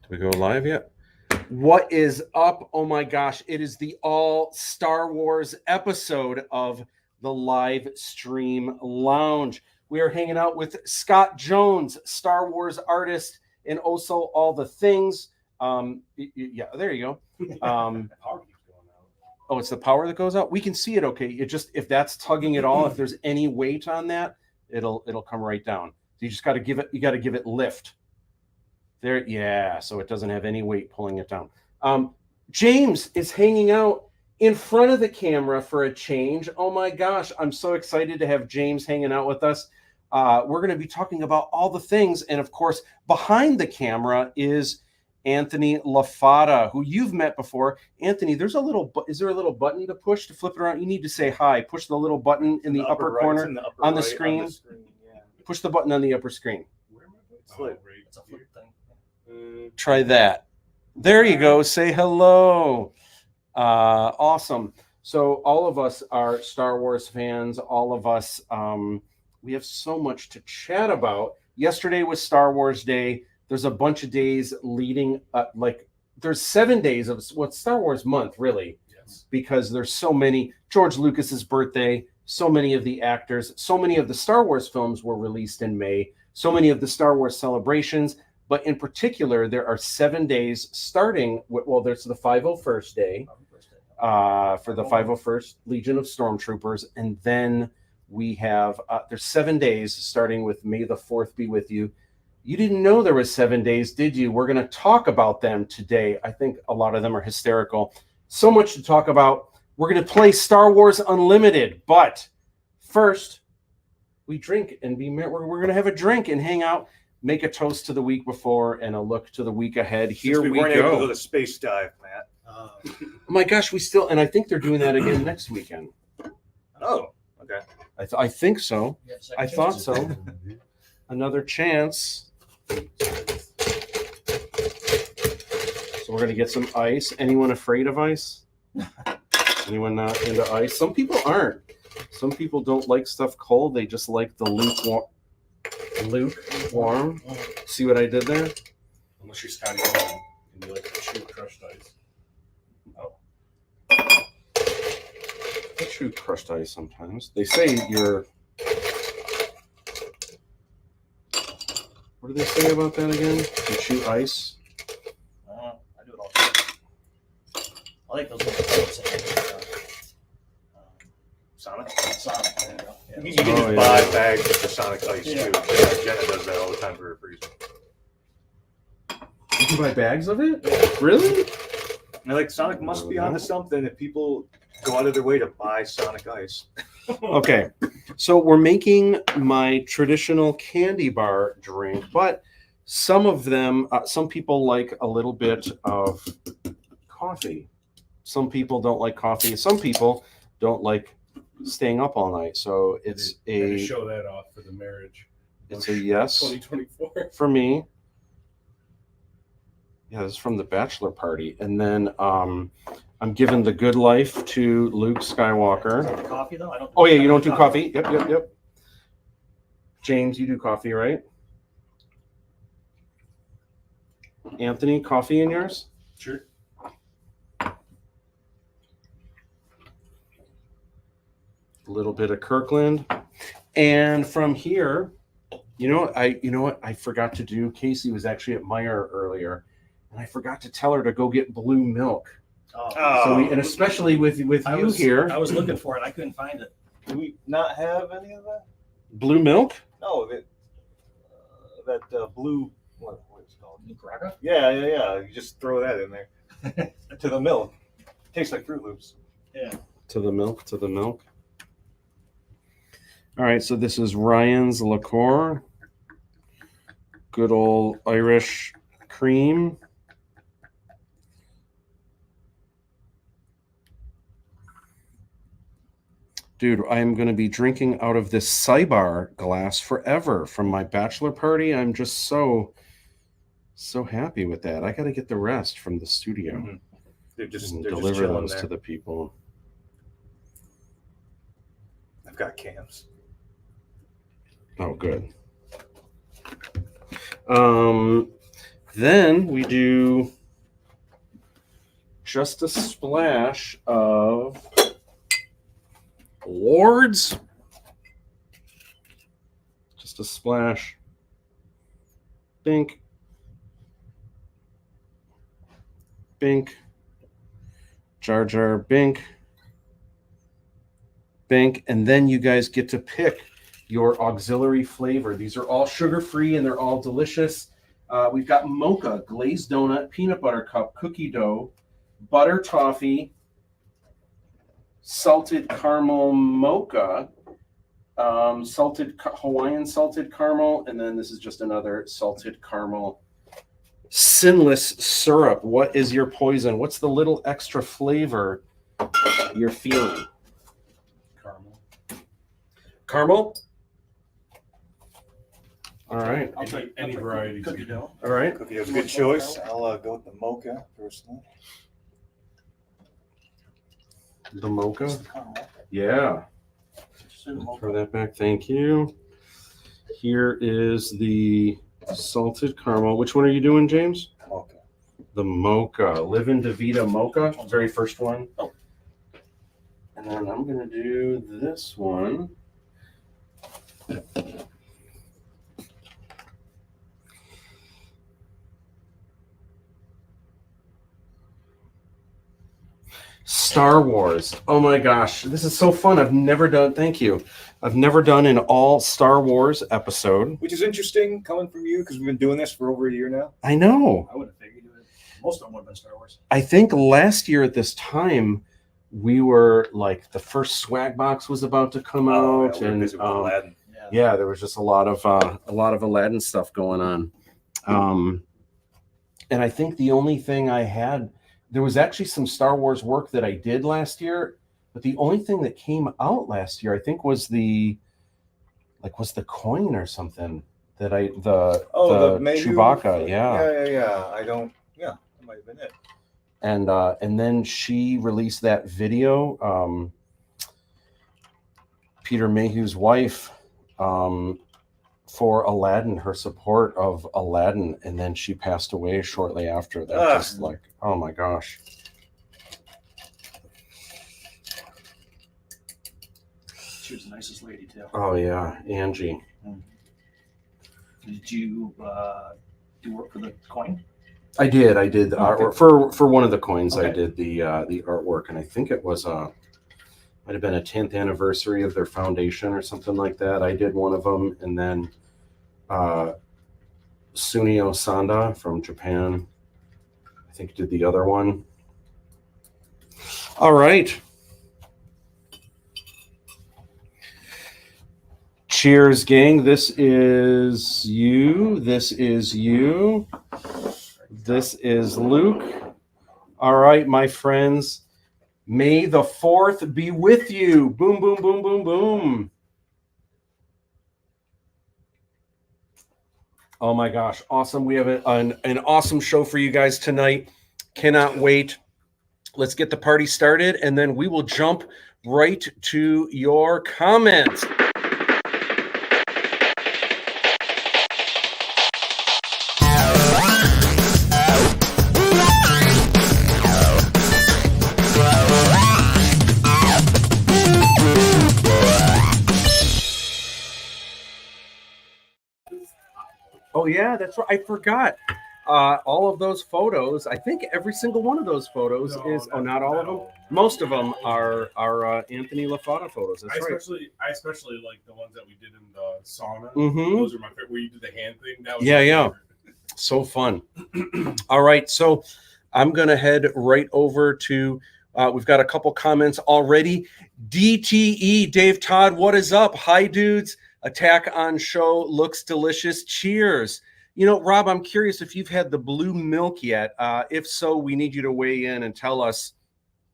we go live yet? What is up? Oh my gosh, it is the all Star Wars episode of the live stream lounge. We are hanging out with Scott Jones, Star Wars artist, and also all the things. Yeah, there you go. Oh, it's the power that goes out. We can see it. Okay, it just if that's tugging it all, if there's any weight on that, it'll come right down. So you just got to give it. You got to give it lift. There, yeah. So it doesn't have any weight pulling it down. James is hanging out in front of the camera for a change. Oh my gosh, I'm so excited to have James hanging out with us. We're going to be talking about all the things, and of course, behind the camera is Anthony LaFata, who you've met before. Anthony, is there a little button to push to flip it around? You need to say hi. Push the little button in the upper right, corner on the screen. Yeah. Push the button on the upper screen. It's a flip thing. Try that. There you go. Say hello. Awesome. So all of us are Star Wars fans. All of us, we have so much to chat about. Yesterday was Star Wars Day. There's a bunch of days leading up, there's 7 days of what's Star Wars month, really. Yes. Because there's so many. George Lucas's birthday, so many of the actors, so many of the Star Wars films were released in May, so many of the Star Wars celebrations, but in particular, there are 7 days starting with, well, there's the 501st day for the 501st Legion of Stormtroopers, and then we have, there's 7 days starting with May the 4th be with you. You didn't know there was 7 days, did you? We're going to talk about them today. I think a lot of them are hysterical. So much to talk about. We're going to play Star Wars Unlimited, but first, we drink and we're going to have a drink and hang out, make a toast to the week before and a look to the week ahead. Here we weren't go. able to go to space dive, Matt. Oh my gosh, and I think they're doing that again next weekend. Oh, okay. I think so. I thought so. Another chance. So we're going to get some ice. Anyone afraid of ice? Anyone not into ice? Some people aren't. Some people don't like stuff cold. They just like the lukewarm. See what I did there? Unless you're Scotty Bowman and you like to chew crushed ice. Oh. I chew crushed ice sometimes. They say you're... What do they say about that again? You chew ice? I do it all the time. I like those little clips. Sonic? Sonic, there you go. Yeah. You can just buy bags of the Sonic ice, too. Jenna does that all the time for her freezer. You can buy bags of it? Really? And Sonic must be onto something if people go out of their way to buy Sonic ice. Okay, so we're making my traditional candy bar drink, but some of them, some people like a little bit of coffee. Some people don't like coffee. Some people don't like staying up all night. So it's to show that off for the marriage. It's a yes 2024 for me. Yeah, this is from the bachelor party, and then I'm giving the good life to Luke Skywalker. Coffee though? I don't. Oh yeah, you don't do coffee? Yep. James, you do coffee, right? Anthony, coffee in yours? Sure. A little bit of Kirkland. And from here, you know what I forgot to do? Casey was actually at Meijer earlier, and I forgot to tell her to go get blue milk. Oh. So and especially with you here. I was looking for it. I couldn't find it. Do we not have any of that? Blue milk? No, that blue, what is it called? Nicaragua? Yeah. You just throw that in there. To the milk. Tastes like Fruit Loops. Yeah. To the milk. All right, so this is Ryan's liqueur. Good old Irish cream. Dude, I am going to be drinking out of this Cybar glass forever from my bachelor party. I'm just so happy with that. I got to get the rest from the studio. Mm-hmm. They're deliver just those there to the people. I've got cans. Oh, good. Then we do just a splash of Lords. Just a splash. Bink. Bink. Jar Jar, bink. Bink. And then you guys get to pick your auxiliary flavor. These are all sugar-free and they're all delicious. We've got mocha, glazed donut, peanut butter cup, cookie dough, butter toffee, salted caramel mocha, Hawaiian salted caramel, and then this is just another salted caramel sinless syrup. What is your poison? What's the little extra flavor you're feeling? Caramel. Caramel? All right. I'll take Any variety. Cookie dough. All right. Cookie is a good choice. I'll go with the mocha personally. The mocha. Just the caramel. Yeah. Just do the mocha. Throw that back. Thank you. Here is the salted caramel. Which one are you doing, James? Mocha. The mocha. Livin' DeVita mocha. Very first one. Oh. And then I'm going to do this one. Star Wars. Oh my gosh. This is so fun. I've never done, thank you. I've never done an all Star Wars episode. Which is interesting coming from you because we've been doing this for over a year now. I know. I would have figured it. Most of them would have been Star Wars. I think last year at this time, we were like the first swag box was about to come out, we're and busy with Aladdin. yeah, there was just a lot of Aladdin stuff going on. And I think the only thing I had, there was actually some Star Wars work that I did last year, but the only thing that came out last year, I think, was the coin or something that the Mayhew- Chewbacca, yeah. Yeah. That might have been it. And then she released that video, Peter Mayhew's wife, for Aladdin, her support of Aladdin, and then she passed away shortly after that. Just like, oh my gosh. She was the nicest lady too. Oh yeah, Angie. Did you do work for the coin? I did the artwork for one of the coins. Okay. I did the artwork, and I think it was might have been a 10th anniversary of their foundation or something like that. I did one of them, and then Sunio Sanda from Japan, I think, did the other one. All right. Cheers, gang. This is you. This is you. This is Luke. All right, my friends. May the 4th be with you. Boom, boom, boom, boom, boom. Oh my gosh, awesome. We have an awesome show for you guys tonight. Cannot wait. Let's get the party started, and then we will jump right to your comments. Oh yeah, that's right. I forgot. All of those photos. I think every single one of those photos is. Oh, not all of them. Most of them are Anthony LaFata photos. That's right. I especially like the ones that we did in the sauna. Mhm. Those are my favorite. Where you did the hand thing. That was Yeah, my yeah. favorite. So fun. All right, so I'm gonna head right over to. We've got a couple comments already. DTE Dave Todd, what is up? Hi, dudes. Attack on show looks delicious. Cheers. You know, Rob, I'm curious if you've had the blue milk yet. If so, we need you to weigh in and tell us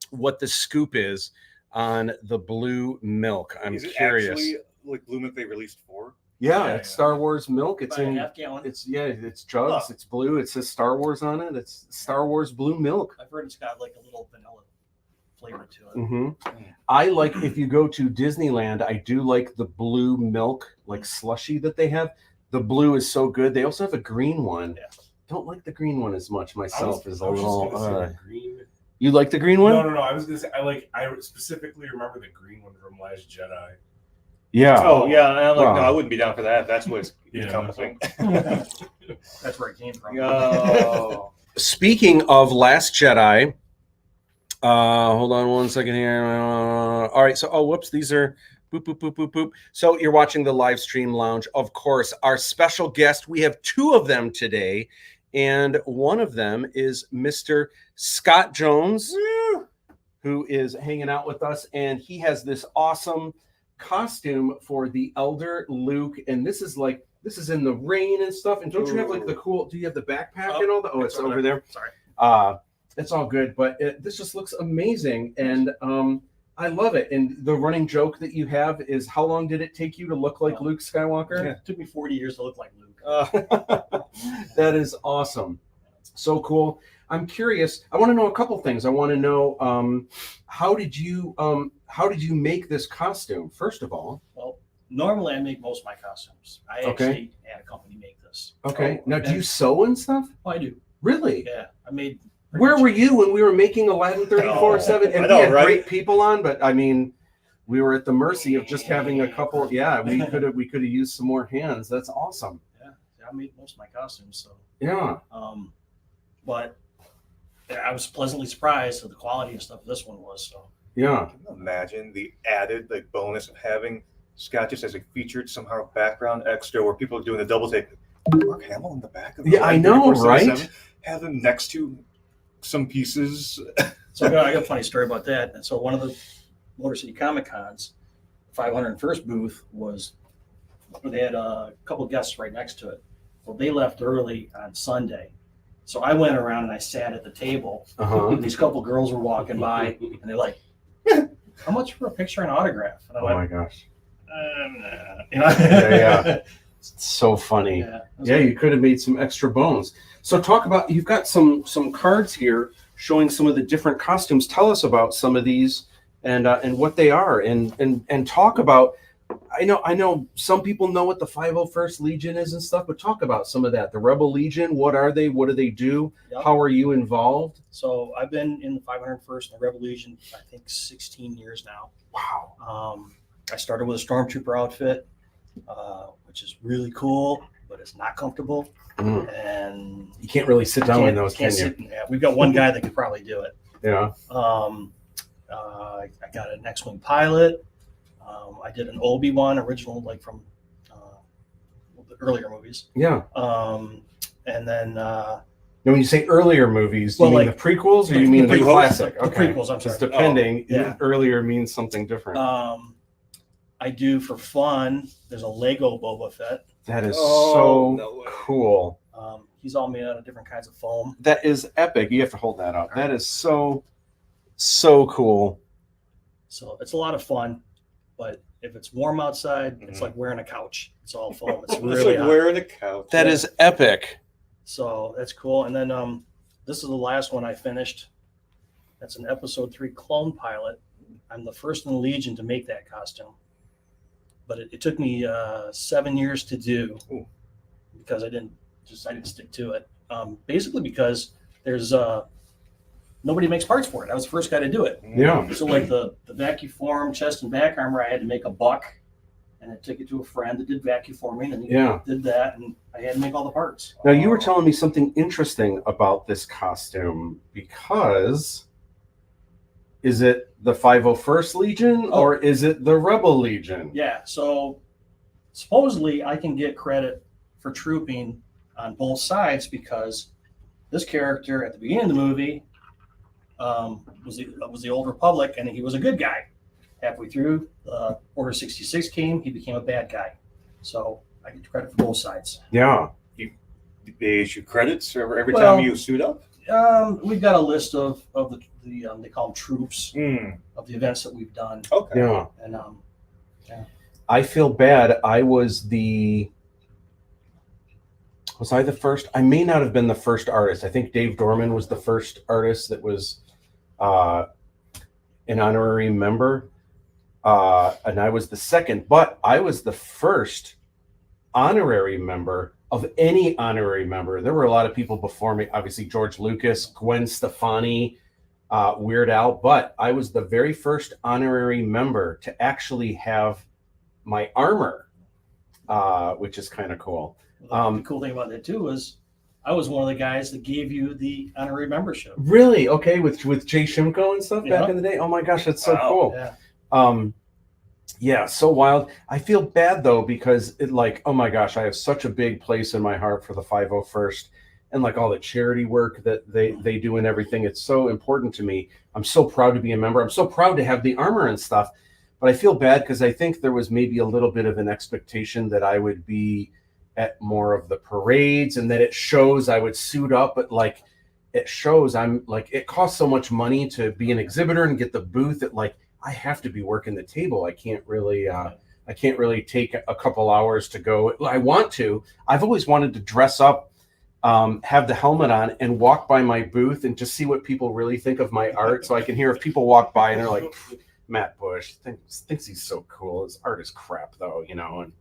what the scoop is on the blue milk. I'm Is it curious. actually like blue milk they released for? Yeah, Yeah, it's yeah. Star Wars milk. It's Buy a in. half gallon. It's jugs. Huh. It's blue. It says Star Wars on it. It's Star Wars blue milk. I've heard it's got like a little vanilla flavor to it. Mm-hmm. I like, if you go to Disneyland, I do like the blue milk, like slushy that they have. The blue is so good. They also have a green one. Yeah. don't like the green one as much myself. Is a I was just little. gonna say the green. You like the green one? No. I was gonna say I specifically remember the green one from Last Jedi. Yeah. Oh yeah, and I'm like, Wow. no, I wouldn't be down for that. That's what's Yeah, encompassing. That's where it came from. Oh. Speaking of Last Jedi, hold on one second here. All right, so whoops, these are boop boop boop boop boop. So you're watching the live stream lounge, of course. Our special guest, we have two of them today, and one of them is Mr. Scott Jones, who is hanging out with us, and he has this awesome costume for the Elder Luke, and this is in the rain and stuff. And don't you have like the cool? Do you have the backpack and all that? Oh, it's over there. Sorry. It's all good, but this just looks amazing, and I love it. And the running joke that you have is, how long did it take you to look like Luke Skywalker? It took me 40 years to look like Luke. That is awesome. So cool. I'm curious. I want to know a couple things. I want to know how did you make this costume? First of all. Well, normally I make most of my costumes. I actually had a company make this. Okay. Now, do you sew and stuff? Oh, I do. Really? Yeah, I made. Where were you when we were making Aladdin 34/7? And I know, we had right? great people on, but I mean, we were at the mercy of just having a couple. Yeah, we could have used some more hands. That's awesome. Yeah, I made most of my costumes. So. Yeah. But I was pleasantly surprised at the quality and stuff this one was. So. Yeah. Can you imagine the added bonus of having Scott just as a featured somehow background extra where people are doing the double take? Mark Hamill in the back of the Yeah, I know, 34/7, right? Have him next to some pieces. So I got a funny story about that. And so one of the Motor City Comic Cons, 501st booth was, they had a couple guests right next to it. Well, they left early on Sunday. So I went around and I sat at the table. Uh-huh. These couple girls were walking by and they're like, how much for a picture and autograph? And I Oh went, my gosh. you know? Yeah. It's so funny. Yeah, Yeah, you could have made some extra bones. So talk about, you've got some cards here showing some of the different costumes. Tell us about some of these and what they are, and talk about. I know some people know what the 501st Legion is and stuff, but talk about some of that. The Rebel Legion, what are they? What do they do? Yep. How are you involved? So I've been in the 501st and the Rebel Legion, I think 16 years now. Wow. I started with a Stormtrooper outfit, which is really cool, but it's not comfortable. And You can't really sit down in those, can you? Yeah, we've got one guy that could probably do it. Yeah. I got an X-Wing pilot. I did an Obi-Wan original, like from the earlier movies. Yeah. And then Now, when you say earlier movies, do Well, you mean like- the prequels or you mean the prequels. classic? The prequels, I'm Just sorry. depending. yeah. Earlier means something different. I do for fun. There's a Lego Boba Fett. That is Oh, no so way. cool. He's all made out of different kinds of foam. That is epic. You have to hold that up. That is so cool. So it's a lot of fun. But if it's warm outside, it's like wearing a couch. It's all foam. It's It's really like hot. wearing a couch. That is epic. So that's cool. And then this is the last one I finished. That's an episode 3 clone pilot. I'm the first in the Legion to make that costume. But it took me 7 years to do. Ooh. Because I didn't stick to it. Basically because there's nobody makes parts for it. I was the first guy to do it. Yeah. So like the vacuform chest and back armor, I had to make a buck, and I took it to a friend that did vacuforming, and he did that, and I had to make all the parts. Now, you were telling me something interesting about this costume because is it the 501st Legion or is it the Rebel Legion? Yeah. So supposedly I can get credit for trooping on both sides because this character at the beginning of the movie was the Old Republic, and he was a good guy. Halfway through, Order 66 came, he became a bad guy. So I get credit for both sides. Yeah. They issue credits every Well, time you suit up. We've got a list of the they call them troops of the events that we've done, Okay. Yeah. and I feel bad. Was I the first? I may not have been the first artist. I think Dave Dorman was the first artist that was an honorary member. And I was the second, but I was the first honorary member of any honorary member. There were a lot of people before me, obviously George Lucas, Gwen Stefani, Weird Al, but I was the very first honorary member to actually have my armor, which is kind of cool. The cool thing about that too is I was one of the guys that gave you the honorary membership. Really? Okay, with Jay Shimko and stuff back Yeah. in the day? Oh my gosh, that's so Wow. cool. Yeah. Yeah, so wild. I feel bad though because it like, oh my gosh, I have such a big place in my heart for the 501st and like all the charity work that they do and everything. It's so important to me. I'm so proud to be a member. I'm so proud to have the armor and stuff. But I feel bad because I think there was maybe a little bit of an expectation that I would be at more of the parades and that it shows I would suit up, but like it shows I'm like, it costs so much money to be an exhibitor and get the booth that like I have to be working the table. I can't really take a couple hours to go. I want to. I've always wanted to dress up, have the helmet on and walk by my booth and just see what people really think of my art. So I can hear if people walk by and they're like, Matt Bush thinks he's so cool. His art is crap though, you know, and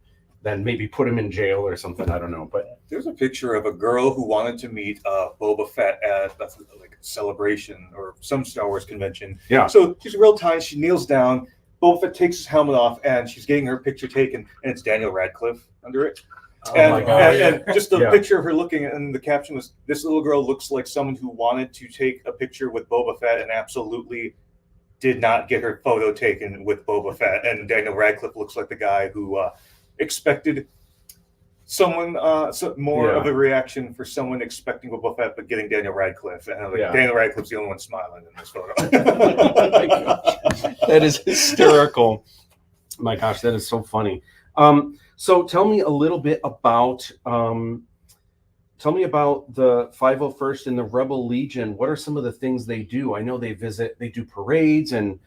then maybe put him in jail or something. I don't know. But There's a picture of a girl who wanted to meet Boba Fett at like a celebration or some Star Wars convention. Yeah. So she's real tiny. She kneels down. Boba Fett takes his helmet off, and she's getting her picture taken, and it's Daniel Radcliffe under it. Oh and, my God. and just the Yeah. picture of her looking, and the caption was, "This little girl looks like someone who wanted to take a picture with Boba Fett and absolutely did not get her photo taken with Boba Fett." And Daniel Radcliffe looks like the guy who expected someone more Yeah. of a reaction for someone expecting Boba Fett but getting Daniel Radcliffe. And like, Yeah. Daniel Radcliffe's the only one smiling in this photo. Oh my gosh. That is hysterical. My gosh, that is so funny. So tell me a little bit about the 501st and the Rebel Legion. What are some of the things they do? I know they do parades and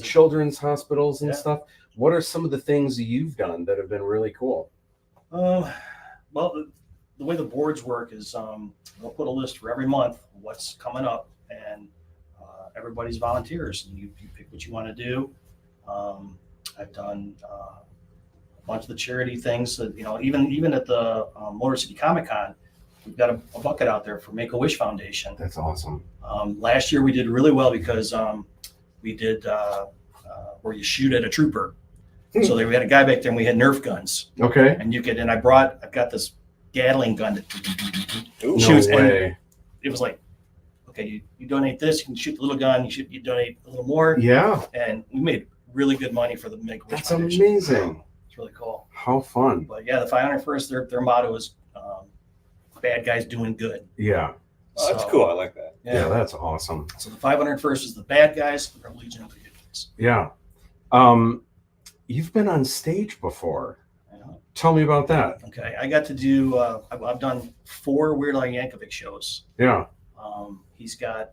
children's hospitals and Yeah. stuff. What are some of the things you've done that have been really cool? Well, the way the boards work is they'll put a list for every month what's coming up, and everybody's volunteers, and you pick what you want to do. I've done a bunch of the charity things that, you know, even at the Motor City Comic Con, we've got a bucket out there for Make-A-Wish Foundation. That's awesome. Last year we did really well because we did where you shoot at a trooper. So we had a guy back there and we had Nerf guns, Okay. and I've got this Gatling gun that Ooh. No shoots, and way. it was like, okay, you donate this, you can shoot the little gun, you donate a little more, Yeah. and we made really good money for the Make-A-Wish That's Foundation. amazing. It's really cool. How fun. But yeah, the 501st, their motto is bad guys doing good. Yeah. Oh, that's So, cool. I like that. Yeah, that's awesome. So the 501st is the bad guys, the Rebel Legion are the good guys. Yeah. You've been on stage before. You know? Tell me about that. Okay, I got to do. I've done 4 Weird Al Yankovic shows. Yeah. He's got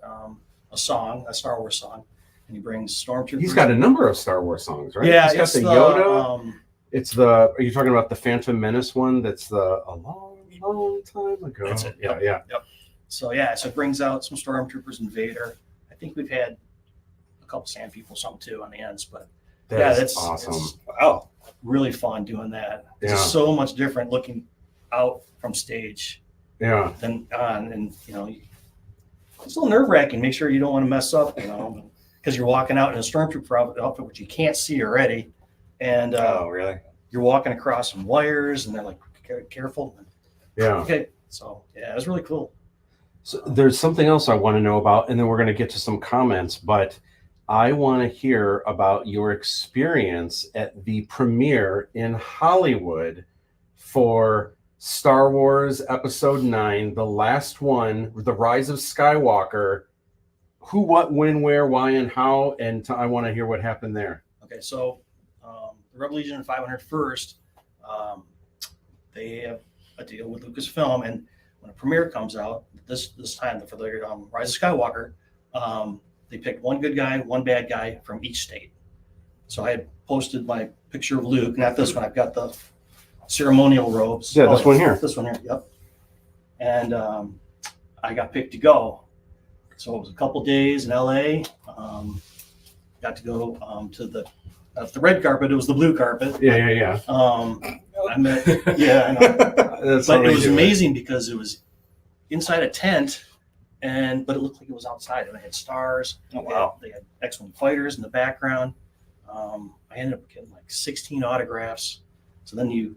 a Star Wars song, and he brings stormtroopers. He's got a number of Star Wars songs, right? Yeah, He's got it's the Yoda. it's Are you talking about the Phantom Menace one? That's the a long time ago. That's it. Yeah, Yep. yeah. Yep. So it brings out some stormtroopers and Vader. I think we've had a couple sand people, some too, on the ends, but That's awesome. it's Wow. really fun doing that. Yeah. It's so much different looking out from stage Yeah. than on, and you know, it's a little nerve wracking. Make sure you don't want to mess up, you know, because you're walking out in a stormtrooper outfit, which you can't see already, and Oh, really? you're walking across some wires, and they're like, careful. Yeah. Okay, so yeah, it was really cool. So there's something else I want to know about, and then we're going to get to some comments, but I want to hear about your experience at the premiere in Hollywood for Star Wars Episode 9, the last one, The Rise of Skywalker. Who, what, when, where, why, and how, and I want to hear what happened there. Okay, so the Rebel Legion and 501st, they have a deal with Lucasfilm, and when a premiere comes out, this time for the Rise of Skywalker, they picked one good guy, one bad guy from each state. So I had posted my picture of Luke, not this one. I've got the ceremonial robes. Yeah, this one here. This one here, yep. And I got picked to go. So it was a couple days in LA. Got to go to the red carpet. It was the blue carpet. Yeah. I I meant, yeah, I know. That's how But they it was do amazing because it was inside a tent, but it looked like it was outside, and they had stars. Oh, wow. They had X-Wing fighters in the background. I ended up getting like 16 autographs. So then you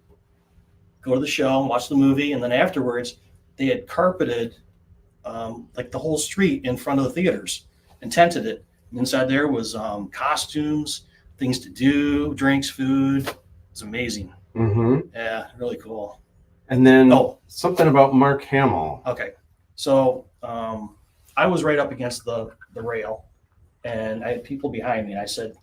go to the show and watch the movie, and then afterwards they had carpeted like the whole street in front of the theaters and tented it. And inside there was costumes, things to do, drinks, food. It was amazing. Mm-hmm. Yeah, really cool. And then Oh. something about Mark Hamill. Okay, so I was right up against the rail, and I had people behind me, and I said,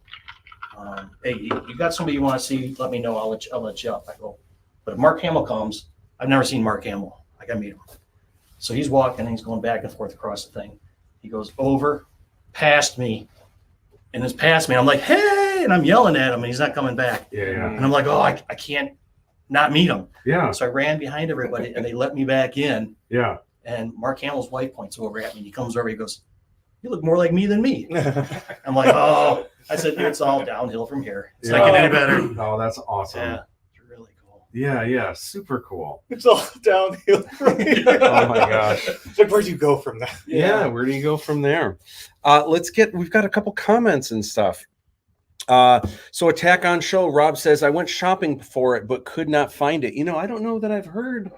"Hey, you got somebody you want to see? Let me know. I'll let you up." I go, "But if Mark Hamill comes, I've never seen Mark Hamill. I got to meet him." So he's walking, and he's going back and forth across the thing. He goes over, past me, and it's past me. I'm like, "Hey!" and I'm yelling at him, and he's not coming back. Yeah. And I'm like, "Oh, I can't not meet him." Yeah. So I ran behind everybody, and they let me back in. Yeah. And Mark Hamill's wife points over at me, and he comes over, he goes, "You look more like me than me." I'm like, "Oh," I said, "It's all downhill from here. It's not getting any better." Oh, that's awesome. Yeah, it's really cool. Yeah. Super cool. It's all downhill from here. Oh my gosh. It's like, where do you go from that? Yeah. Where do you go from there? We've got a couple comments and stuff. So Attack on Show, Rob says, "I went shopping for it, but could not find it." I don't know that I've heard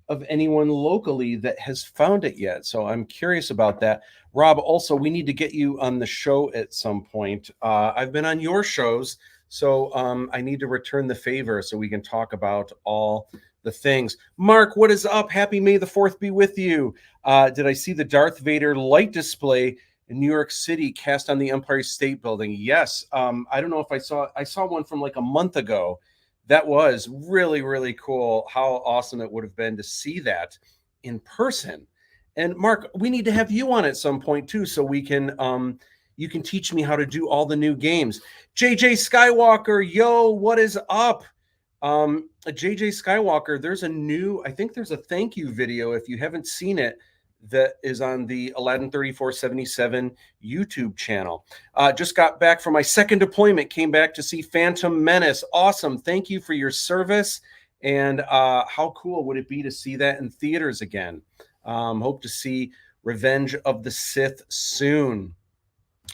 of anyone locally that has found it yet. So I'm curious about that. Rob, also, we need to get you on the show at some point. I've been on your shows, so I need to return the favor so we can talk about all the things. Mark, what is up? Happy May the 4th be with you. Did I see the Darth Vader light display in New York City cast on the Empire State Building? Yes. I don't know if I saw one from like a month ago. That was really, really cool. How awesome it would have been to see that in person. And Mark, we need to have you on at some point too, so we can you can teach me how to do all the new games. JJ Skywalker, yo, what is up? JJ Skywalker, I think there's a thank you video if you haven't seen it, that is on the Aladdin 3477 YouTube channel. Just got back from my second deployment, came back to see Phantom Menace. Awesome. Thank you for your service. And how cool would it be to see that in theaters again? Hope to see Revenge of the Sith soon.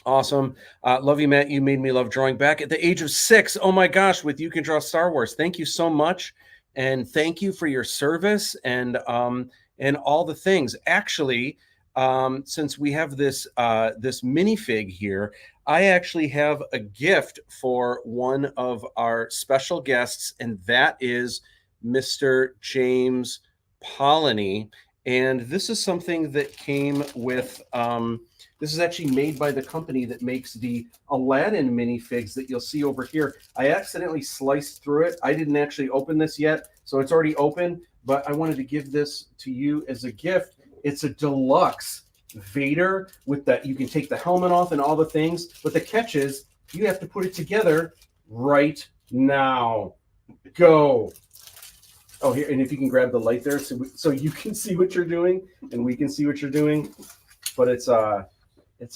Awesome. Love you, Matt. You made me love drawing back at the age of 6. Oh my gosh, with You Can Draw Star Wars. Thank you so much. And thank you for your service and all the things. Actually, since we have this minifig here, I actually have a gift for one of our special guests, and that is Mr. James Polony. And this is something that came with, this is actually made by the company that makes the Aladdin minifigs that you'll see over here. I accidentally sliced through it. I didn't actually open this yet, so it's already open, but I wanted to give this to you as a gift. It's a deluxe Vader with that. You can take the helmet off and all the things, but the catch is you have to put it together right now. Go. Oh, here, and if you can grab the light there so you can see what you're doing and we can see what you're doing. But it's a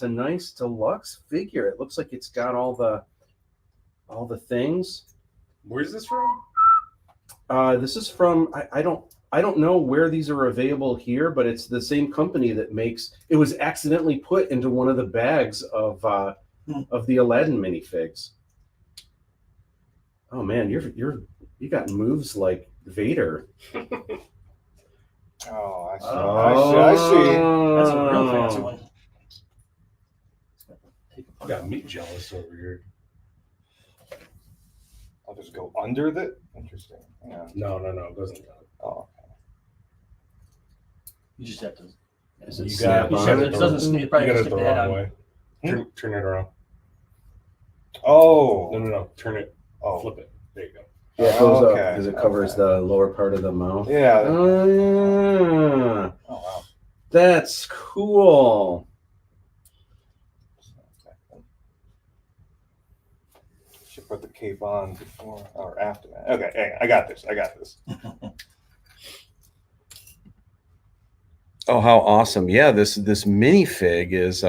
nice deluxe figure. It looks like it's got all the things. Where's this from? This is from I don't know where these are available here, but it's the same company that makes. It was accidentally put into one of the bags of the Aladdin minifigs. Oh man, you got moves like Vader. Oh, I see. Oh. I see. That's a real fancy one. You got me jealous over here. I'll just go under the. Interesting. Yeah. No, it doesn't. Oh. You just have to. You It doesn't. It probably You got just it stick the the head wrong on. way. Turn it around. Oh. No. Turn it. Oh. Flip it. There you go. Yeah, it goes up Okay, because it covers okay. the lower part of the mouth. Yeah. Ah, Oh wow. that's cool. Should put the cape on before or after that. Okay, hang on. I got this. Oh, how awesome! Yeah, this minifig is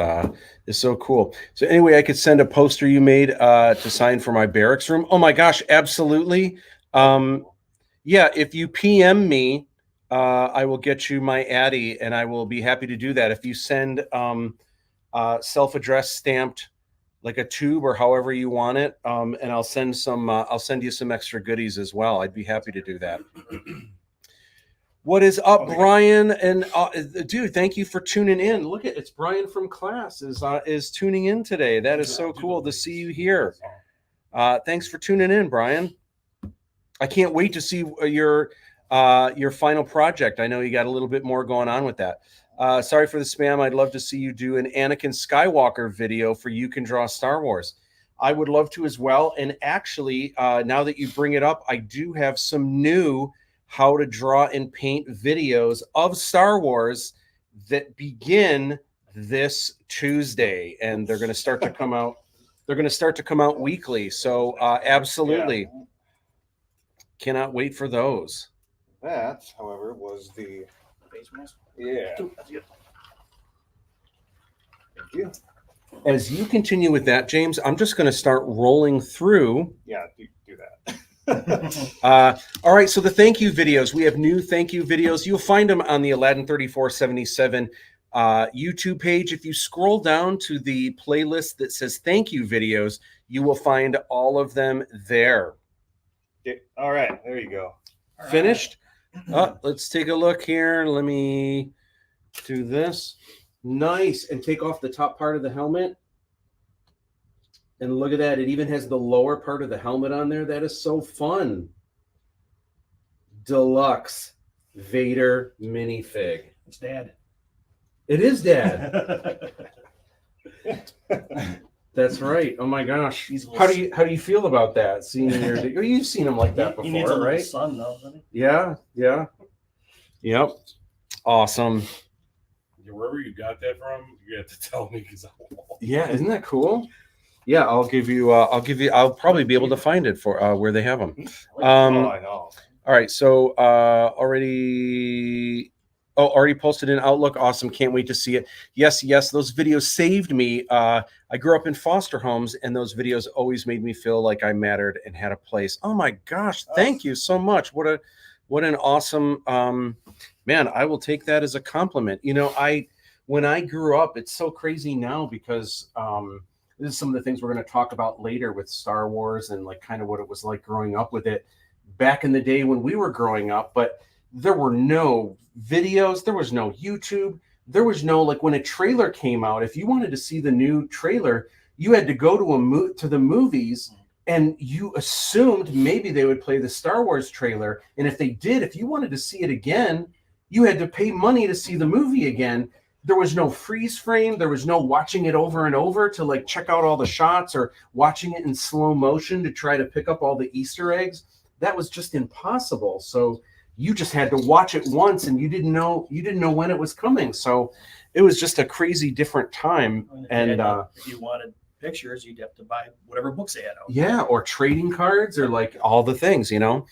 so cool. So anyway, I could send a poster you made to sign for my barracks room. Oh my gosh, absolutely. Yeah, if you PM me, I will get you my Addy, and I will be happy to do that. If you send self-addressed stamped, like a tube or however you want it, and I'll send some. I'll send you some extra goodies as well. I'd be happy to do that. What is up, Okay. Brian? And dude, thank you for tuning in. Look at it's Brian from class is tuning in today. That is so cool to see you here. Thanks for tuning in, Brian. I can't wait to see your final project. I know you got a little bit more going on with that. Sorry for the spam. I'd love to see you do an Anakin Skywalker video for You Can Draw Star Wars. I would love to as well. And actually, now that you bring it up, I do have some new how to draw and paint videos of Star Wars that begin this Tuesday, and they're going to start to come out. They're going to start to come out weekly. So absolutely, cannot wait for those. That, however, was the yeah. Thank you. As you continue with that, James, I'm just going to start rolling through. Yeah, do that. All right, so the thank you videos. We have new thank you videos. You'll find them on the Aladdin 3477 YouTube page. If you scroll down to the playlist that says thank you videos, you will find all of them there. All right, there you go. Finished? Let's take a look here. Let me do this. Nice. And take off the top part of the helmet. And look at that. It even has the lower part of the helmet on there. That is so fun. Deluxe Vader minifig. It's Dad. It is Dad. That's right. Oh my gosh. How do you feel about that? Seeing your you've seen him like that He needs a before, little right? son, though, doesn't he? Yeah. Yep. Awesome. Wherever you got that from, you have to tell me because Yeah, isn't that cool? Yeah, I'll give you. I'll probably be able to find it for where they have them. I know. All right, so already posted in Outlook. Awesome, can't wait to see it. Yes, those videos saved me. I grew up in foster homes, and those videos always made me feel like I mattered and had a place. Oh my gosh, thank you so much. What an awesome man. I will take that as a compliment. You know, when I grew up, it's so crazy now because this is some of the things we're going to talk about later with Star Wars and like kind of what it was like growing up with it back in the day when we were growing up. But there were no videos, there was no YouTube, there was no, like when a trailer came out, if you wanted to see the new trailer, you had to go to the movies, and you assumed maybe they would play the Star Wars trailer. And if they did, if you wanted to see it again, you had to pay money to see the movie again. There was no freeze frame. There was no watching it over and over to like check out all the shots or watching it in slow motion to try to pick up all the Easter eggs. That was just impossible. So you just had to watch it once, and you didn't know when it was coming. So it was just a crazy different time. And if you wanted pictures, you'd have to buy whatever books they had out. Yeah, or trading cards or like all the things, you know.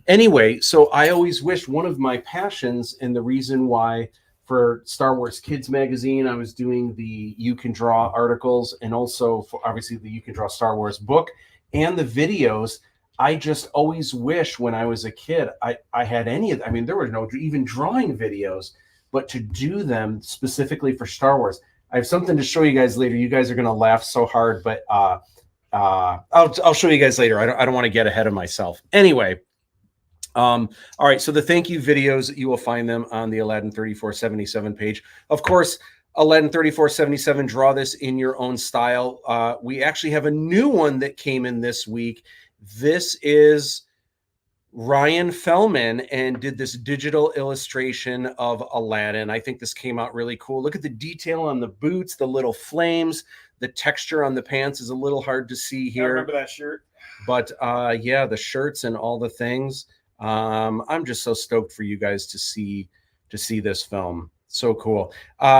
Anyway, so I always wished one of my passions and the reason why for Star Wars Kids magazine, I was doing the You Can Draw articles, and also for obviously the You Can Draw Star Wars book and the videos. I just always wish when I was a kid, I had any of, I mean, there were no even drawing videos, but to do them specifically for Star Wars. I have something to show you guys later. You guys are going to laugh so hard, but I'll show you guys later. I don't want to get ahead of myself. Anyway, all right. So the thank you videos, you will find them on the Aladdin 3477 page. Of course, Aladdin 3477, draw this in your own style. We actually have a new one that came in this week. This is Ryan Fellman and did this digital illustration of Aladdin. I think this came out really cool. Look at the detail on the boots, the little flames, the texture on the pants is a little hard to see here. I remember that shirt. But yeah, the shirts and all the things. I'm just so stoked for you guys to see this film. So cool.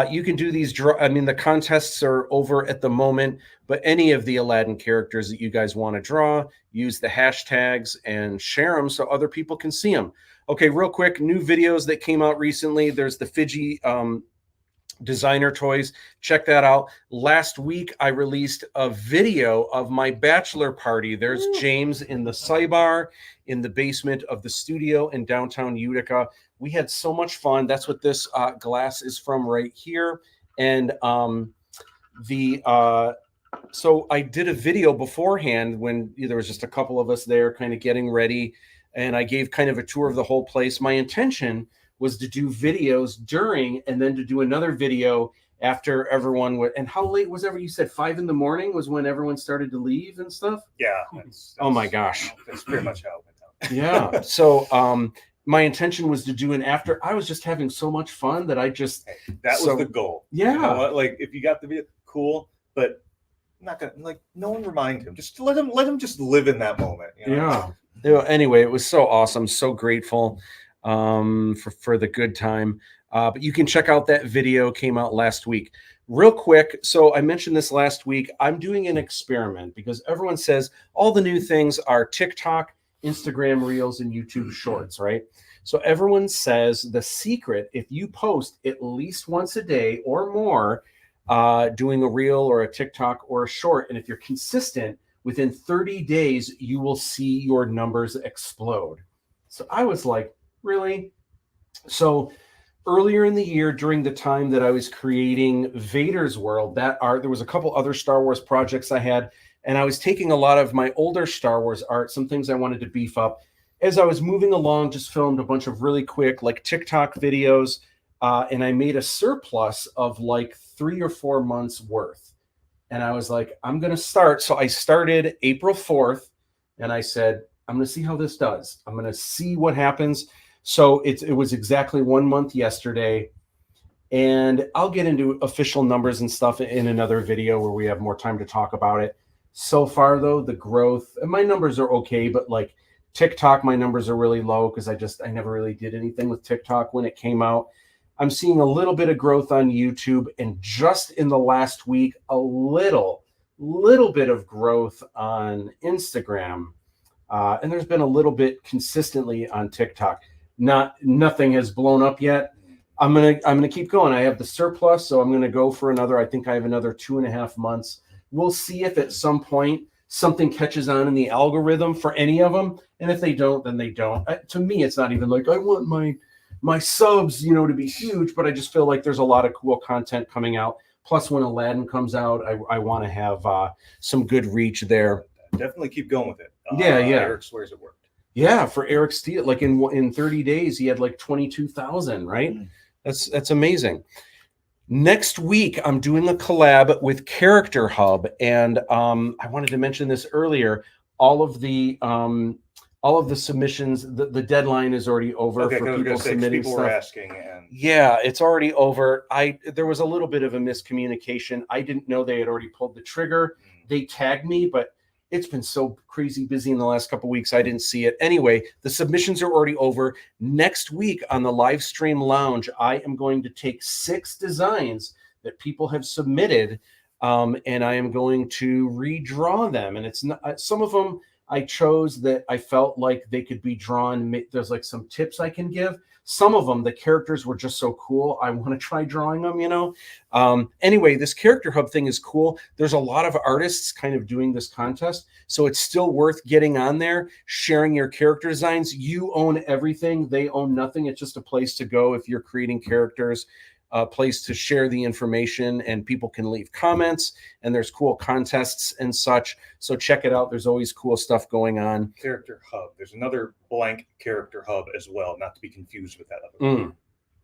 You can do these the contests are over at the moment, but any of the Aladdin characters that you guys want to draw, use the hashtags and share them so other people can see them. Okay, real quick, new videos that came out recently. There's the Fiji designer toys. Check that out. Last week, I released a video of my bachelor party. There's James in the sidebar in the basement of the studio in downtown Utica. We had so much fun. That's what this glass is from right here. And so I did a video beforehand when there was just a couple of us there kind of getting ready. And I gave kind of a tour of the whole place. My intention was to do videos during and then to do another video after everyone would. And how late was ever? You said 5 a.m. was when everyone started to leave and stuff. Yeah. Oh my gosh. That's pretty much how it went down. Yeah. So my intention was to do an after. I was just having so much fun that I just. That was the goal. Yeah. You know what? Like if you got the video, cool, but I'm not gonna like no one remind him. Just let him just live in that moment. You know? Yeah. Anyway, it was so awesome. So grateful for the good time. But you can check out that video, came out last week. Real quick, so I mentioned this last week. I'm doing an experiment because everyone says all the new things are TikTok, Instagram Reels, and YouTube Shorts, right? So everyone says the secret, if you post at least once a day or more, doing a Reel or a TikTok or a Short, and if you're consistent, within 30 days, you will see your numbers explode. So I was like, really? So earlier in the year, during the time that I was creating Vader's World, there was a couple other Star Wars projects I had, and I was taking a lot of my older Star Wars art, some things I wanted to beef up. As I was moving along, just filmed a bunch of really quick like TikTok videos, and I made a surplus of like 3 or 4 months worth. And I was like, I'm going to start. So I started April 4th, and I said, I'm going to see how this does. I'm going to see what happens. So it was exactly 1 month yesterday. And I'll get into official numbers and stuff in another video where we have more time to talk about it. So far, though, the growth, and my numbers are okay, but like TikTok, my numbers are really low because I never really did anything with TikTok when it came out. I'm seeing a little bit of growth on YouTube, and just in the last week, a little bit of growth on Instagram. And there's been a little bit consistently on TikTok. Nothing has blown up yet. I'm gonna keep going. I have the surplus, so I'm gonna go for another. I think I have another 2.5 months. We'll see if at some point something catches on in the algorithm for any of them, and if they don't, then they don't. To me, it's not even like I want my subs, to be huge, but I just feel like there's a lot of cool content coming out. Plus, when Aladdin comes out, I want to have some good reach there. Definitely keep going with it. Yeah. Eric swears it worked. Yeah, for Eric Steele, like in 30 days, he had like 22,000, right? That's amazing. Next week, I'm doing a collab with Character Hub, and I wanted to mention this earlier. All of the submissions, the deadline is already over for people submitting people stuff. Were asking, and yeah, it's already over. There was a little bit of a miscommunication. I didn't know they had already pulled the trigger. They tagged me, but it's been so crazy busy in the last couple of weeks, I didn't see it. Anyway, the submissions are already over. Next week on the Livestream Lounge, I am going to take 6 designs that people have submitted, and I am going to redraw them. And it's not some of them I chose that I felt like they could be drawn. There's like some tips I can give. Some of them, the characters were just so cool. I want to try drawing them, Anyway, this Character Hub thing is cool. There's a lot of artists kind of doing this contest. So it's still worth getting on there, sharing your character designs. You own everything. They own nothing. It's just a place to go if you're creating characters, a place to share the information, and people can leave comments, and there's cool contests and such. So check it out. There's always cool stuff going on. Character Hub. There's another blank Character Hub as well, not to be confused with that other one.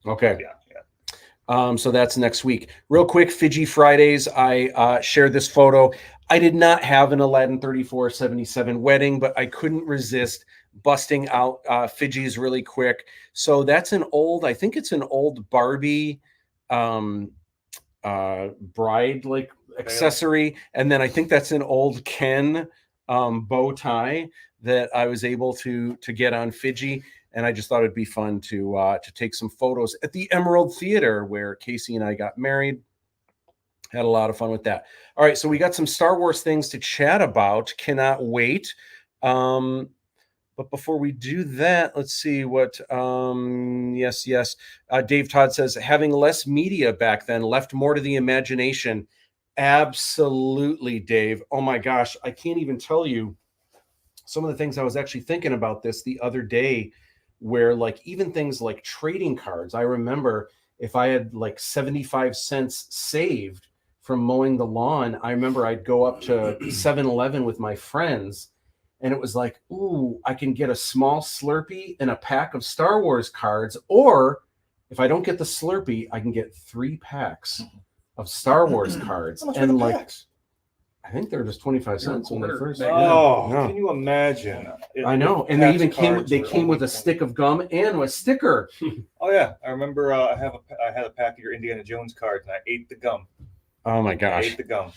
Okay. Yeah. So that's next week. Real quick, Fiji Fridays. I shared this photo. I did not have an Aladdin 3477 wedding, but I couldn't resist busting out Fiji's really quick. So that's I think it's an old Barbie bride like accessory, and then I think that's an old Ken bow tie that I was able to get on Fiji, and I just thought it'd be fun to take some photos at the Emerald Theater where Casey and I got married. Had a lot of fun with that. All right, so we got some Star Wars things to chat about. Cannot wait. But before we do that, let's see what. Yes. Dave Todd says having less media back then left more to the imagination. Absolutely, Dave. Oh my gosh, I can't even tell you some of the things I was actually thinking about this the other day, where like even things like trading cards. I remember if I had like 75 cents saved from mowing the lawn, I remember I'd go up to 7-Eleven with my friends. And it was like, ooh, I can get a small Slurpee and a pack of Star Wars cards. Or if I don't get the Slurpee, I can get 3 packs of Star Wars cards. How much And are the like, packs? I think they're just 25 cents when they quarter first. back Oh, Yeah. can you imagine? I know. And they Packs even of came. cards They were came with only a stick of gum and a sticker. Oh yeah, I remember. I had a pack of your Indiana Jones cards, and I ate the gum. Oh my I gosh. ate the gum.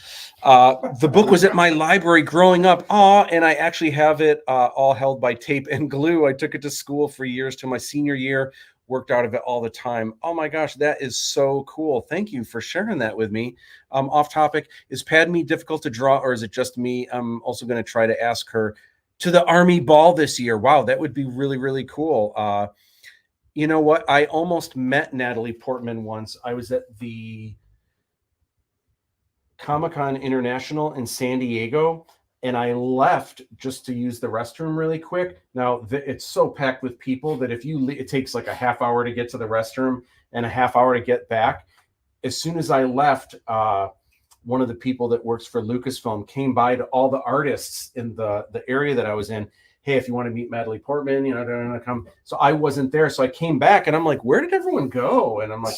The book was at my library growing up. And I actually have it all held by tape and glue. I took it to school for years till my senior year. Worked out of it all the time. Oh my gosh, that is so cool. Thank you for sharing that with me. Off topic, is Padme difficult to draw, or is it just me? I'm also going to try to ask her to the Army Ball this year. Wow, that would be really, really cool. You know what? I almost met Natalie Portman once. I was at the Comic-Con International in San Diego, and I left just to use the restroom really quick. Now, it's so packed with people that if you it takes like a half hour to get to the restroom and a half hour to get back. As soon as I left, one of the people that works for Lucasfilm came by to all the artists in the area that I was in. Hey, if you want to meet Natalie Portman, come. So I wasn't there. So I came back and I'm like, where did everyone go? And I'm like,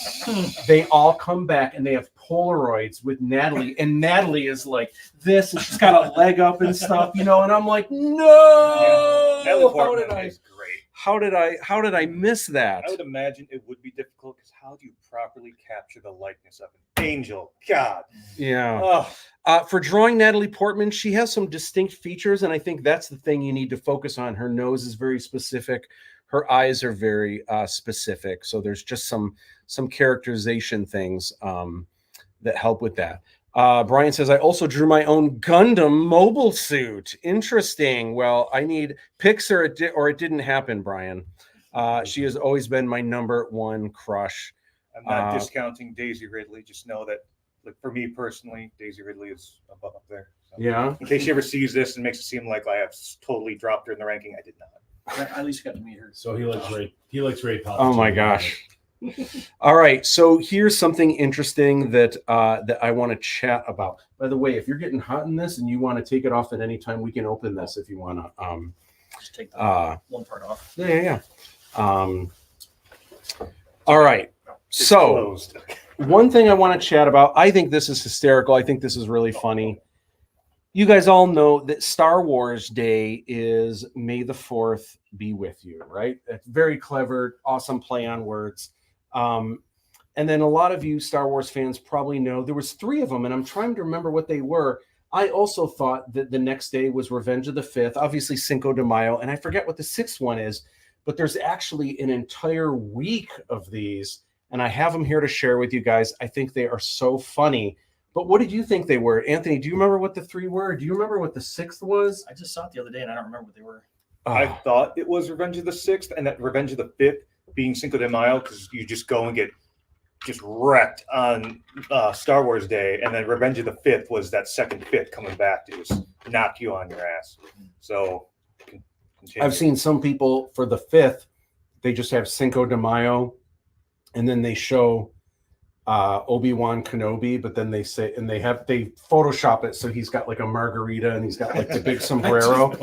they all come back and they have Polaroids with Natalie. And Natalie is like this, and she's got a leg up and stuff, and I'm like, no, Natalie Portman is great. How did I miss that? I would imagine it would be difficult because how do you properly capture the likeness of an angel? God. Yeah. For drawing Natalie Portman, she has some distinct features, and I think that's the thing you need to focus on. Her nose is very specific. Her eyes are very specific. So there's just some characterization things that help with that. Brian says, I also drew my own Gundam mobile suit. Interesting. Well, I need pics or it didn't happen, Brian. She has always been my number one crush. I'm not discounting Daisy Ridley. Just know that, like, for me personally, Daisy Ridley is above up there. So, yeah. in case she ever sees this and makes it seem like I have totally dropped her in the ranking, I did not. I at least got to meet her. So he looks Ray Palpatine. Oh my gosh. All right, so here's something interesting that I want to chat about. By the way, if you're getting hot in this and you want to take it off at any time, we can open this if you want to. Just take the one part off. Yeah. All right. It's So closed. one thing I want to chat about, I think this is hysterical. I think this is really funny. You guys all know that Star Wars Day is May the 4th be with you, right? It's very clever, awesome play on words. And then a lot of you Star Wars fans probably know there was 3 of them, and I'm trying to remember what they were. I also thought that the next day was Revenge of the 5th, obviously Cinco de Mayo, and I forget what the 6th one is, but there's actually an entire week of these, and I have them here to share with you guys. I think they are so funny. But what did you think they were? Anthony, do you remember what the 3 were? Do you remember what the 6th was? I just saw it the other day and I don't remember what they were. I thought it was Revenge of the 6th, and that Revenge of the 5th being Cinco de Mayo, because you just go and get just wrecked on Star Wars Day, and then Revenge of the 5th was that second 5th coming back to just knock you on your ass. So continue. I've seen some people for the 5th, they just have Cinco de Mayo, and then they show Obi-Wan Kenobi, but then they say, and they Photoshop it so he's got like a margarita and he's got like the big sombrero.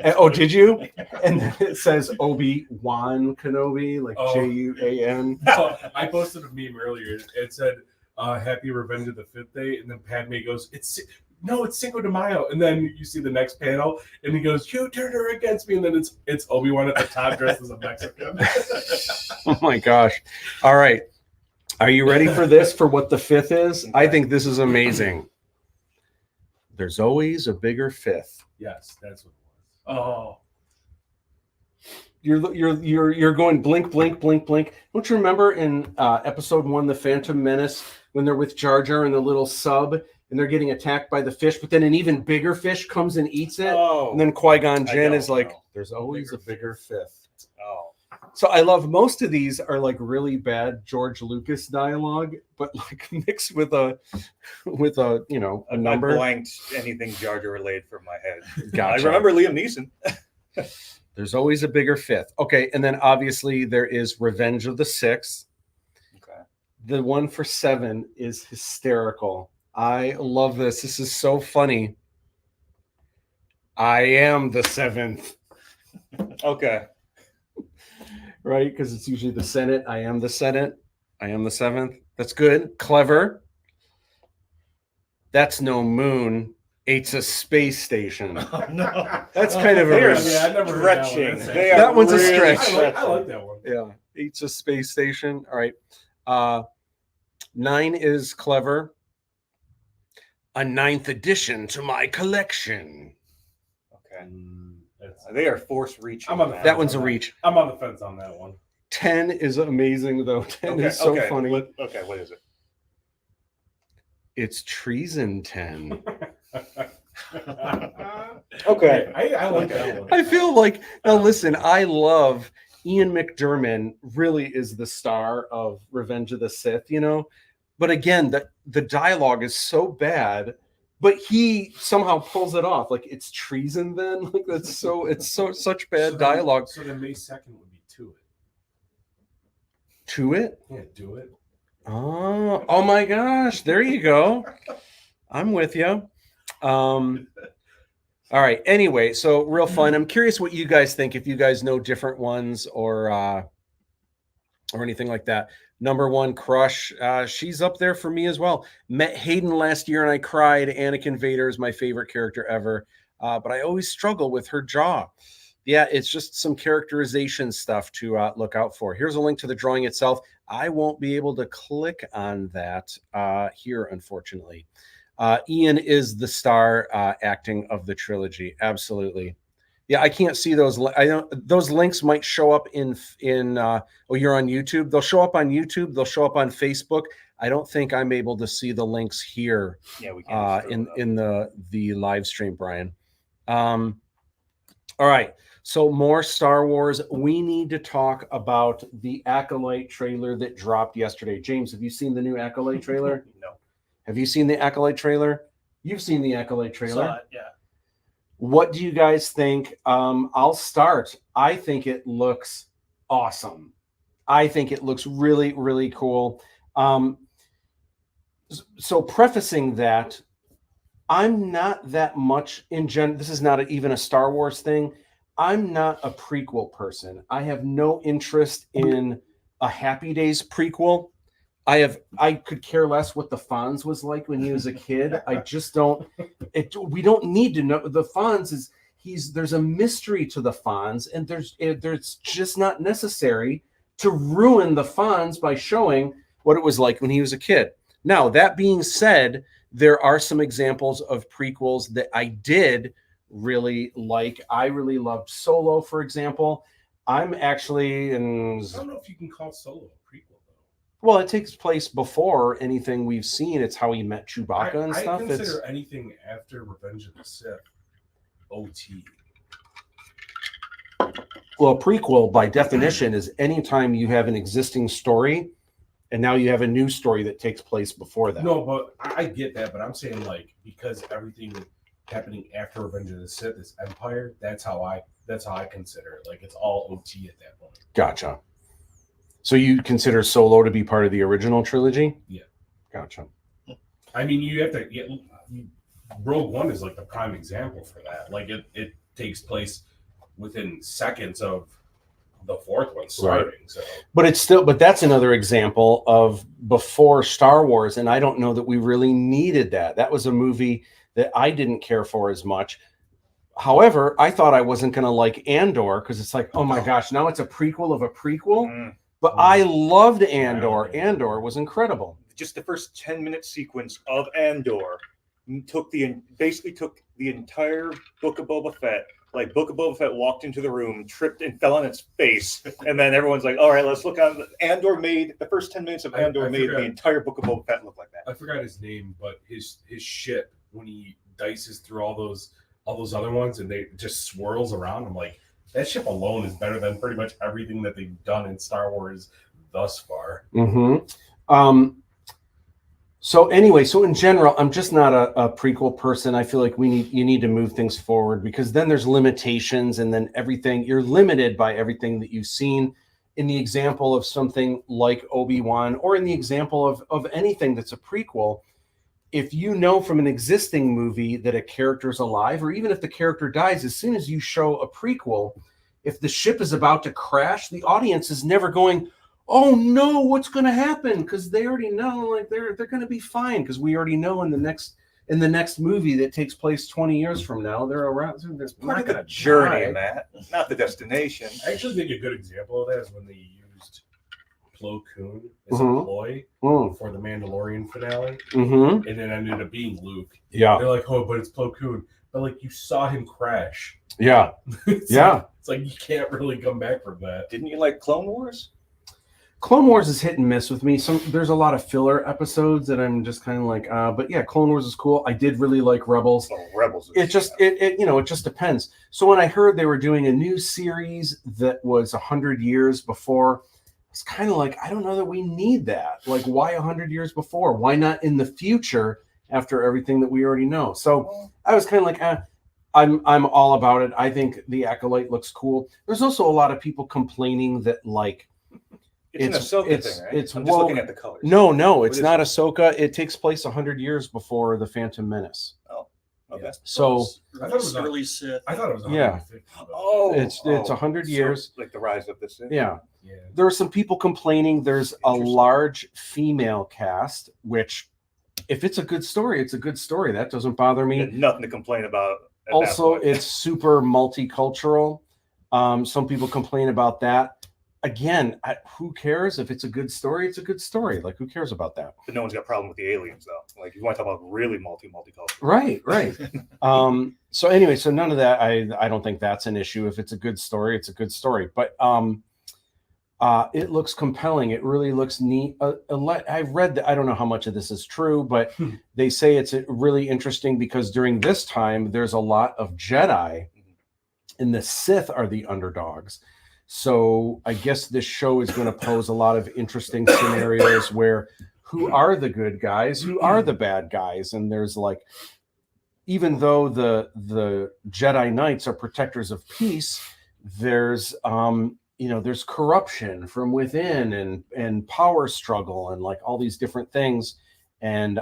Oh, did you? And then it says Obi-Wan Kenobi, like Juan. No, I posted a meme earlier. It said, "Happy Revenge of the 5th Day," and then Padme goes, "It's Cinco de Mayo," and then you see the next panel, and he goes, "You turned her against me," and then it's Obi-Wan at the top dressed as a Mexican. Oh my gosh! All right. Are you ready for this, for what the 5th is? I think this is amazing. There's always a bigger 5th. Yes, that's what it was. Oh, You're going blink, blink, blink, blink. Don't you remember in episode 1, The Phantom Menace, when they're with Jar Jar in the little sub, and they're getting attacked by the fish, but then an even bigger fish comes and eats it. Oh, And then Qui-Gon I Jinn don't is like, know. there's always a bigger fifth. oh, So I love most of these are like really bad George Lucas dialogue, but like mixed with a a number. I blanked anything Jar Jar related from my head. Gotcha. I remember Liam Neeson. There's always a bigger fifth. Okay, and then obviously there is Revenge of the Sixth. Okay. The one for 7 is hysterical. I love this. This is so funny. I am the 7th. Okay. Right? Because it's usually the Senate. I am the Senate. I am the 7th. That's good. Clever. That's no moon. It's a space station. Oh, no. That's kind of a They are I never heard that one. stretching. That's They That are one's a really stretch. I like that one. Yeah. 8's a space station. All right. 9 is clever. A 9th addition to my collection. Okay. That's- They are force reaching. I'm on the That one's a reach. I'm on the fence on that one. 10 is amazing, though. 10 is so funny. What is it? It's treason 10. Okay. I like that one. I feel like, now listen, I love Ian McDiarmid, really is the star of Revenge of the Sith, But again, the dialogue is so bad, but he somehow pulls it off. Like, it's treason then? Like, it's such bad dialogue. So then May 2nd would be To It. To it? Yeah, Do It. Oh my gosh. There you go. I'm with you. All right. Anyway, so real fun. I'm curious what you guys think, if you guys know different ones or anything like that. Number 1, Crush. She's up there for me as well. Met Hayden last year and I cried. Anakin Vader is my favorite character ever. But I always struggle with her jaw. Yeah, it's just some characterization stuff to look out for. Here's a link to the drawing itself. I won't be able to click on that here, unfortunately. Ian is the star acting of the trilogy. Absolutely. Yeah, I can't see those. Those links might show up in you're on YouTube. They'll show up on YouTube. They'll show up on Facebook. I don't think I'm able to see the links here. Yeah, we can. In the live stream, Brian. All right. So more Star Wars. We need to talk about the Acolyte trailer that dropped yesterday. James, have you seen the new Acolyte trailer? No. Have you seen the Acolyte trailer? You've seen the Acolyte trailer. Saw it, yeah. What do you guys think? I'll start. I think it looks awesome. I think it looks really, really cool. So prefacing that, I'm not that much in general. This is not even a Star Wars thing. I'm not a prequel person. I have no interest in a Happy Days prequel. I could care less what the Fonz was like when he was a kid. I just don't. We don't need to know. The Fonz is there's a mystery to the Fonz, and there's just not necessary to ruin the Fonz by showing what it was like when he was a kid. Now, that being said, there are some examples of prequels that I did really like. I really loved Solo, for example. I'm actually I don't know if you can call Solo a prequel, though. Well, it takes place before anything we've seen. It's how he met Chewbacca and stuff. I consider anything after Revenge of the Sith OT. Well, a prequel, by definition, is anytime you have an existing story and now you have a new story that takes place before that. No, but I get that, but I'm saying, like, because everything happening after Revenge of the Sith is Empire, that's how I consider it. Like, it's all OT at that point. Gotcha. So you consider Solo to be part of the original trilogy? Yeah. Gotcha. I mean, you have to Rogue One is like the prime example for that. Like, it takes place within seconds of the fourth one starting. Right. So, but that's another example of before Star Wars, and I don't know that we really needed that. That was a movie that I didn't care for as much. However, I thought I wasn't going to like Andor because it's like, oh my gosh, now it's a prequel of a prequel. But I loved Andor. Andor was incredible. Just the first 10-minute sequence of Andor basically took the entire Book of Boba Fett. Like, Book of Boba Fett walked into the room, tripped and fell on its face, and then everyone's like, all right, let's look on. Andor made the first 10 minutes of Andor made the entire Book of Boba Fett look like that. I forgot his name, but his ship, when he dices through all those other ones and they just swirls around, I'm like, that ship alone is better than pretty much everything that they've done in Star Wars thus far. So anyway, so in general, I'm just not a prequel person. I feel like you need to move things forward, because then there's limitations, and then you're limited by everything that you've seen. In the example of something like Obi-Wan, or in the example of anything that's a prequel, if you know from an existing movie that a character's alive, or even if the character dies, as soon as you show a prequel, if the ship is about to crash, the audience is never going, oh no, what's going to happen? Because they already know, like they're going to be fine, because we already know in the next movie that takes place 20 years from now, they're around. There's Not the journey, Matt, not the destination. I actually think a good example of that is when they used Plo Koon as Mhm. a ploy for the Mandalorian finale, Mm-hmm. and it ended up being Luke. Yeah, They're like, oh, but it's Plo Koon. But like, you saw him crash. yeah, It's yeah. like, it's like you can't really come back from that. Didn't you like Clone Wars? Clone Wars is hit and miss with me. There's a lot of filler episodes that I'm just kind of like, but yeah, Clone Wars is cool. I did really like Rebels. Oh, Rebels. It just it just depends. So when I heard they were doing a new series that was 100 years before, it's kind of like, I don't know that we need that. Like, why 100 years before? Why not in the future after everything that we already know? So I was kind of like, I'm all about it. I think the Acolyte looks cool. There's also a lot of people complaining that like It's an Ahsoka thing, right? it's I'm just woke. looking at the colors. No, it's is not Ahsoka. It takes place 100 years before the Phantom Menace. Oh, okay. Yeah. So I thought it was early Sith. I thought it was Yeah. 150. but- Oh, it's 100 years. like the rise of the Sith. Yeah. Yeah. There are some people complaining there's a Interesting. large female cast, which if it's a good story, it's a good story. That doesn't bother me. Nothing to complain about. At Also, that point. it's super multicultural. Some people complain about that. Again, who cares? If it's a good story, it's a good story. Like, who cares about that? But no one's got a problem with the aliens, though. Like, you want to talk about really multicultural. Right. So anyway, so none of that. I don't think that's an issue. If it's a good story, it's a good story. But it looks compelling. It really looks neat. I've read that. I don't know how much of this is true, but they say it's really interesting because during this time, there's a lot of Jedi, and the Sith are the underdogs. So I guess this show is going to pose a lot of interesting scenarios where who are the good guys, who are the bad guys, and there's like, even though the Jedi Knights are protectors of peace, there's there's corruption from within and power struggle and like all these different things, and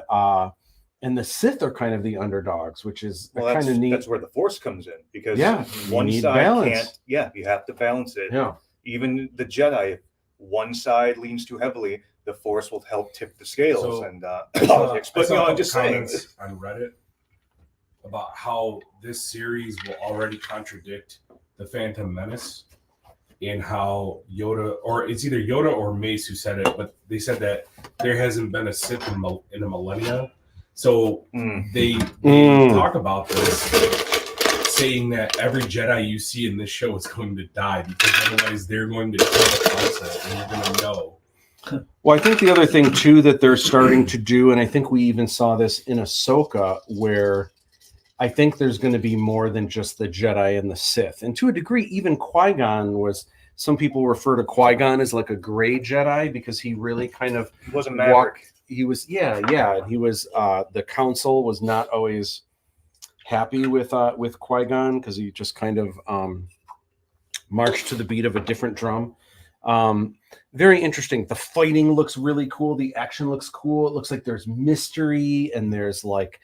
the Sith are kind of the underdogs, which is kind of neat. That's where the Force comes in, because you need side balance. can't. Yeah, you have to balance it. Yeah. Even the Jedi, if one side leans too heavily, the Force will help tip the scales So, and I politics. But saw no, a I'm just couple saying. comments on Reddit about how this series will already contradict the Phantom Menace, and how Yoda, or it's either Yoda or Mace who said it, but they said that there hasn't been a Sith in a millennia. So they talk about this, saying that every Jedi you see in this show is going to die, because otherwise they're going to kill the council, and you're going to know. Well, I think the other thing too that they're starting to do, and I think we even saw this in Ahsoka, where I think there's going to be more than just the Jedi and the Sith. And to a degree, even Qui-Gon was, some people refer to Qui-Gon as like a gray Jedi, because he really kind of He wasn't Maverick. He was, he was, the council was not always happy with Qui-Gon, because he just kind of marched to the beat of a different drum. Very interesting. The fighting looks really cool. The action looks cool. It looks like there's mystery, and there's like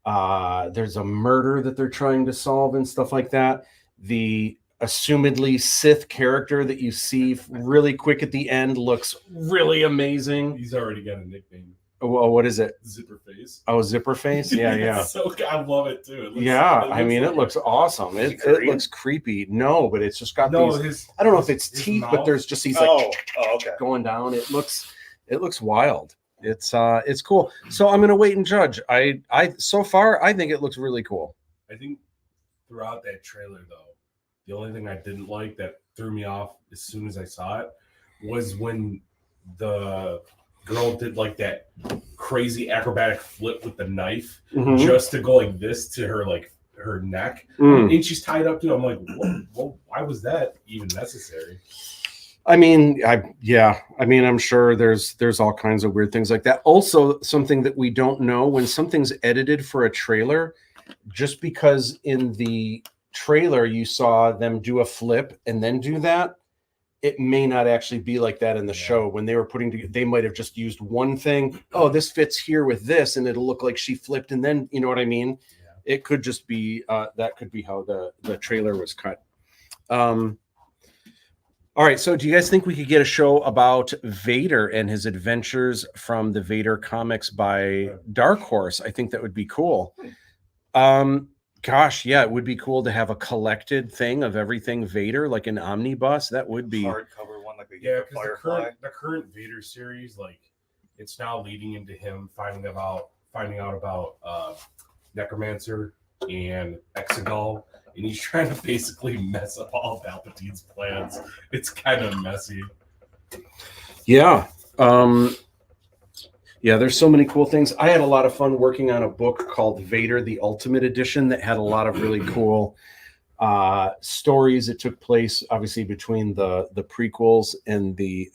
there's a murder that they're trying to solve and stuff like that. The assumedly Sith character that you see really quick at the end looks really amazing. He's already got a nickname. Well, what is it? Zipper Face. Oh, Zipper Face. Yeah. So I love it too. It looks awesome. It looks creepy. No, but it's just got these. I don't know if it's teeth, but there's just these like okay, going down. It looks wild. It's cool. So I'm gonna wait and judge. I so far I think it looks really cool. I think throughout that trailer, though, the only thing I didn't like that threw me off as soon as I saw it was when the girl did like that crazy acrobatic flip with the knife Mhm. just to go like this to her like her neck, Mm. and she's tied up to. I'm like, why was that even necessary? I mean, I'm sure there's all kinds of weird things like that. Also, something that we don't know, when something's edited for a trailer, just because in the trailer you saw them do a flip and then do that, it may not actually be like that in the show. When they were putting together, they might have just used one thing. Oh, this fits here with this, and it'll look like she flipped, and then you know what I mean. Yeah. It could just be that could be how the trailer was cut. All right, so do you guys think we could get a show about Vader and his adventures from the Vader comics by Dark Horse? I think that would be cool. Gosh, yeah, it would be cool to have a collected thing of everything Vader, like an omnibus. That would be hardcover one, like Yeah, the because Firefly. the current Vader series, like it's now leading into him finding out about Necromancer and Exegol, and he's trying to basically mess up all Palpatine's plans. It's kind of messy. Yeah. Yeah, there's so many cool things. I had a lot of fun working on a book called Vader, the Ultimate Edition, that had a lot of really cool stories that took place, obviously, between the prequels and the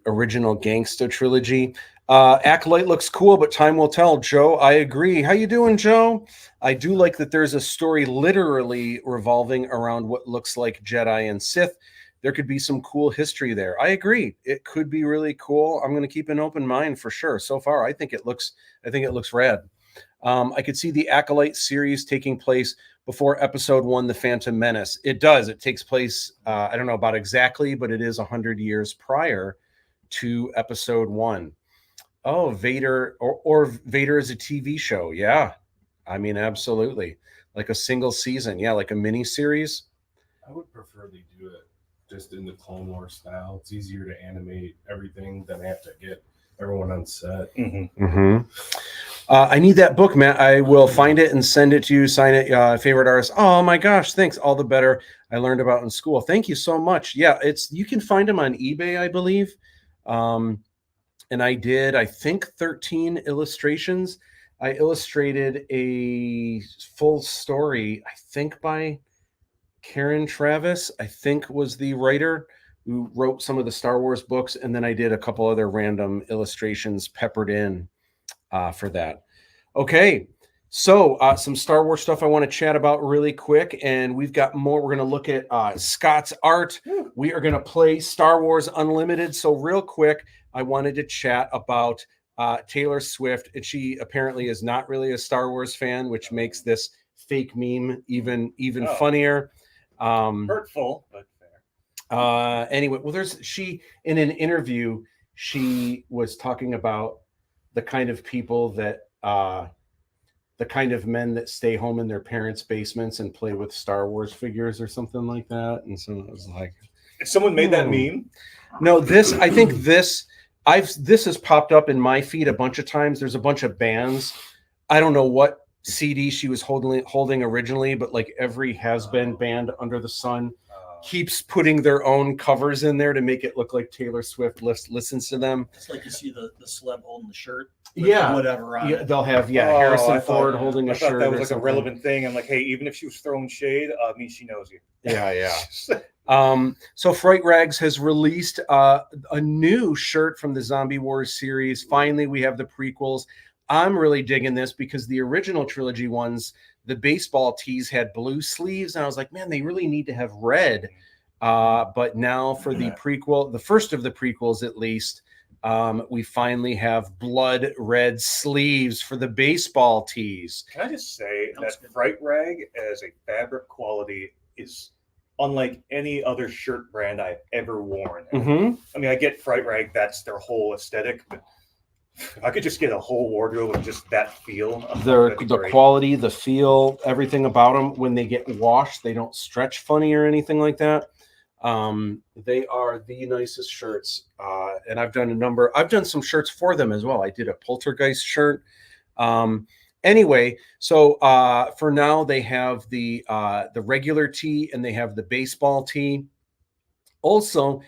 original Gangsta trilogy. Acolyte looks cool, but time will tell. Joe, I agree. How you doing, Joe? I do like that there's a story literally revolving around what looks like Jedi and Sith. There could be some cool history there. I agree. It could be really cool. I'm going to keep an open mind for sure. So far, I think it looks rad. I could see the Acolyte series taking place before Episode 1, The Phantom Menace. It does. It takes place, I don't know about exactly, but it is 100 years prior to Episode 1. Oh, Vader, or Vader is a TV show. Yeah. I mean, absolutely. Like a single season. Yeah, like a mini series. I would prefer they do it just in the Clone Wars style. It's easier to animate everything than have to get everyone on set. I need that book, Matt. I will find it and send it to you. Sign it. Favorite artist. Oh my gosh, thanks. All the better. I learned about in school. Thank you so much. Yeah, you can find them on eBay, I believe. And I did, I think, 13 illustrations. I illustrated a full story, I think, by Karen Travis, I think, was the writer who wrote some of the Star Wars books. And then I did a couple other random illustrations peppered in for that. Okay. So some Star Wars stuff I want to chat about really quick. And we've got more. We're going to look at Scott's art. We are going to play Star Wars Unlimited. So real quick, I wanted to chat about Taylor Swift. And she apparently is not really a Star Wars fan, which makes this fake meme even funnier. Hurtful, but fair. Anyway, well, she in an interview, she was talking about the kind of people that the kind of men that stay home in their parents' basements and play with Star Wars figures or something like that. And so it was like, someone made that meme. No, this has popped up in my feed a bunch of times. There's a bunch of bands. I don't know what CD she was holding originally, but like every has-been band under the sun keeps putting their own covers in there to make it look like Taylor Swift listens to them. It's like you see the celeb holding the shirt. Yeah, whatever on it. They'll have Harrison Ford holding a shirt. That was like something. a relevant thing. I'm like, hey, even if she was throwing shade, I mean, she knows you. Yeah. So Fright Rags has released a new shirt from the Zombie Wars series. Finally, we have the prequels. I'm really digging this because the original trilogy ones, the baseball tees had blue sleeves, and I was like, man, they really need to have red. But now for the prequel, the first of the prequels at least, we finally have blood red sleeves for the baseball tees. Can I just say that Fright Rag as a fabric quality is unlike any other shirt brand I've ever worn. Mm-hmm. I mean, I get Fright Rag, that's their whole aesthetic, but I could just get a whole wardrobe of just that feel. The quality, the feel, everything about them. When they get washed, they don't stretch funny or anything like that. They are the nicest shirts. And I've done some shirts for them as well. I did a Poltergeist shirt. Anyway, so for now they have the regular tee and they have the baseball tee. Also,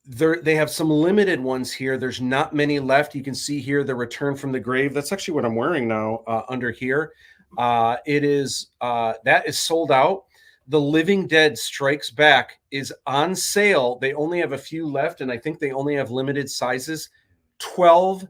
they have some limited ones here. There's not many left. You can see here the Return from the Grave. That's actually what I'm wearing now under here. It is that is sold out. The Living Dead Strikes Back is on sale. They only have a few left, and I think they only have limited sizes. $12.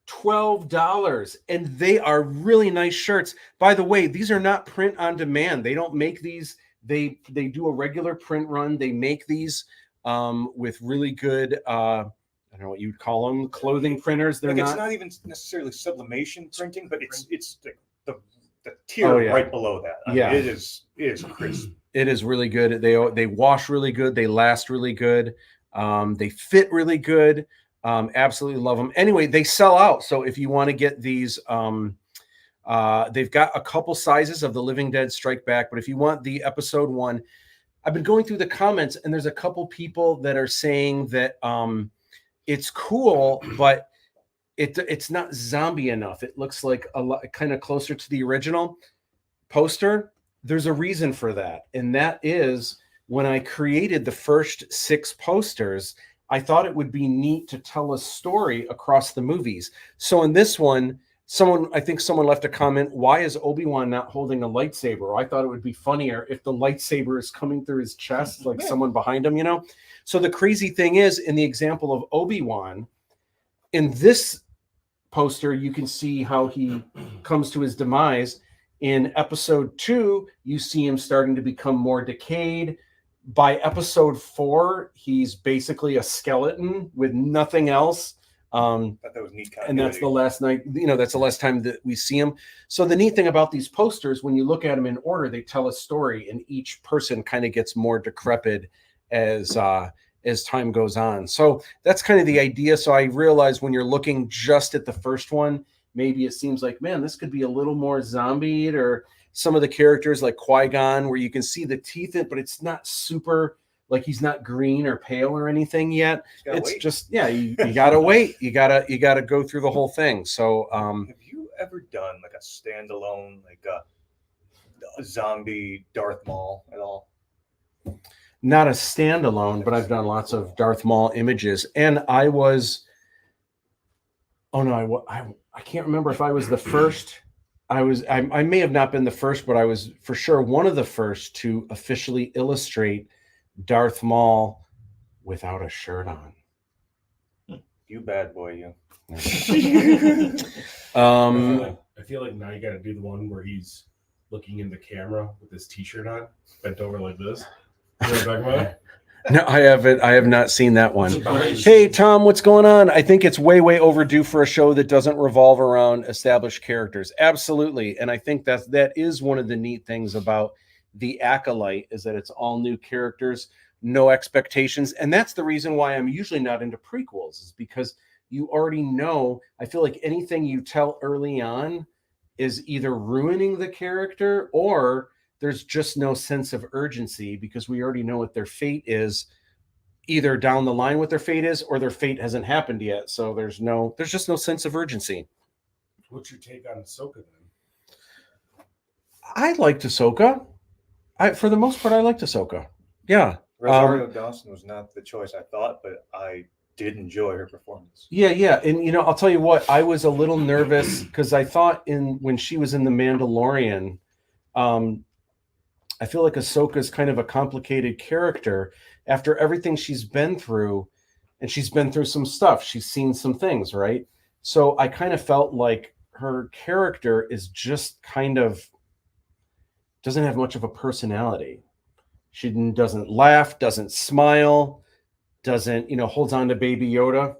$12, and they are really nice shirts. By the way, these are not print on demand. They don't make these. They do a regular print run. They make these with really good I don't know what you'd call them, clothing printers. They're Like, not. it's not even necessarily sublimation printing, but it's the tier right below that. I mean, it is crisp. It is really good. They wash really good. They last really good. They fit really good. Absolutely love them. Anyway, they sell out. So if you want to get these, they've got a couple sizes of the Living Dead Strike Back. But if you want the episode 1, I've been going through the comments, and there's a couple people that are saying that it's cool, but it's not zombie enough. It looks like a lot kind of closer to the original poster. There's a reason for that, and that is when I created the first 6 posters, I thought it would be neat to tell a story across the movies. So in this one, I think someone left a comment, why is Obi-Wan not holding a lightsaber? I thought it would be funnier if the lightsaber is coming through his chest, like someone behind him, you know? So the crazy thing is, in the example of Obi-Wan, in this poster, you can see how he comes to his demise. In episode 2, you see him starting to become more decayed. By episode 4, he's basically a skeleton with nothing else. That was neat. And that's the last night, that's the last time that we see him. So the neat thing about these posters, when you look at them in order, they tell a story, and each person kind of gets more decrepit as time goes on. So that's kind of the idea. So I realized when you're looking just at the first one, maybe it seems like, man, this could be a little more zombied, or some of the characters like Qui-Gon, where you can see the teeth in, but it's not super, like he's not green or pale or anything yet. It's just, you gotta wait. You gotta go through the whole thing. So have you ever done like a standalone, like a zombie Darth Maul at all? Not a standalone, but I've done lots of Darth Maul images, and I can't remember if I was the first. I may have not been the first, but I was for sure one of the first to officially illustrate Darth Maul without a shirt on. You bad boy, you. I feel like now you got to do the one where he's looking in the camera with his t-shirt on, bent over like this. You know what I'm talking about? No, I haven't. I have not seen that one. Hey, Tom, what's going on? I think it's way, way overdue for a show that doesn't revolve around established characters. Absolutely. And I think that is one of the neat things about the Acolyte, is that it's all new characters, no expectations. And that's the reason why I'm usually not into prequels, is because you already know. I feel like anything you tell early on is either ruining the character, or there's just no sense of urgency, because we already know what their fate is, either down the line what their fate is, or their fate hasn't happened yet. So there's just no sense of urgency. What's your take on Ahsoka then? I liked Ahsoka. For the most part, I liked Ahsoka. Yeah. Rosario Dawson was not the choice I thought, but I did enjoy her performance. Yeah. And I'll tell you what, I was a little nervous because I thought when she was in The Mandalorian, I feel like Ahsoka's kind of a complicated character after everything she's been through, and she's been through some stuff. She's seen some things, right? So I kind of felt like her character is just kind of doesn't have much of a personality. She doesn't laugh, doesn't smile, doesn't, holds on to Baby Yoda.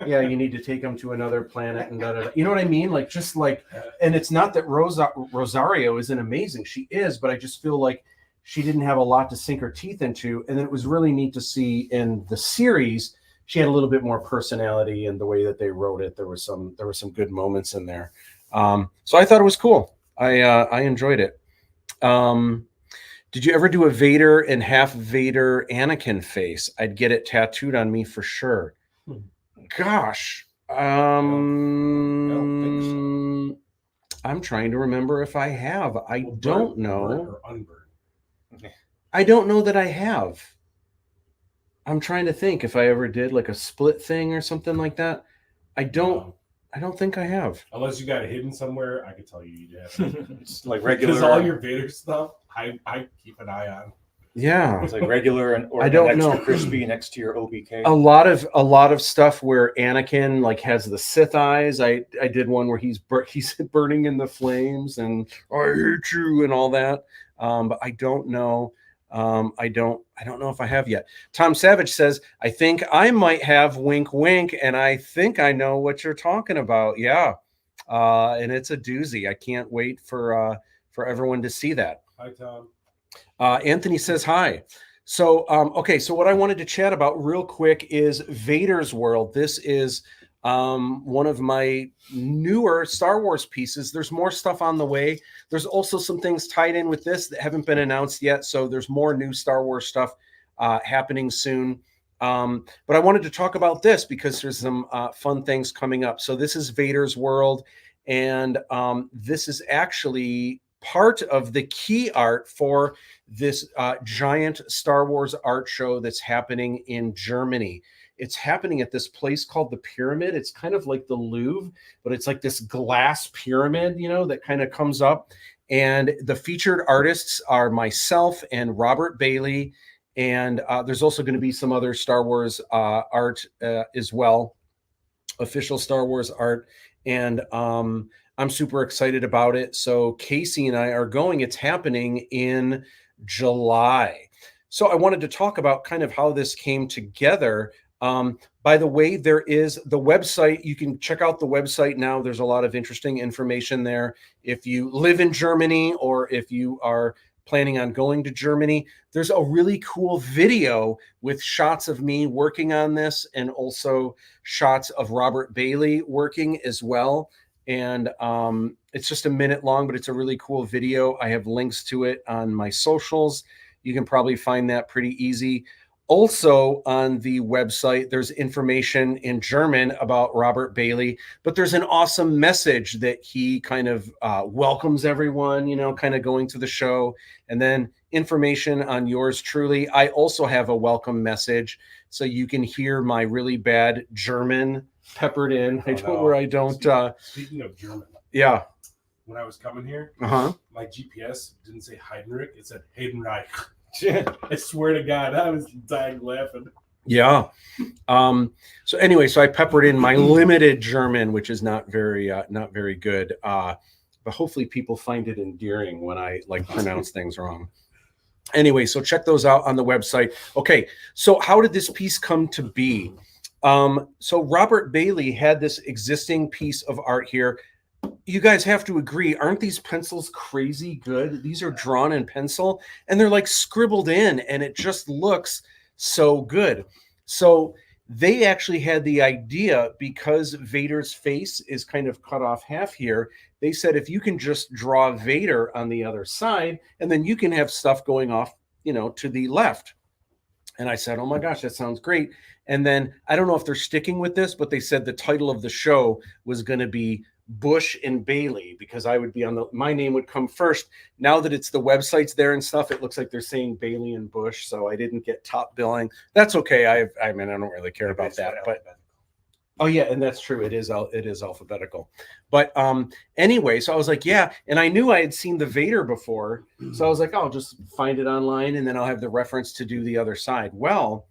Yeah, you need to take him to another planet and da da da. You know what I mean? Like, just like, and it's not that Rosario isn't amazing. She is, but I just feel like she didn't have a lot to sink her teeth into. And then it was really neat to see in the series, she had a little bit more personality in the way that they wrote it. There were some good moments in there. So I thought it was cool. I enjoyed it. Did you ever do a Vader and half Vader Anakin face? I'd get it tattooed on me for sure. Gosh. I don't think so. I'm trying to remember if I have. I don't know. Burn or unburn? I don't know that I have. I'm trying to think if I ever did like a split thing or something like that. I don't think I have. Unless you got it hidden somewhere, I could tell you you have. It's like Because regular. all your Vader stuff, I keep an eye on. Yeah. It's like regular or I don't an extra know. crispy next to your OBK. A lot of stuff where Anakin like has the Sith eyes. I did one where he's burning in the flames and I hate you and all that. But I don't know. I don't know if I have yet. Tom Savage says, I think I might have wink wink, and I think I know what you're talking about. Yeah. And it's a doozy. I can't wait for everyone to see that. Hi, Tom. Anthony says hi. So, okay. So what I wanted to chat about real quick is Vader's World. This is one of my newer Star Wars pieces. There's more stuff on the way. There's also some things tied in with this that haven't been announced yet. So there's more new Star Wars stuff happening soon. But I wanted to talk about this because there's some fun things coming up. So this is Vader's World. And this is actually part of the key art for this giant Star Wars art show that's happening in Germany. It's happening at this place called the Pyramid. It's kind of like the Louvre, but it's like this glass pyramid, that kind of comes up. And the featured artists are myself and Robert Bailey. And there's also going to be some other Star Wars art as well, official Star Wars art. And I'm super excited about it. So Casey and I are going. It's happening in July. So I wanted to talk about kind of how this came together. By the way, there is the website. You can check out the website now. There's a lot of interesting information there. If you live in Germany or if you are planning on going to Germany, there's a really cool video with shots of me working on this and also shots of Robert Bailey working as well. And it's just a minute long, but it's a really cool video. I have links to it on my socials. You can probably find that pretty easy. Also on the website, there's information in German about Robert Bailey, but there's an awesome message that he kind of welcomes everyone, kind of going to the show. And then information on yours truly. I also have a welcome message so you can hear my really bad German peppered in. Speaking of German. Yeah. When I was coming here, my GPS didn't say Heidenreich, it said Heidenreich. I swear to God, I was dying laughing. Yeah. So anyway, so I peppered in my limited German, which is not very good. But hopefully people find it endearing when I pronounce things wrong. Anyway, so check those out on the website. Okay. So how did this piece come to be? So Robert Bailey had this existing piece of art here. You guys have to agree, aren't these pencils crazy good? These are drawn in pencil and they're like scribbled in and it just looks so good. So they actually had the idea because Vader's face is kind of cut off half here. They said, if you can just draw Vader on the other side and then you can have stuff going off, to the left. And I said, oh my gosh, that sounds great. And then I don't know if they're sticking with this, but they said the title of the show was going to be Bush and Bailey because I would be my name would come first. Now that it's the websites there and stuff, it looks like they're saying Bailey and Bush. So I didn't get top billing. That's okay. I mean, I don't really care about that, but oh yeah. And that's true. It is alphabetical, but anyway, so I was like, yeah. And I knew I had seen the Vader before. So I was like, I'll just find it online and then I'll have the reference to do the other side. Well,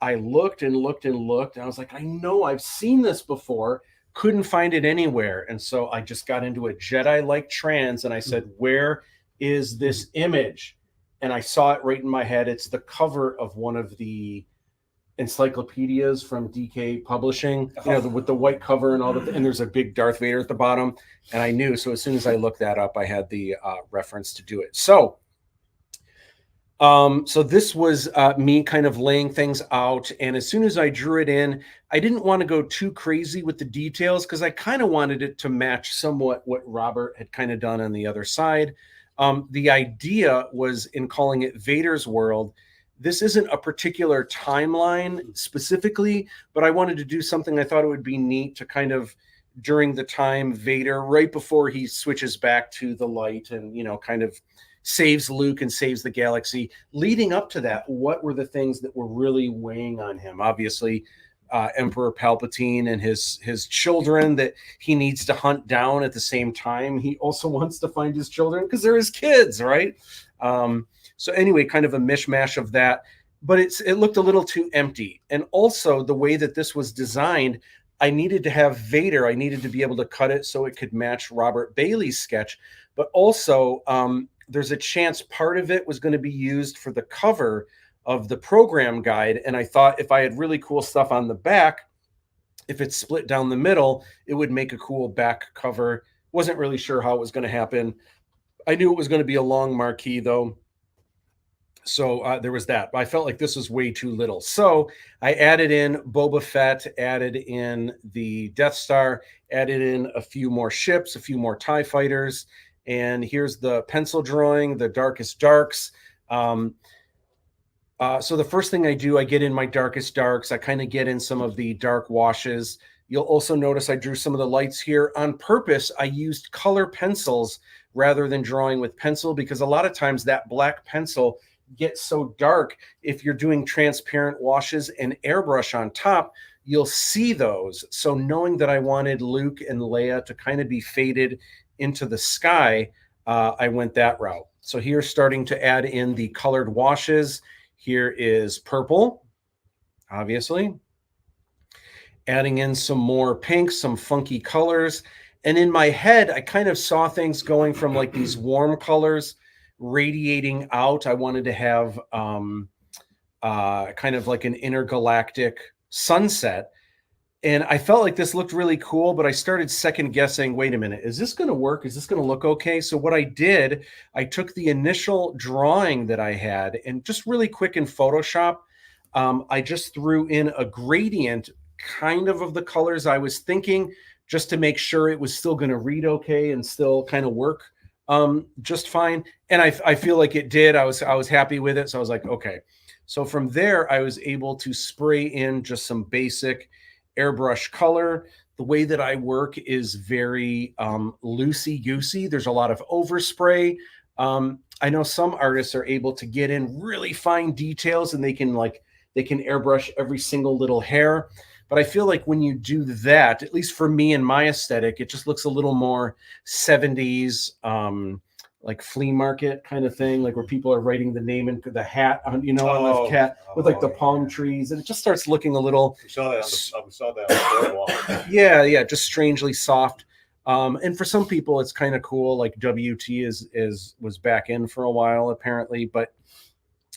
I looked and looked and looked and I was like, I know I've seen this before. Couldn't find it anywhere. And so I just got into a Jedi-like trance and I said, where is this image? And I saw it right in my head. It's the cover of one of the encyclopedias from DK Publishing, with the white cover and all that. And there's a big Darth Vader at the bottom. And I knew. So as soon as I looked that up, I had the reference to do it. So this was me kind of laying things out. And as soon as I drew it in, I didn't want to go too crazy with the details because I kind of wanted it to match somewhat what Robert had kind of done on the other side. The idea was in calling it Vader's World. This isn't a particular timeline specifically, but I wanted to do something I thought it would be neat to kind of during the time Vader, right before he switches back to the light and, kind of saves Luke and saves the galaxy. Leading up to that, what were the things that were really weighing on him? Obviously, Emperor Palpatine and his children that he needs to hunt down. At the same time, he also wants to find his children because they're his kids, right? So anyway, kind of a mishmash of that, but it looked a little too empty. And also the way that this was designed, I needed to have Vader. I needed to be able to cut it so it could match Robert Bailey's sketch, but also there's a chance part of it was going to be used for the cover of the program guide. And I thought if I had really cool stuff on the back, if it's split down the middle, it would make a cool back cover. Wasn't really sure how it was going to happen. I knew it was going to be a long marquee though. So there was that. But I felt like this was way too little. So I added in Boba Fett, added in the Death Star, added in a few more ships, a few more TIE fighters. And here's the pencil drawing, the Darkest Darks. So the first thing I do, I get in my Darkest Darks. I kind of get in some of the dark washes. You'll also notice I drew some of the lights here on purpose. I used color pencils rather than drawing with pencil because a lot of times that black pencil gets so dark. If you're doing transparent washes and airbrush on top, you'll see those. So knowing that I wanted Luke and Leia to kind of be faded into the sky, I went that route. So here, starting to add in the colored washes. Here is purple, obviously. Adding in some more pink, some funky colors. And in my head, I kind of saw things going from like these warm colors radiating out. I wanted to have kind of like an intergalactic sunset. And I felt like this looked really cool, but I started second guessing, wait a minute, is this going to work? Is this going to look okay? So what I did, I took the initial drawing that I had and just really quick in Photoshop, I just threw in a gradient kind of the colors I was thinking just to make sure it was still going to read okay and still kind of work just fine. And I feel like it did. I was happy with it. So I was like, okay. So from there, I was able to spray in just some basic airbrush color. The way that I work is very loosey-goosey. There's a lot of overspray. I know some artists are able to get in really fine details and they can airbrush every single little hair. But I feel like when you do that, at least for me and my aesthetic, it just looks a little more 70s, like flea market kind of thing, like where people are writing the name into the hat, on the cat with like the palm trees, and it just starts looking a little. We saw that on the boardwalk. Yeah, just strangely soft. And for some people, it's kind of cool. Like WT was back in for a while apparently, but.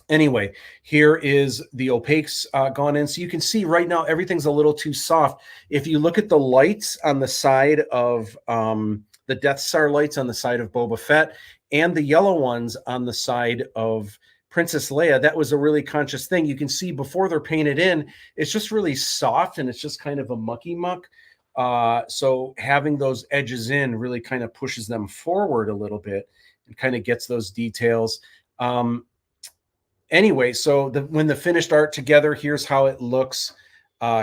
Anyway, here is the opaques gone in. So you can see right now, everything's a little too soft. If you look at the lights on the side of the Death Star lights on the side of Boba Fett and the yellow ones on the side of Princess Leia, that was a really conscious thing. You can see before they're painted in, it's just really soft and it's just kind of a mucky muck. So having those edges in really kind of pushes them forward a little bit and kind of gets those details. Anyway, so when the finished art together, here's how it looks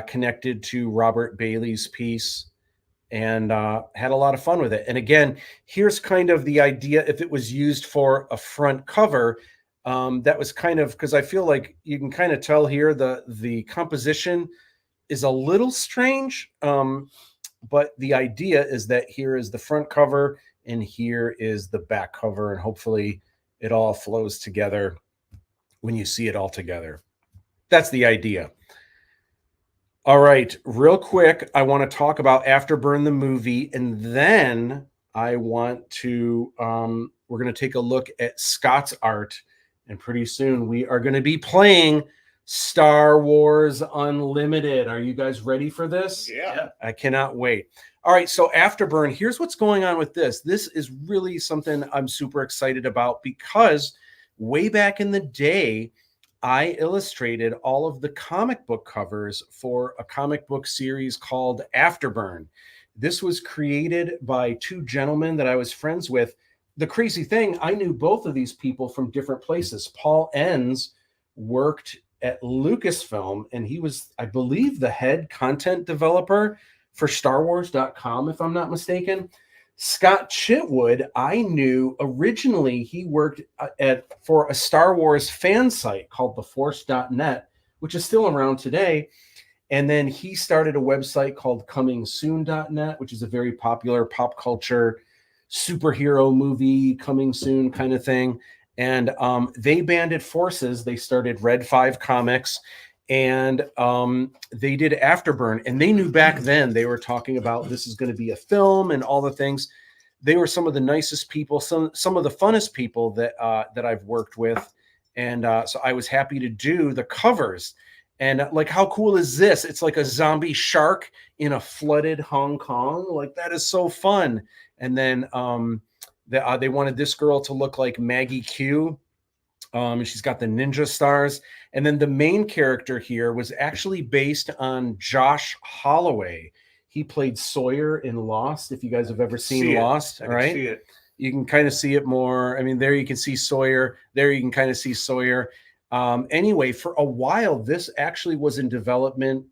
connected to Robert Bailey's piece, and had a lot of fun with it. And again, here's kind of the idea if it was used for a front cover, that was kind of, because I feel like you can kind of tell here the composition is a little strange, but the idea is that here is the front cover and here is the back cover, and hopefully it all flows together when you see it all together. That's the idea. All right, real quick, I want to talk about Afterburn the movie, and then I want to, we're going to take a look at Scott's art, and pretty soon we are going to be playing Star Wars Unlimited. Are you guys ready for this? Yeah. I cannot wait. All right, so Afterburn, here's what's going on with this. This is really something I'm super excited about because way back in the day, I illustrated all of the comic book covers for a comic book series called Afterburn. This was created by two gentlemen that I was friends with. The crazy thing, I knew both of these people from different places. Paul Enns worked at Lucasfilm, and he was, I believe, the head content developer for StarWars.com, if I'm not mistaken. Scott Chitwood, I knew originally he worked for a Star Wars fan site called theforce.net, which is still around today. And then he started a website called comingsoon.net, which is a very popular pop culture superhero movie coming soon kind of thing. And they banded forces. They started Red 5 Comics, and they did Afterburn. And they knew back then they were talking about this is going to be a film and all the things. They were some of the nicest people, some of the funnest people that I've worked with. And so I was happy to do the covers. And like, how cool is this? It's like a zombie shark in a flooded Hong Kong. Like, that is so fun. And then they wanted this girl to look like Maggie Q. She's got the ninja stars. And then the main character here was actually based on Josh Holloway. He played Sawyer in Lost. If you guys have ever seen Lost, I right? see it. You can kind of see it more. I mean, there you can see Sawyer. There you can kind of see Sawyer. Anyway, for a while, this actually was in development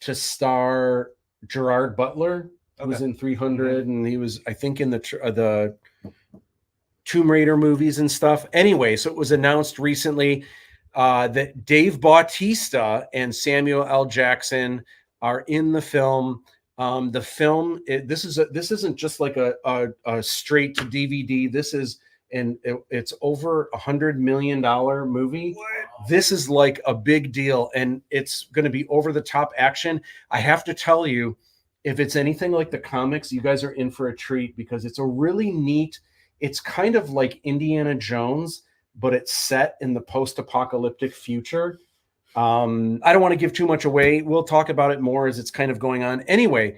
to star Gerard Butler, who was in 300, and he was, I think, in the Tomb Raider movies and stuff. Anyway, so it was announced recently that Dave Bautista and Samuel L. Jackson are in the film. The film, this isn't just like a straight to DVD. This is it's over $100 million movie. What? This is like a big deal, and it's going to be over the top action. I have to tell you, if it's anything like the comics, you guys are in for a treat, because it's a really neat. It's kind of like Indiana Jones, but it's set in the post-apocalyptic future. I don't want to give too much away. We'll talk about it more as it's kind of going on. Anyway,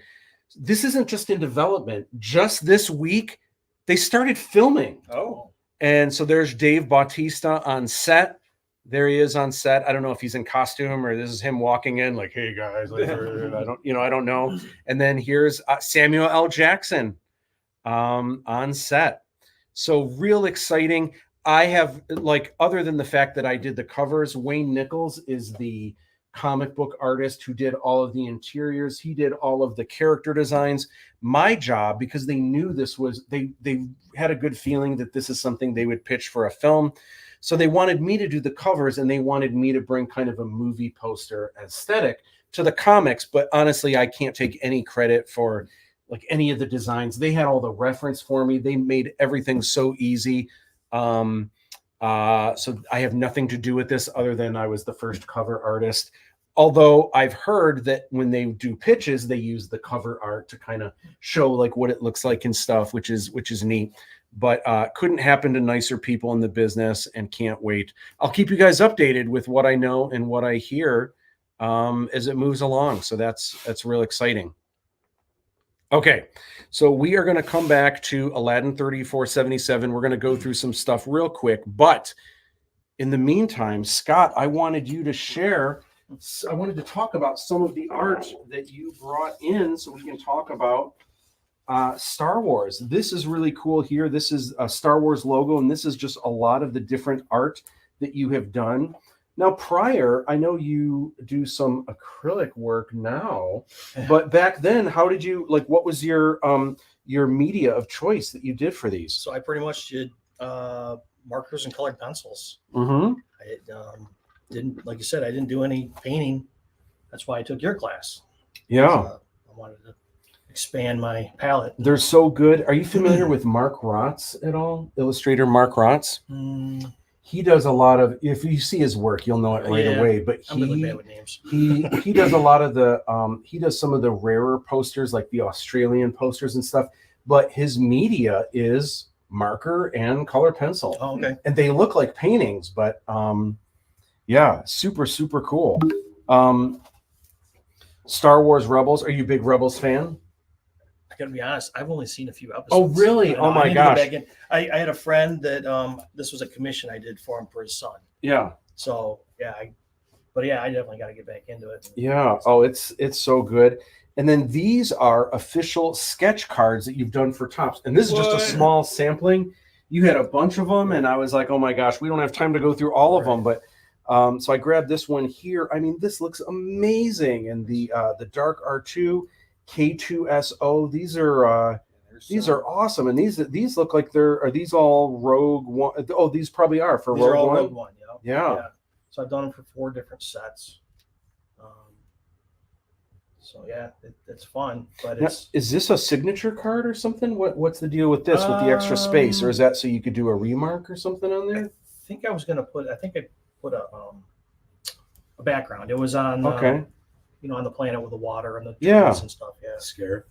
this isn't just in development. Just this week, they started filming. Oh. And so there's Dave Bautista on set. There he is on set. I don't know if he's in costume or this is him walking in like, hey guys, like, I don't know. And then here's Samuel L. Jackson on set. So real exciting. I have, like, other than the fact that I did the covers, Wayne Nichols is the comic book artist who did all of the interiors. He did all of the character designs. My job, because they knew this was, they had a good feeling that this is something they would pitch for a film. So they wanted me to do the covers, and they wanted me to bring kind of a movie poster aesthetic to the comics. But honestly, I can't take any credit for like any of the designs. They had all the reference for me. They made everything so easy. So I have nothing to do with this other than I was the first cover artist. Although I've heard that when they do pitches, they use the cover art to kind of show like what it looks like and stuff, which is neat. But couldn't happen to nicer people in the business, and can't wait. I'll keep you guys updated with what I know and what I hear as it moves along. So that's real exciting. Okay, so we are going to come back to Aladdin 3477. We're going to go through some stuff real quick. But in the meantime, Scott, I wanted you to share. I wanted to talk about some of the art that you brought in so we can talk about Star Wars. This is really cool here. This is a Star Wars logo, and this is just a lot of the different art that you have done. Now, prior, I know you do some acrylic work now, but back then, how did you, like, what was your media of choice that you did for these? So I pretty much did markers and colored pencils. Mm-hmm. I didn't, like you said, I didn't do any painting. That's why I took your class. Yeah. I wanted to expand my palette. They're so good. Are you familiar with Mark Rotz at all? Illustrator Mark Rotz? He does a lot of, if you see his work, you'll know it right away. But I'm really bad with names. he does a lot of the he does some of the rarer posters, like the Australian posters and stuff. But his media is marker and color pencil. Oh, okay. And they look like paintings, but yeah, super, super cool. Star Wars Rebels. Are you a big Rebels fan? I gotta be honest, I've only seen a few episodes. Oh, really? Oh my gosh. I had a friend that this was a commission I did for him for his son. Yeah. So yeah, I definitely got to get back into it. Yeah. Oh, it's so good. And then these are official sketch cards that you've done for Topps. And this is just a small sampling. You had a bunch of them, and I was like, oh my gosh, we don't have time to go through all of them. But so I grabbed this one here. I mean, this looks amazing. And the Dark R2, K2SO, these are colors. These so- are awesome, and these look like are these all Rogue One? Oh, these probably are for These are Rogue all One. Rogue One, you know? Yeah. So I've done them for 4 different sets. So yeah, it's fun, but Now, it's is this a signature card or something? What's the deal with this with the extra space, or is that so you could do a remark or something on there? I think I was gonna put. I think I put a background. It was on Okay. on the planet with the water and the trees Yeah. and stuff. Yeah. Scare.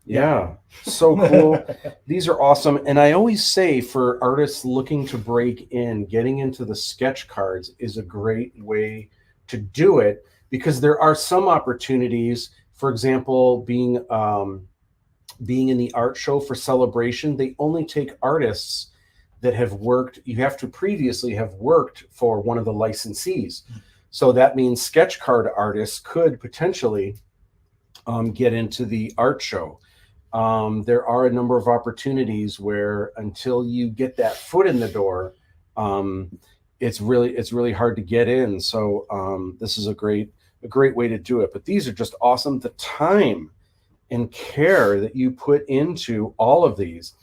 Yeah. So cool. These are awesome. And I always say for artists looking to break in, getting into the sketch cards is a great way to do it, because there are some opportunities, for example, being in the art show for Celebration, they only take artists that have worked, you have to previously have worked for one of the licensees. So that means sketch card artists could potentially get into the art show. There are a number of opportunities where until you get that foot in the door, it's really hard to get in. So this is a great way to do it. But these are just awesome. The time and care that you put into all of these.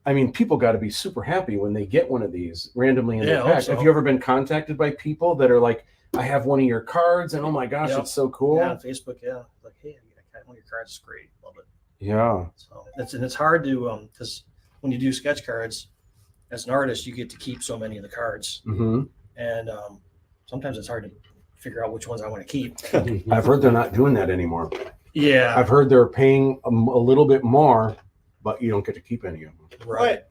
I mean, people got to be super happy when they get one of these randomly in Yeah, their I hope pack. so. Have you ever been contacted by people that are like, I have one of your cards and oh my gosh, Yep. it's so cool. Yeah, on Facebook, yeah. Like, hey, I got one of your cards. It's great. Love it. Yeah. So it's hard to because when you do sketch cards, as an artist, you get to keep so many of the cards, Hmm. and sometimes it's hard to figure out which ones I want to keep. I've heard they're not doing that anymore. Yeah, I've heard they're paying a little bit more, but you don't get to keep any of them. right.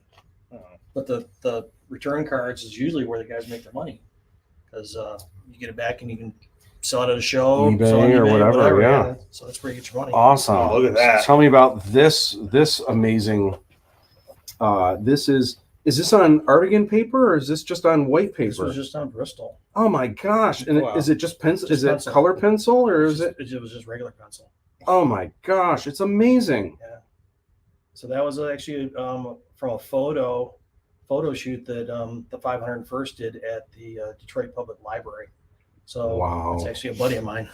But the return cards is usually where the guys make their money, because you get it back and you can sell it at a show, eBay sell it on or whatever, yeah. So that's where you get your money. Awesome. Oh, look at that. Tell me about this amazing. Is this on Artigan paper or is this just on white This paper? was just on Bristol. Oh my gosh! And Wow. is it just pencil? Just Is it pencil. color pencil or is it? It was just regular pencil. Oh my gosh! It's amazing. So that was actually from a photo shoot that the 501st did at the Detroit Public Library. So Wow. it's actually a buddy of mine.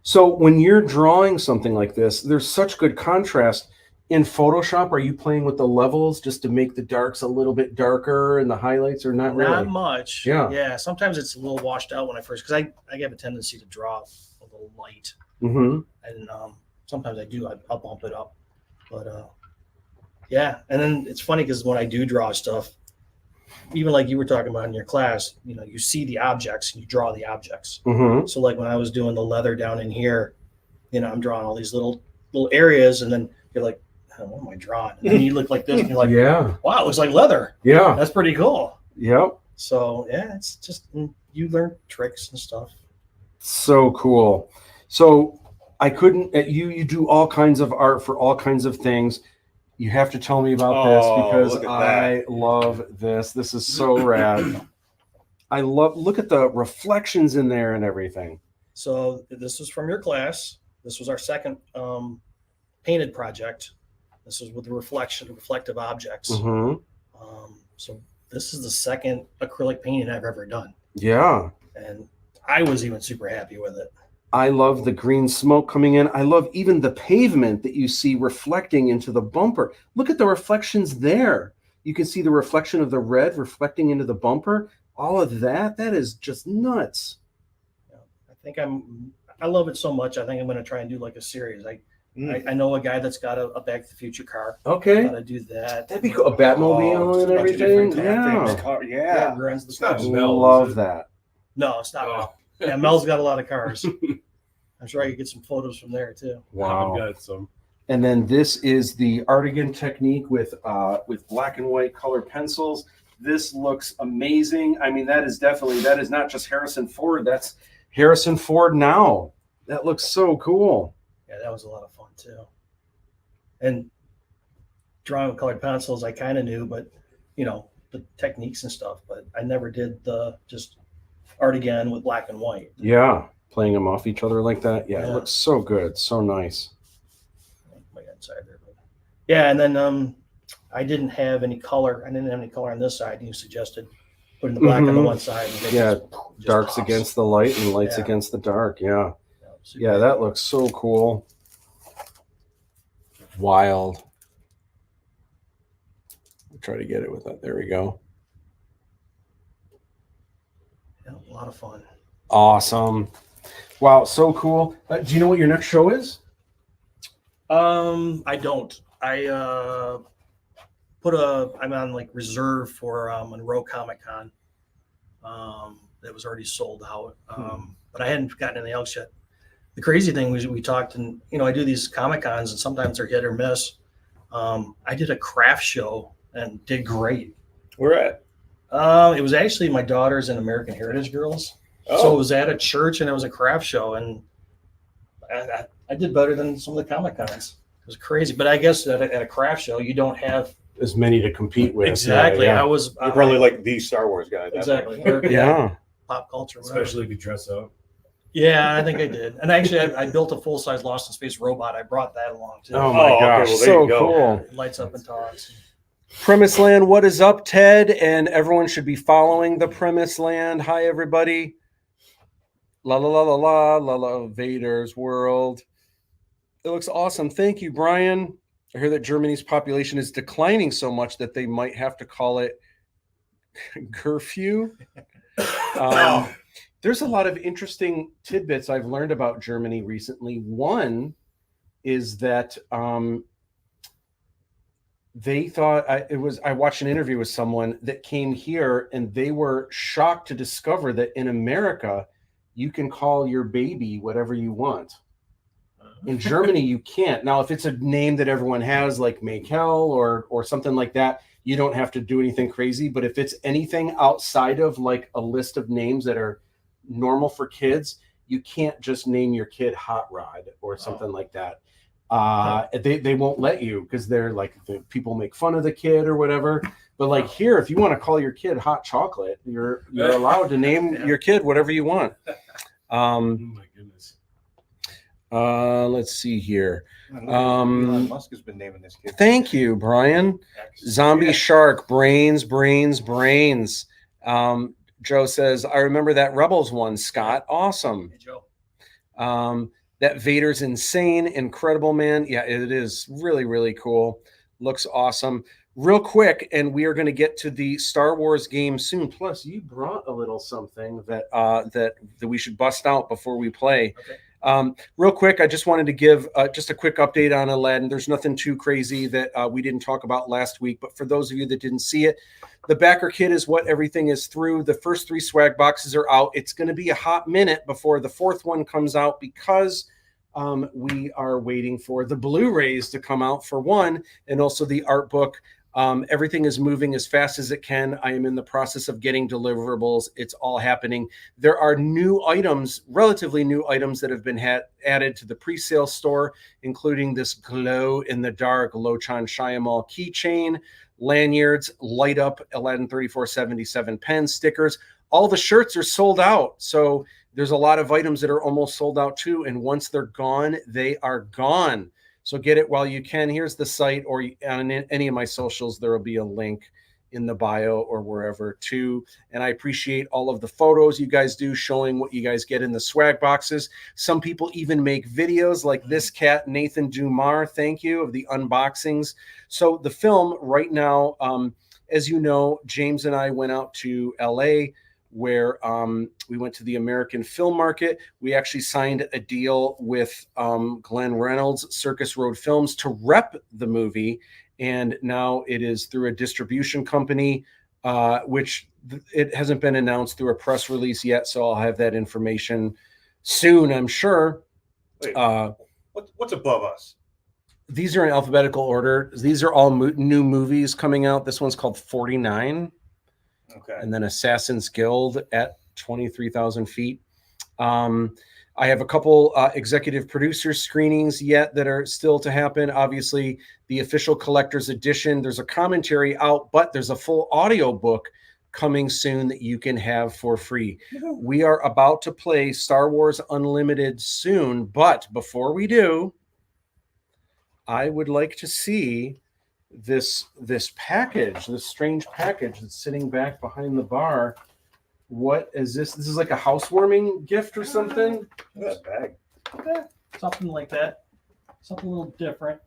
So when you're drawing something like this, there's such good contrast. In Photoshop, are you playing with the levels just to make the darks a little bit darker and the highlights, or not really? Not much. Yeah. Yeah. Sometimes it's a little washed out when I first, because I have a tendency to draw a little light, Mm-hmm. and sometimes I do. I'll bump it up, but yeah. And then it's funny because when I do draw stuff, even like you were talking about in your class, you see the objects and you draw the objects. Mm-hmm. So like when I was doing the leather down in here, I'm drawing all these little areas, and then you're like, oh, what am I drawing? And then you look like this, and you're like, Yeah. wow, it looks like leather. Yeah. That's pretty cool. Yep. So yeah, it's just you learn tricks and stuff. So cool. So I couldn't. You do all kinds of art for all kinds of things. You have to tell me about Oh, this because look at I love this. This is so rad. Look at the reflections in there and everything. So this was from your class. This was our second painted project. This was with the reflective objects. Mm-hmm. So this is the second acrylic painting I've ever done, Yeah. and I was even super happy with it. I love the green smoke coming in. I love even the pavement that you see reflecting into the bumper. Look at the reflections there. You can see the reflection of the red reflecting into the bumper. All of that. That is just nuts. I think I love it so much. I think I'm going to try and do like a series. I know a guy that's got a Back to the Future car. Okay. Got to do that. That'd be cool. A Batmobile and everything. Yeah. Yeah. Runs the It's not cars. Mel, Love is it? that. No, it's not Oh. Mel. Yeah, Mel's got a lot of cars. I'm sure I could get some photos from there too. Wow. I've got some. And then this is the Artigan technique with black and white colored pencils. This looks amazing. I mean, that is not just Harrison Ford. That's Harrison Ford now. That looks so cool. Yeah, that was a lot of fun too. And drawing with colored pencils, I kind of knew, but the techniques and stuff. But I never did the just art again with black and white. Yeah, playing them off each other like that. Yeah, Yeah. it looks so good, so nice. My inside there, but yeah. And then I didn't have any color. I didn't have any color on this side. You suggested putting the black on the Mhm. one side. And it Yeah, just Darks pops. against the light and lights Yeah. against the dark. Yeah, Super yeah, that looks so cool. Wild. Try to get it with that. There we go. Yeah, a lot of fun. Awesome. Wow, so cool. Do you know what your next show is? I don't. I'm on like reserve for Monroe Comic Con. That was already sold out. But I hadn't gotten anything else yet. The crazy thing was we talked, and I do these Comic Cons, and sometimes they're hit or miss. I did a craft show and did great. Where at? It was actually my daughter's and American Heritage Girls. Oh. So it was at a church, and it was a craft show, and I did better than some of the Comic Cons. It was crazy, but I guess at a craft show you don't have As many to compete with. exactly. Yeah. You're probably like the Star Wars guy. exactly Yeah. pop culture, whatever. Especially if you dress up. Yeah, I think I did. And actually, I built a full size Lost in Space robot. I brought that along too. Oh my okay, gosh, well, there so you go. cool. It lights up and talks. Premise Land, what is up, Ted? And everyone should be following the Premise Land. Hi, everybody. La la la la la la la. Vader's World. It looks awesome. Thank you, Brian. I hear that Germany's population is declining so much that they might have to call it curfew. There's a lot of interesting tidbits I've learned about Germany recently. One is that they thought I watched an interview with someone that came here and they were shocked to discover that in America you can call your baby whatever you want. In Germany you can't. Now if it's a name that everyone has like Michael or something like that, you don't have to do anything crazy, but if it's anything outside of like a list of names that are normal for kids, you can't just name your kid Hot Rod or something like that. They won't let you because they're like people make fun of the kid or whatever. But like here, if you want to call your kid Hot Chocolate, you're allowed to name your kid whatever you want. Oh my goodness. Let's see here. Elon Musk has been naming this kid. Thank you, Brian. Zombie Shark, brains. Joe says, I remember that Rebels one, Scott. Awesome. Hey, Joe. That Vader's insane, incredible, man. Yeah, it is really, really cool. Looks awesome. Real quick, and we are going to get to the Star Wars game soon. Plus, you brought a little something that that we should bust out before we play. Okay. Real quick, I just wanted to give just a quick update on Aladdin. There's nothing too crazy that we didn't talk about last week, but for those of you that didn't see it, the backer kit is what everything is through. The first 3 swag boxes are out. It's going to be a hot minute before the 4th one comes out because we are waiting for the Blu-rays to come out for one, and also the art book. Everything is moving as fast as it can. I am in the process of getting deliverables. It's all happening. There are new items, relatively new items that have been added to the pre-sale store, including this glow-in-the-dark Lochan Shyamalan keychain, lanyards, light up Aladdin 3477 pen stickers. All the shirts are sold out. So there's a lot of items that are almost sold out too. And once they're gone, they are gone. So get it while you can. Here's the site, or on any of my socials, there will be a link in the bio or wherever too. And I appreciate all of the photos you guys do showing what you guys get in the swag boxes. Some people even make videos like this cat, Nathan Dumar, thank you, of the unboxings. So the film right now, as you know, James and I went out to LA where we went to the American Film Market. We actually signed a deal with Glenn Reynolds, Circus Road Films, to rep the movie. And now it is through a distribution company, which it hasn't been announced through a press release yet. So I'll have that information soon, I'm sure. Wait, what's above us? These are in alphabetical order. These are all new movies coming out. This one's called 49. Okay. And then Assassin's Guild at 23,000 feet. I have a couple executive producer screenings yet that are still to happen. Obviously, the official collector's edition, there's a commentary out, but there's a full audio book coming soon that you can have for free. We are about to play Star Wars Unlimited soon, but before we do, I would like to see this package, this strange package that's sitting back behind the bar. What is this? This is like a housewarming gift or something? Look at that bag. Okay. Something like that. Something a little different.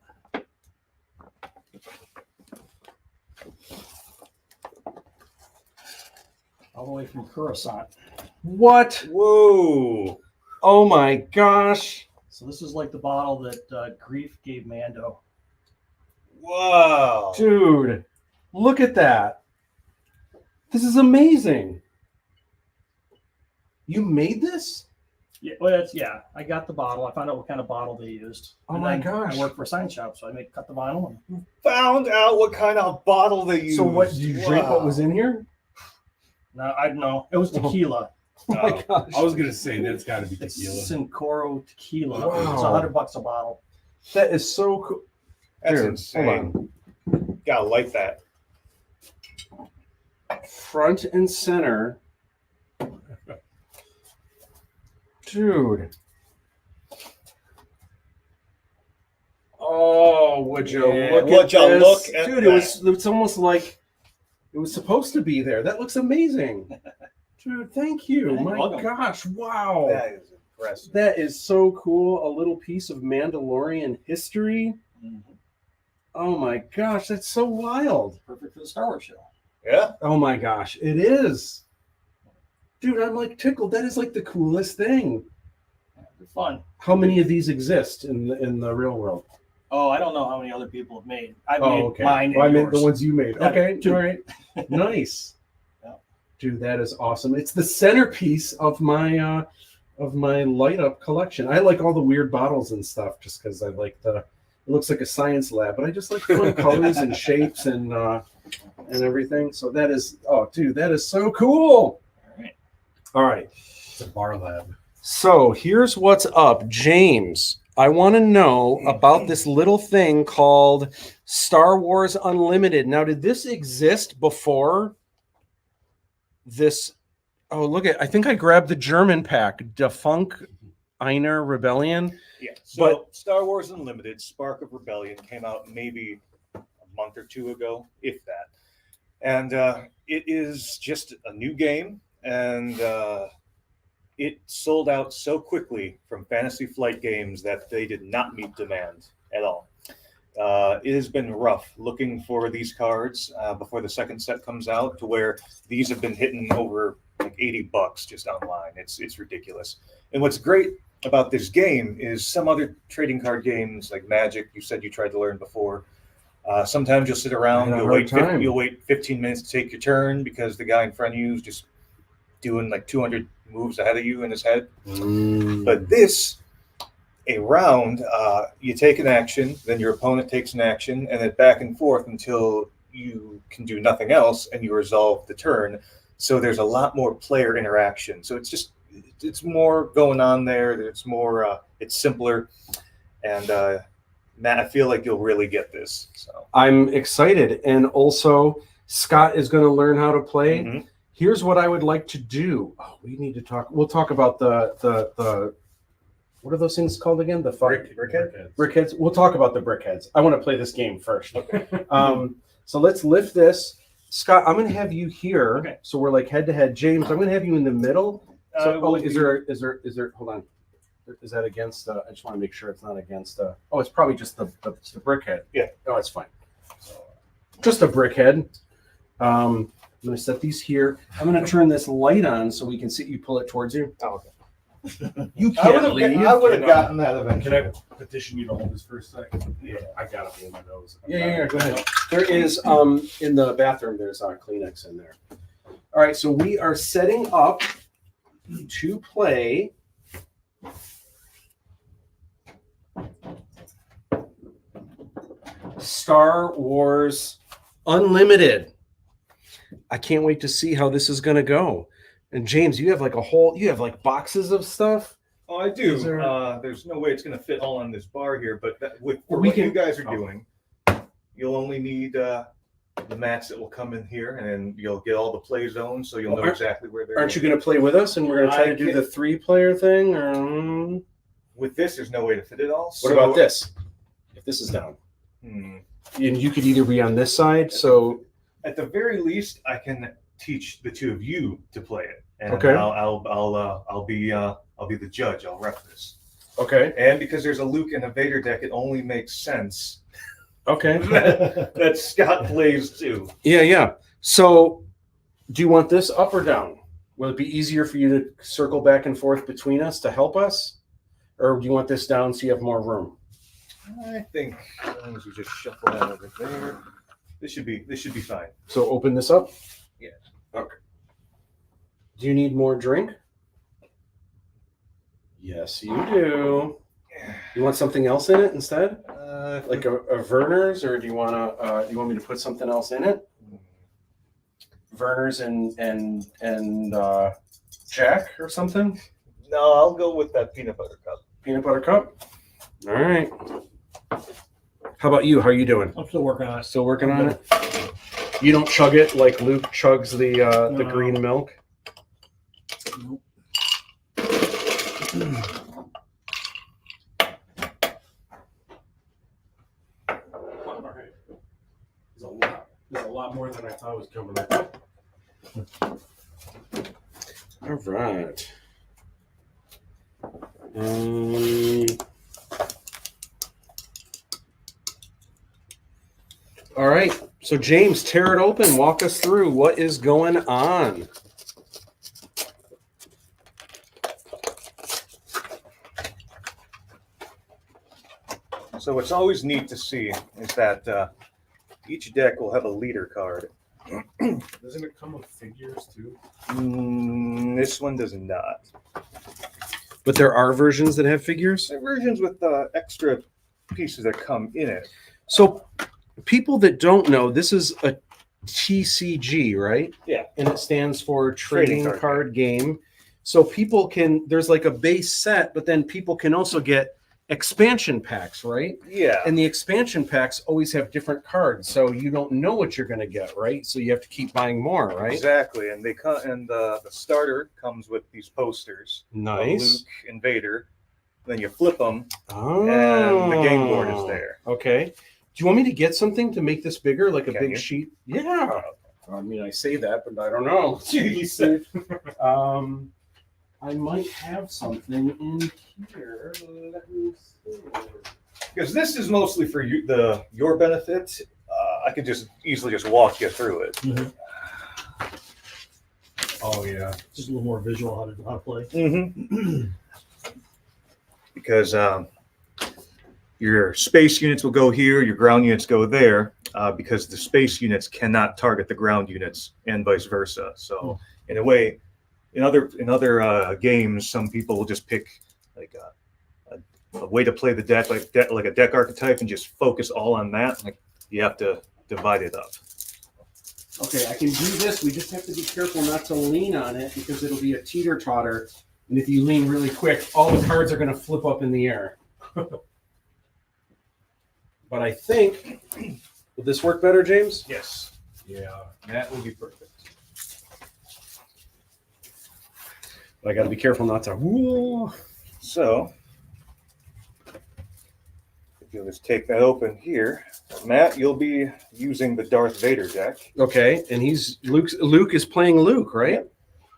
all the way from Coruscant. What? Whoa. Oh my gosh. So this is like the bottle that Grief gave Mando. Wow. Dude, look at that. This is amazing. You made this? Yeah, well, I got the bottle. I found out what kind of bottle they used. Oh And my then gosh. I work for a sign shop, so I cut the vinyl. And, Found out what kind of bottle they used. So what, did you drink what was in here? no, I know it was tequila. Oh my gosh. I was gonna say that's got to be It's tequila. Sincoro tequila. Wow. It's $100 a bottle. That is so cool. That's Here, insane. Gotta like that. Front and center. Dude. Oh, would you Yeah, look would at you this? look at Dude, that. it's almost like it was supposed to be there. That looks amazing. Dude, thank you. You're My welcome. gosh, wow. That is impressive. That is so cool. A little piece of Mandalorian history. Oh my gosh, that's so wild. Perfect for the Star Wars show. Yeah. Oh my gosh, it is. Dude, I'm like tickled. That is like the coolest thing. They're fun. How many of these exist in the real world? Oh, I don't know how many other people have made. I've Oh, made okay. mine. Well, I and meant the yours. ones you made. Yeah, Okay, two. all right. Nice. Yeah. Dude, that is awesome. It's the centerpiece of my light up collection. I like all the weird bottles and stuff just because I like it looks like a science lab, but I just like fun colors and shapes and everything. So that is, oh dude, that is so cool. All right. It's a bar lab. So here's what's up, James. I want to know about this little thing called Star Wars Unlimited. Now, did this exist before this? Oh, look at! I think I grabbed the German pack, Der Funk Einer Rebellion. Yeah. So Star Wars Unlimited, Spark of Rebellion came out maybe a month or two ago, if that. And it is just a new game, and it sold out so quickly from Fantasy Flight Games that they did not meet demand at all. It has been rough looking for these cards before the second set comes out, to where these have been hitting over like $80 just online. It's ridiculous. And what's great about this game is some other trading card games like Magic, you said you tried to learn before. Sometimes you'll sit around, I had a hard time. you'll wait 15 minutes to take your turn because the guy in front of you is just doing like 200 moves ahead of you in his head. But this, a round, you take an action, then your opponent takes an action, and then back and forth until you can do nothing else and you resolve the turn. So there's a lot more player interaction. So it's more going on there. It's more, it's simpler. And Matt, I feel like you'll really get this. So I'm excited, and also Scott is going to learn how to play. Mhm. Here's what I would like to do. Oh, we need to talk. We'll talk about the what are those things called again? The Brickhead? brickheads. We'll talk about the brickheads. I want to play this game first. Okay. So let's lift this. Scott, I'm going to have you here. Okay. So we're like head to head. James, I'm going to have you in the middle. So, Will is there? Hold on. Is that against? I just want to make sure it's not against. Oh, it's probably just the brickhead. Yeah. No, it's fine. Just a brickhead. I'm going to set these here. I'm going to turn this light on so we can see you pull it towards you. Oh, okay. You can't leave. I would have Can I- gotten that Can eventually. I petition you to hold this for a second? Yeah, I got it in my nose. Yeah. Go ahead. There is in the bathroom. There's Kleenex in there. All right. So we are setting up to play Star Wars Unlimited. I can't wait to see how this is going to go. And James, you have like boxes of stuff. Oh, I do. Is there- There's no way it's going to fit all on this bar here, but for We what you can- guys are oh. doing, you'll only need the mats that will come in here, and then you'll get all the play zones, so you'll know Aren't- exactly where they're. Aren't you going to play with us? And we're going to try I to do can- the 3-player thing. Or... With this, there's no way to fit it all. What about this? If this is down, and you could either be on this side. So At the very least, I can teach the two of you to play it, and Okay. I'll be the judge. I'll ref this, okay, and because there's a Luke and a Vader deck, it only makes sense okay. that Scott plays too. Yeah. So Do you want this up or down? Will it be easier for you to circle back and forth between us to help us? Or do you want this down so you have more room? I think as long as you just shuffle that over there, this should be fine. So open this up? Yeah. Okay. Do you need more drink? Yes, you do. You want something else in it instead? Like a Werner's, or do you want me to put something else in it? Werner's and Jack or something? No, I'll go with that peanut butter cup. Peanut butter cup? All right. How about you? How are you doing? I'm still working on it. Still working on it? You don't chug it like Luke chugs the No. green milk? Nope. All right. There's a lot more than I thought was coming up. All right. All right. So James, tear it open. Walk us through what is going on. So what's always neat to see is that each deck will have a leader card. Doesn't it come with figures too? This one does not. But there are versions that have figures. There are versions with extra pieces that come in it. So people that don't know, this is a TCG, right? Yeah. And it stands for Trading Trading Card Game. So people can, there's like a base set, but then people can also get expansion packs, right? Yeah. And the expansion packs always have different cards, so you don't know what you're going to get, right? So you have to keep buying more, right? Exactly. And they come, and the starter comes with these posters. Nice. Luke and Vader. Then you flip them, Oh. and the game board is there. Okay. Do you want me to get something to make this bigger, like a Can big you? sheet? Yeah. I mean, I say that, but I don't know. Jeez. I might have something in here. Let me see. Because this is mostly for your benefit. I could just easily just walk you through it. Oh yeah. Just a little more visual how to play. Mm-hmm. Because your space units will go here, your ground units go there, because the space units cannot target the ground units, and vice versa. So, in a way, in other games, some people will just pick like a way to play the deck, like a deck archetype, and just focus all on that. Like you have to divide it up. Okay, I can do this. We just have to be careful not to lean on it because it'll be a teeter-totter. And if you lean really quick, all the cards are going to flip up in the air. But I think, will this work better, James? Yes. Yeah. That would be perfect. But I got to be careful not to. Whoa. So, if you'll just take that open here, Matt, you'll be using the Darth Vader deck. Okay, and Luke is playing Luke, right?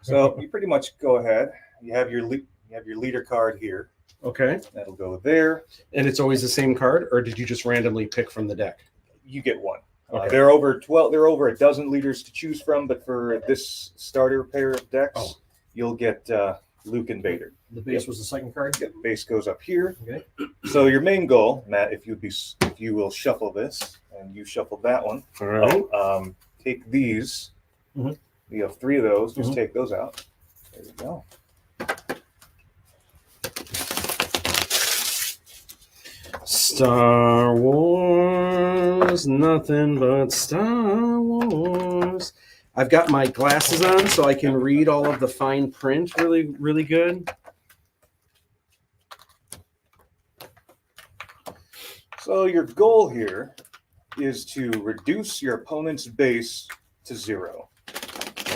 So you pretty much go ahead. You have your leader card here. Okay, That'll go there. and it's always the same card, or did you just randomly pick from the deck? You get one. Okay. There are over 12. There are over a dozen leaders to choose from, but for this starter pair of decks, you'll get Luke and Vader. The base was the second card. The base goes up here. Okay. So your main goal, Matt, if you will shuffle this, and you shuffled that one. All right. Take these. Mhm. You have 3 of those. Just Mhm. take those out. There you go. Star Wars, nothing but Star Wars. I've got my glasses on so I can read all of the fine print really, really good. So your goal here is to reduce your opponent's base to 0.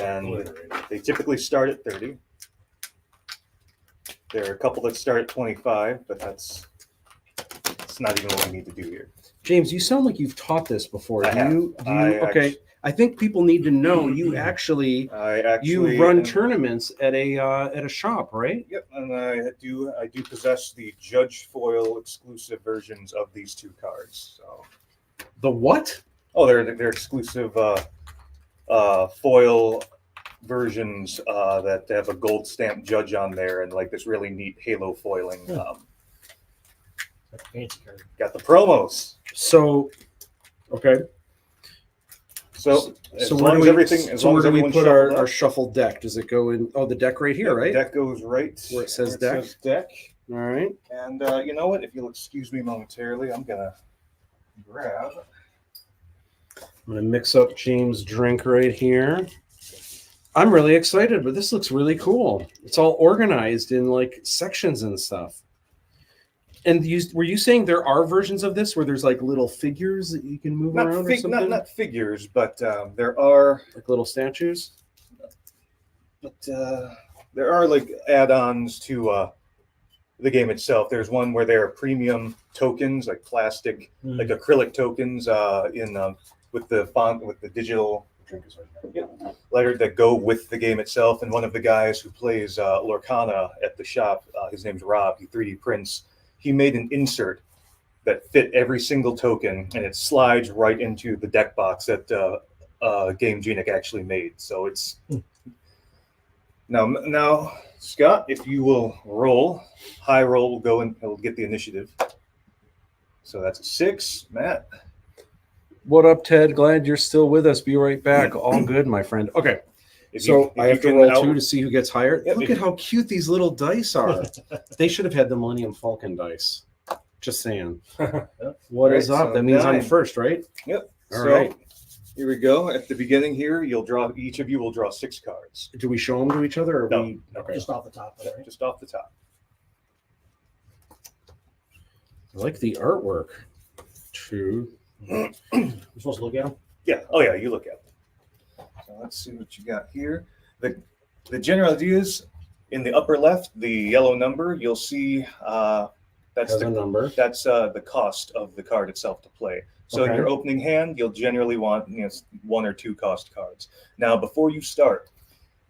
And they typically start at 30. There are a couple that start at 25, but that's not even what we need to do here. James, you sound like you've taught this before. I have. Okay. I think people need to know you actually you run tournaments at a shop, right? Yep, and I do possess the Judge Foil exclusive versions of these 2 cards. So The what? they're exclusive foil versions that have a gold stamp judge on there and like this really neat halo foiling. Fancy card. Got the promos. So, okay. So as So long where as do we, everything, as so long where as do we everyone's put shuffled our up, shuffled deck? Does it go in? Oh, the deck right here, right? Deck goes right Where it says deck? deck. All right. And you know what? If you'll excuse me momentarily, I'm gonna grab. I'm gonna mix up James' drink right here. I'm really excited, but this looks really cool. It's all organized in like sections and stuff. And were you saying there are versions of this where there's like little figures that you can move around or something? Not figures, but there are Like little statues? there are like add-ons to the game itself. There's one where there are premium tokens, like plastic, like acrylic tokens, with the font, with the digital letter that go with the game itself. And one of the guys who plays Lorcana at the shop, his name's Rob. He 3D prints. He made an insert that fit every single token, and it slides right into the deck box that Game Genic actually made. So it's now, Scott, if you will roll, high roll will go and he'll get the initiative. So that's a 6, Matt. What up, Ted? Glad you're still with us. Be right back. All good, my friend. Okay. So I have to roll 2 to see who gets higher. Yep, Look at how cute these little dice are. They should have had the Millennium Falcon dice. Just saying. What is Right, up? so That means I'm 9. first, right? Yep. All So, right. Here we go. At the beginning here, each of you will draw 6 cards. Do we show them to each other? Or No. we? Okay. Just off the top of it, right? Just off the top. I like the artwork. 2. You're supposed to look at them? Yeah. Oh yeah, you look at them. So let's see what you got here. The general idea is in the upper left, the yellow number, you'll see that's Has a number. that's the cost of the card itself to play. So in Okay. your opening hand, you'll generally want 1 or 2 cost cards. Now, before you start,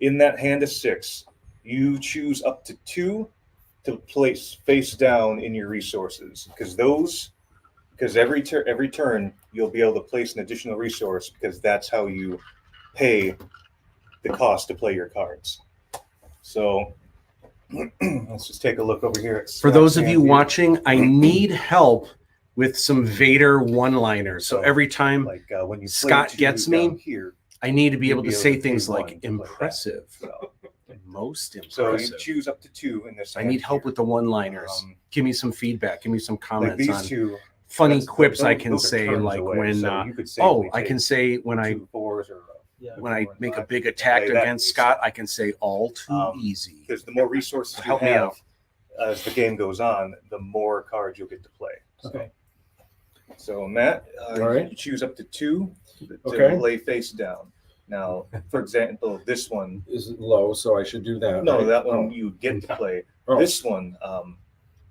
in that hand of 6, you choose up to 2 to place face down in your resources, because every turn you'll be able to place an additional resource, because that's how you pay the cost to play your cards. So let's just take a look over here. For those of Scott's you hand here. watching, I need help with some Vader one-liners. So So, every time like when you play Scott 2 gets down me, here, I need to be you'll able to be able say to things pay 1 like to play that. impressive. So, Most so you impressive. choose up to 2 in this. I hand need help here. with the one-liners. Give me some feedback. Give me some like comments these on 2 funny that's- quips I those- can those are say, turns like away, when so you could oh, safely I can take say when I 2 4s or Yeah. when I 4 and make a 5. big attack Play that against piece. Scott, I can say all too easy. Because the more resources you Help me have out. as the game goes on, the more cards you'll get to play. Okay. So Matt, All right. you choose up to 2 to Okay. lay face down. Now, for example, this one, Is it low, so I should do that. no, right? that one you get to play. Oh. This one,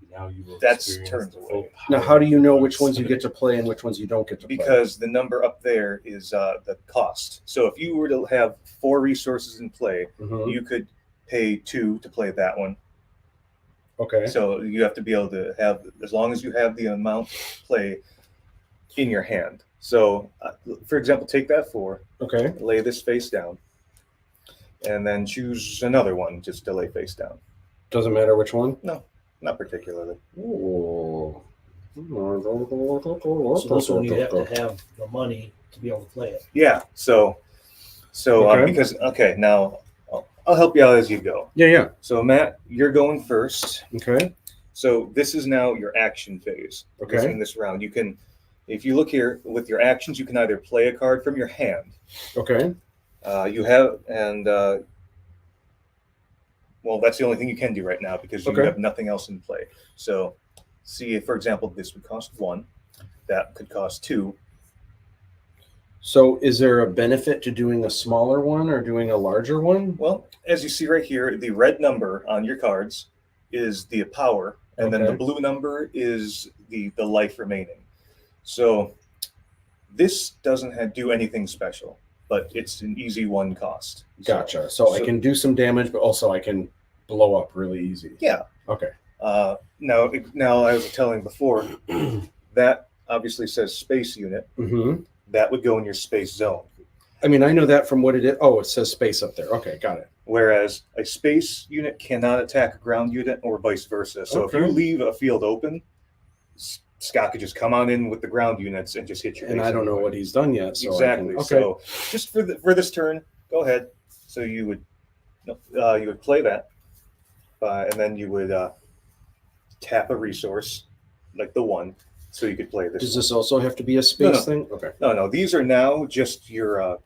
Now you will That's experience turns the away. full Now, power how do you know of which ones you Sith. get to play and which ones you don't get to play? because the number up there is the cost. So if you were to have 4 resources in play, Mhm. you could pay 2 to play that one. Okay. So you have to be able to have, as long as you have the amount to play in your hand. So, for example, take that 4, Okay. lay this face down, and then choose another one just to lay face down. Doesn't matter which one. Not particularly. Ooh. So this one you have to have the money to be able to play it. Yeah. So Okay. because now I'll help you out as you go. Yeah. So Matt, you're going first. Okay. So this is now your action phase. Okay. In this round, you can, if you look here with your actions, you can either play a card from your hand. Okay. You have, and well, that's the only thing you can do right now because you Okay. have nothing else in play. So, see if, for example, this would cost 1, that could cost 2. So, is there a benefit to doing a smaller one or doing a larger one? Well, as you see right here, the red number on your cards is the power, and then the Okay. blue number is the life remaining. So, this doesn't do anything special, but it's an easy 1 cost. Gotcha. So I can do some damage, but also I can blow up really easy. Yeah. Okay. Now, I was telling before, that obviously says space unit. Mm-hmm. That would go in your space zone. I mean, I know that from what it is. Oh, it says space up there. Okay, got it. Whereas a space unit cannot attack a ground unit or vice versa. So if you Okay. leave a field open, Scott could just come on in with the ground units and just hit your And base I don't know anyway. what he's done yet. So Exactly. okay. So just for this turn, go ahead. So you would play that, and then you would tap a resource like the one, so you could play this. Does this also have to be a space No. thing? Okay. No. These are now just your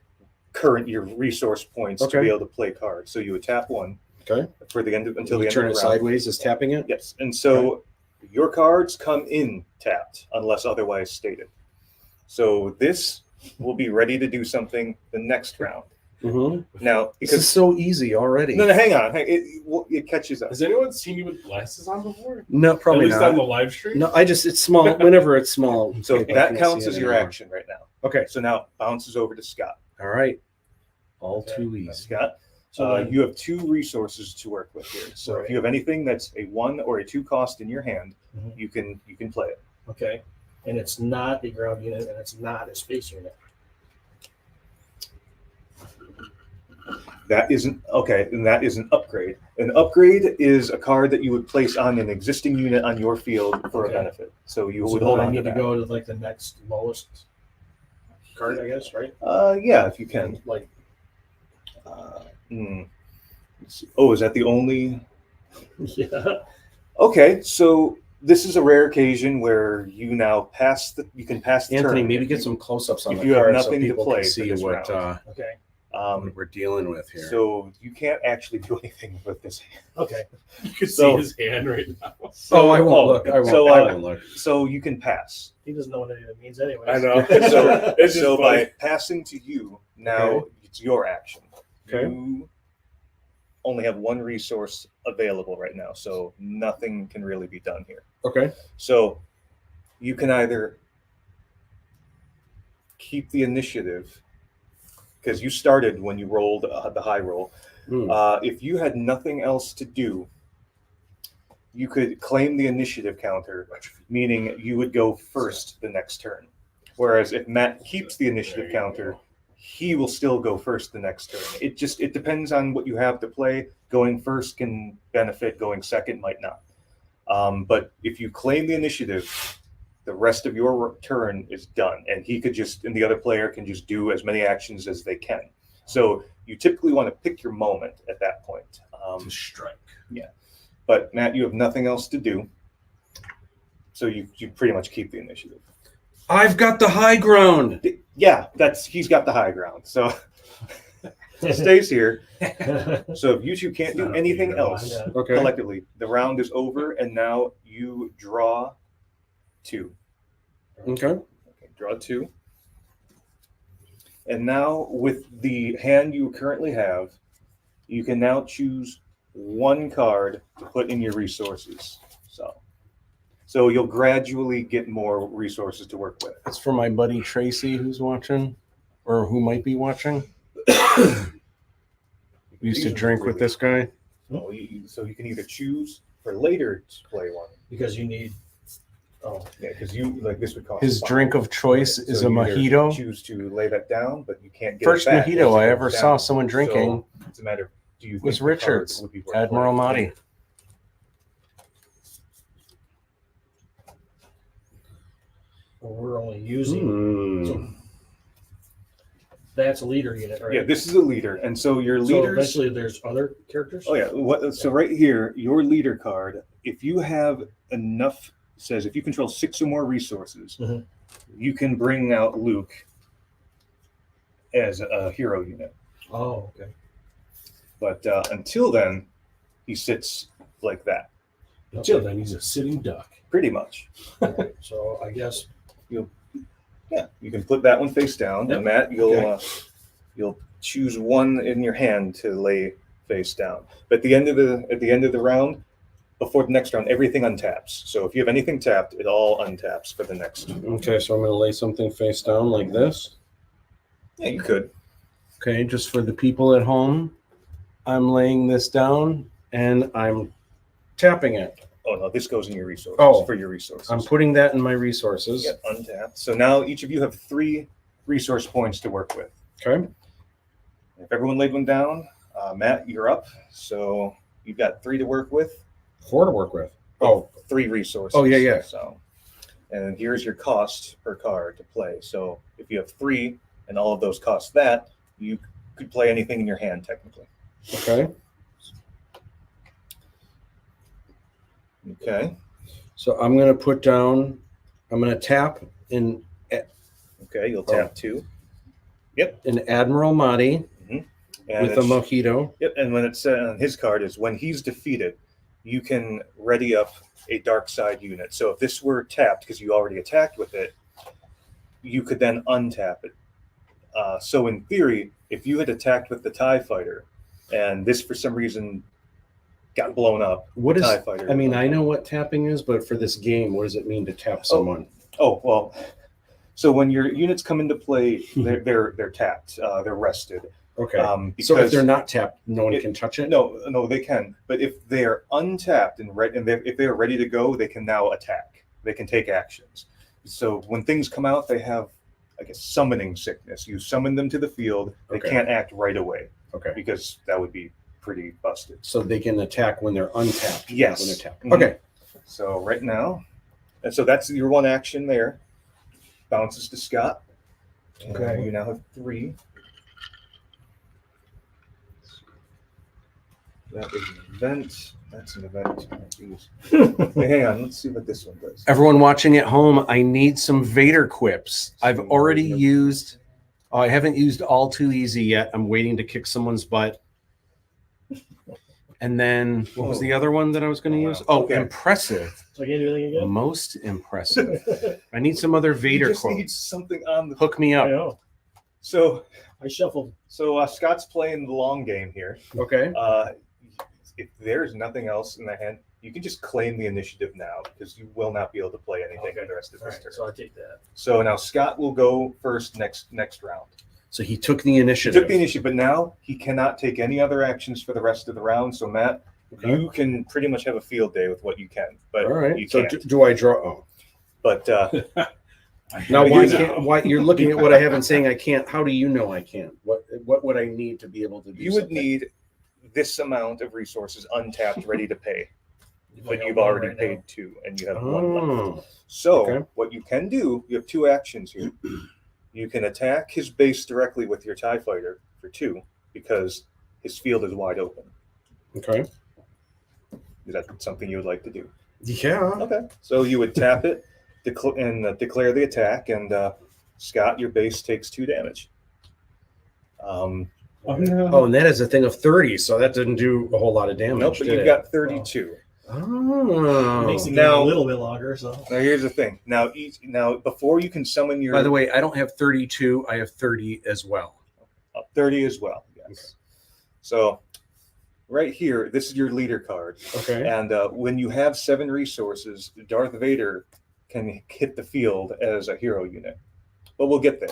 your resource points to Okay. be able to play cards. So you would tap one Okay. for the end until the You end turn of it the round. sideways is tapping it. Yes, and so your cards come in tapped unless otherwise stated. So this will be ready to do something the next round. Mm-hmm. Now, This is because so easy already. no, hang on, it catches up. Has anyone seen you with glasses on before? No, probably At least not. on the live stream? No, it's small. Whenever it's small. So I that can't counts see it as your anymore. action right now. Okay. So now it bounces over to Scott. All right. All Okay. too easy. Scott, So then- you have 2 resources to work with here. So if you have anything that's a 1 or a 2 cost in your hand, Mhm. you can play it. Okay. And it's not a ground unit and it's not a space unit. That isn't okay, and that is an upgrade. An upgrade is a card that you would place on an existing unit on your field for Okay. a benefit. So you So would then hold I on need to to that. go to like the next lowest card, I guess, right? Yeah, if you can. Like, Let's see. Oh, is that the only? yeah. Okay, so this is a rare occasion where you now you can pass the Anthony, turn. maybe If get you- some close-ups on if the you have card so nothing to people play can for see this what Okay. what we're dealing with here. So you can't actually do anything with this hand. Okay. You can So- see his hand right now. Oh, I won't look. I won't. So, I won't look. So you can pass. He doesn't know what any of it means anyway. I know. So, It's just so funny. by passing to you, now it's your action. Okay. You only have 1 resource available right now, so nothing can really be done here. Okay. So you can either keep the initiative because you started when you rolled the high roll. Hmm. If you had nothing else to do, you could claim the initiative counter, meaning you would go first the next turn. Whereas if Matt keeps the initiative counter, he will still go first the next turn. It depends on what you have to play. Going first can benefit, going second might not. But if you claim the initiative, the rest of your turn is done, and the other player can just do as many actions as they can. So you typically want to pick your moment at that point. To strike. But Matt, you have nothing else to do, so you pretty much keep the initiative. I've got the high ground. Yeah, he's got the high ground, so it stays here. So if you two can't do anything else Yeah. Okay. collectively, the round is over, and now you draw 2. Okay. Okay, draw 2. And now with the hand you currently have, you can now choose 1 card to put in your resources. So you'll gradually get more resources to work with. It's for my buddy Tracy who's watching, or who might be watching. We used to drink with this guy. So you can either choose for later to play one. Because you need. Oh, Yeah, because this would cost His 5. drink of choice So is a you either mojito. Choose to lay that down, but you can't get First it back mojito once I it ever goes saw down. someone drinking So it's a matter of do you was think the card Richard's, would be worth Admiral playing? Mahdi. well, we're only using. So Hmm. that's a leader unit, right? Yeah, this is a leader, and so your So leaders. eventually there's other characters? Oh yeah. So right here, your leader card. If you have enough, says if you control 6 or more resources, Mhm. you can bring out Luke as a hero unit. Oh, okay. But until then, he sits like that, Until then, he's a sitting duck. pretty much. So I guess Yeah, you can put that one face down, Yep. and Matt, you'll choose 1 in your hand to lay face down. But at the end of the round, before the next round, everything untaps. So if you have anything tapped, it all untaps for the next. Okay, so I'm going to lay something face down like this. Yeah, you could. Okay, just for the people at home, I'm laying this down and I'm tapping it. Oh no, this goes in your resources. Oh. For your resources. I'm putting that in my resources. Yep, untapped. So now each of you have 3 resource points to work with. Okay. If everyone laid one down, Matt, you're up. So you've got 3 to work with. 4 to work with. Oh, 3 resources. Oh, yeah. So, and here's your cost per card to play. So if you have 3 and all of those cost that, you could play anything in your hand technically. okay. Okay. So I'm going to put down, I'm going to tap in Okay. You'll tap 2. an Admiral Mahdi And with a mojito. Yep. And when it's on his card is when he's defeated, you can ready up a dark side unit. So if this were tapped because you already attacked with it, you could then untap it. So in theory, if you had attacked with the TIE fighter and this for some reason got blown up, What is, TIE fighter. I mean, I know what tapping is, but for this game, what does it mean to tap someone? Oh, well, so when your units come into play, they're tapped, they're rested. Okay. Because So if they're not tapped, no one can touch it? No, they can. But if they are untapped and if they are ready to go, they can now attack. They can take actions. So when things come out, they have, I guess, summoning sickness. You summon them to the field. They Okay. can't act right away Okay. because that would be pretty busted. So they can attack when they're untapped. not Yes. When they're tapped. Mhm. Okay. So right now, and so that's your one action there. Bounces to Scott. And Okay. you now have 3. That is an event. That's an event. Oh, geez. Wait, hang on. Let's see what this one does. Everyone watching at home, I need some Vader quips. I've already used, I haven't used all too easy yet. I'm waiting to kick someone's butt. And then what was the other one that I was going to Oh, use? wow. Oh, Okay. impressive. So I can't do anything again? Most impressive. I need some other You Vader just need quotes. something on the. Hook me I up. know. So I shuffled. Scott's playing the long game here. Okay. If there's nothing else in the hand, you can just claim the initiative now because you will not be able to play anything for the rest of All this right, turn. so I take that. So now Scott will go first next round. So he took the He initiative. took the initiative, but now he cannot take any other actions for the rest of the round. So Matt, Okay. you can pretty much have a field day with what you can, but All right. you So can't. do I draw? Oh. But Now, But why here's- can't? Why you're looking at what I have and saying I can't? How do you know I can't? What would I need to be able to do? you would something? need this amount of resources untapped, ready to pay. But only you've got one already right paid now. 2, and you have 1 left. Oh, So Okay. what you can do, you have 2 actions here. You can attack his base directly with your TIE fighter for 2 because his field is wide open. okay. Is that something you would like to do? Yeah. Okay. So you would tap it declare the attack, and Scott, your base takes 2 damage. Oh, no. Oh, and that is a thing of 30, so that didn't do a whole lot of damage. Nope, but did you've it? got 32. Oh. Makes the game Now- a little bit longer. So Now here's the thing. Now before you can summon your By the way, I don't have 32. I have 30 as well. 30 as well. Yes. So right here, this is your leader card. Okay. And when you have 7 resources, Darth Vader can hit the field as a hero unit. But we'll get there.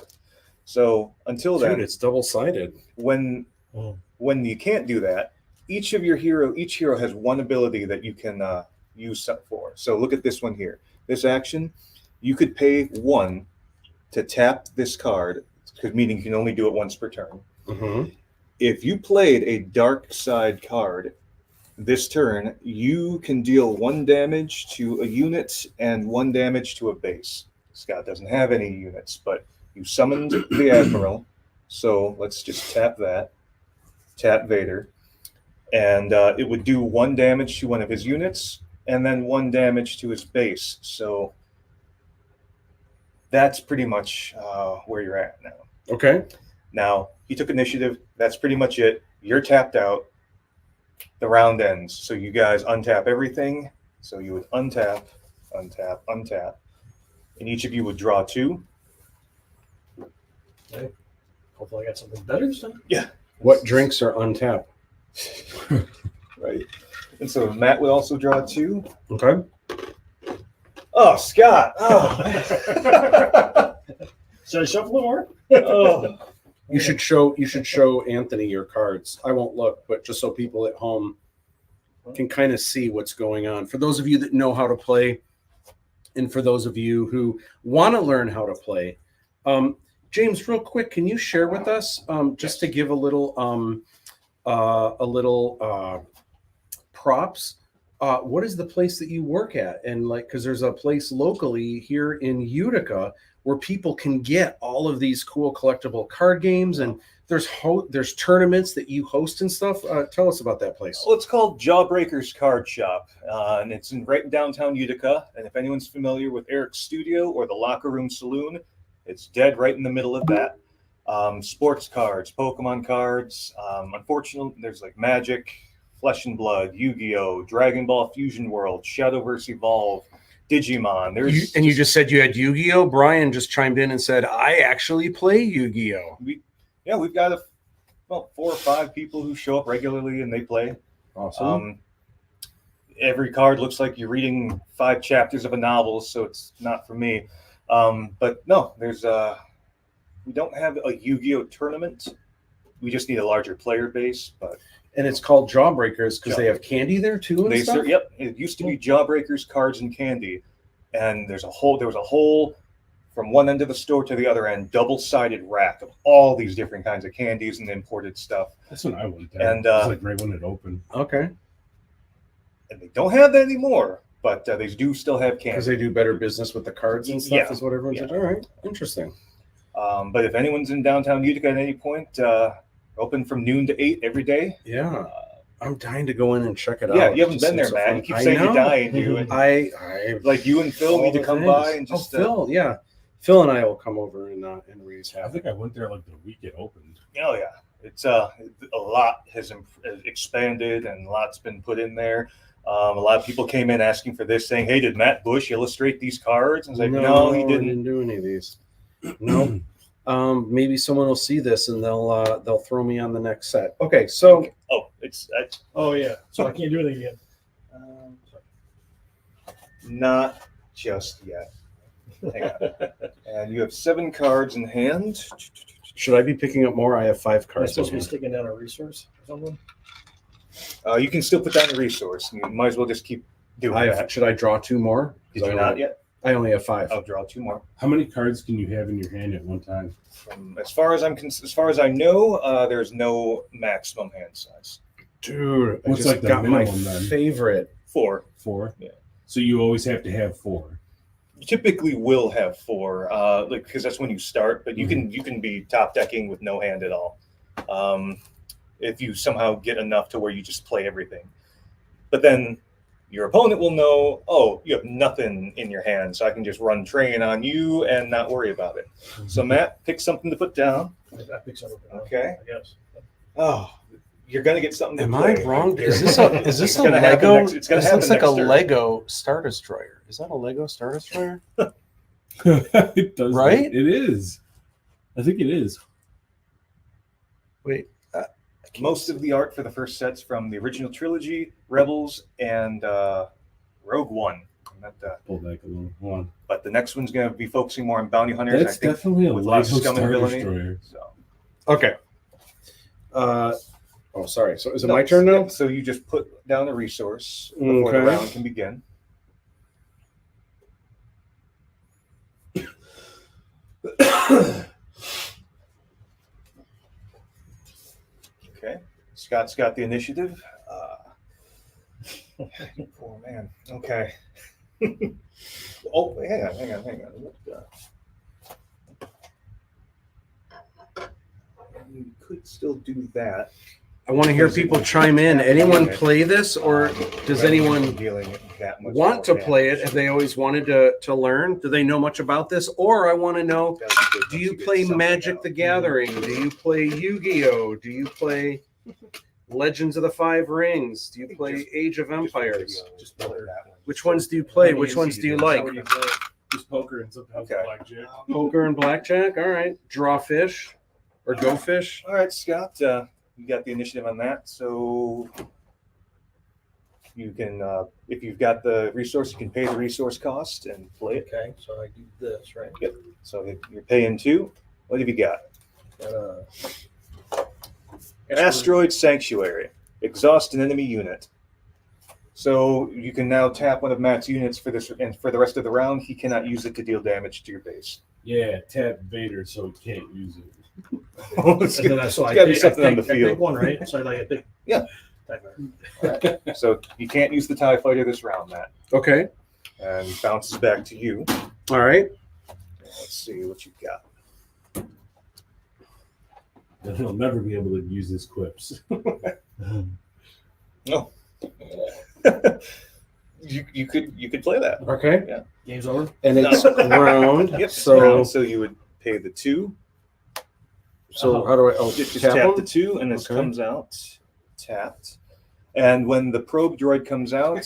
So until Dude, then, it's double-sided. when you can't do that, each hero has 1 ability that you can use for. So look at this one here. This action, you could pay 1 to tap this card, meaning you can only do it once per turn. Mm-hmm. If you played a dark side card this turn, you can deal 1 damage to a unit and 1 damage to a base. Scott doesn't have any units, but you summoned the Admiral. So let's just tap that. Tap Vader. And it would do 1 damage to one of his units and then 1 damage to his base. So that's pretty much where you're at now. Okay. Now, he took initiative. That's pretty much it. You're tapped out. The round ends. So you guys untap everything. So you would untap, untap, untap. And each of you would draw 2. hopefully I got something better this time. What drinks are untapped? Right. And so Matt would also draw 2. Okay. Oh, Scott. Oh. Should I shuffle more? Oh. You should show Anthony your cards. I won't look, but just so people at home can kind of see what's going on. For those of you that know how to play, and for those of you who want to learn how to play, James, real quick, can you share with us just to give a little props? What is the place that you work at? And like, because there's a place locally here in Utica where people can get all of these cool collectible card games, and there's tournaments that you host and stuff. Tell us about that place. Well, it's called Jawbreaker's Card Shop, and it's right in downtown Utica. And if anyone's familiar with Eric's Studio or the Locker Room Saloon, it's dead right in the middle of that. Sports cards, Pokemon cards. Unfortunately, there's like Magic, Flesh and Blood, Yu-Gi-Oh, Dragon Ball Fusion World, Shadowverse Evolve, Digimon. You just said you had Yu-Gi-Oh. Brian just chimed in and said, I actually play Yu-Gi-Oh. We've got about 4 or 5 people who show up regularly and they play. Awesome. Every card looks like you're reading 5 chapters of a novel, so it's not for me. But no, we don't have a Yu-Gi-Oh tournament. We just need a larger player base, and it's called Jawbreakers because they have candy there too. And stuff? Yep. It used to be Jawbreakers Cards and Candy, and there was a whole from one end of the store to the other end, double-sided rack of all these different kinds of candies and imported stuff. That's when I went there. And it was like right when it opened. Okay. And they don't have that anymore, but they do still have candy Because they do better business with the cards and stuff. Yeah. Is what everyone said. All right, interesting. But if anyone's in downtown Utica at any point, open from noon to 8 every day. Yeah, I'm dying to go in and check it out. Yeah, you haven't Just been there, seems so man. fun. You keep I saying know. you're dying to. And I like you and Phil all need to the come things. by and just. Phil, yeah, Phil and I will come over and raise I havoc. think I went there like the week it opened. Oh yeah, it's a lot has expanded and a lot's been put in there. A lot of people came in asking for this, saying, "Hey, did Matt Bush illustrate these cards?" And I was like, "No, he I didn't." do any of these. No. Maybe someone will see this and they'll throw me on the next set. Okay, so Oh, it's Oh yeah, so I can't do anything again. not just yet. Hang on. And you have 7 cards in hand. should I be picking up more? I have 5 Am I cards. supposed to be in hand. sticking down a resource or something? You can still put down a resource. You might as well just keep doing that. Should I draw 2 more? Did you not yet? I only have 5. I'll draw 2 more. How many cards can you have in your hand at one time? As far as I know, there's no maximum hand size. Dude, I What's just like the got my minimum then? favorite. 4. 4? Yeah. So you always have to have 4. You typically will have 4, because that's when you start. But you can be top decking with no hand at all, if you somehow get enough to where you just play everything. But then your opponent will know, oh, you have nothing in your hand, so I can just run train on you and not worry about it. So Matt, pick something to put down. I picked something up, Okay. I guess. Oh, you're gonna get something to Am play. I wrong? Is this It's a gonna happen Lego? next- it's gonna This happen looks like a next turn. Lego Star Destroyer. Is that a Lego Star Destroyer? It does. Right? It is. I think it is. Wait. Most of the art for the first set's from the original trilogy, Rebels, and Rogue One. Pull back a little. Hold on. But the next one's going to be focusing more on bounty hunters. That's I think, definitely a with less Lego scum and Star villainy. Destroyer. So, Okay. Oh, sorry. So is it my turn now? So you just put down a resource before the Okay. round can begin. Okay. Scott's got the initiative. Poor man. Okay. Oh, hang on. You could still do that. I want to hear people chime in. Anyone play this, or does anyone dealing that much want to more play it? damage? Have they always wanted to learn? Do they know much about this? Or I want to know, That would be good do once you get play something Magic out. the Gathering? Do you play Yu-Gi-Oh? Do you play Legends of the Five Rings? Do you play Age of Empires? Just play that one. Which ones do you play? Which ones do you like? How do you play? Just poker and sometimes Okay. blackjack. Poker and blackjack? All right. Draw fish or go fish? All right, Scott, you got the initiative on that. So you can, if you've got the resource, you can pay the resource cost and play it. Okay, so I do this, right? So you're paying 2. What have you got? Got An asteroid sanctuary. Exhaust an enemy unit. So you can now tap one of Matt's units for this, and for the rest of the round, he cannot use it to deal damage to your base. Yeah, tap Vader so he can't use it. It's And then so I gotta be pick- something I on the pick- I pick field. one, right? So I pick. Yeah. So you can't use the TIE fighter this round, Matt, Okay. and bounces back to you. All right. Let's see what you got. And he'll never be able to use his quips. No. you could play that. Okay. Game's over. And it's round. Yep. So round, so you would pay the 2. how do I? Oh, Just tap tap them? the 2, and this Okay. comes out tapped. And when the probe droid comes out,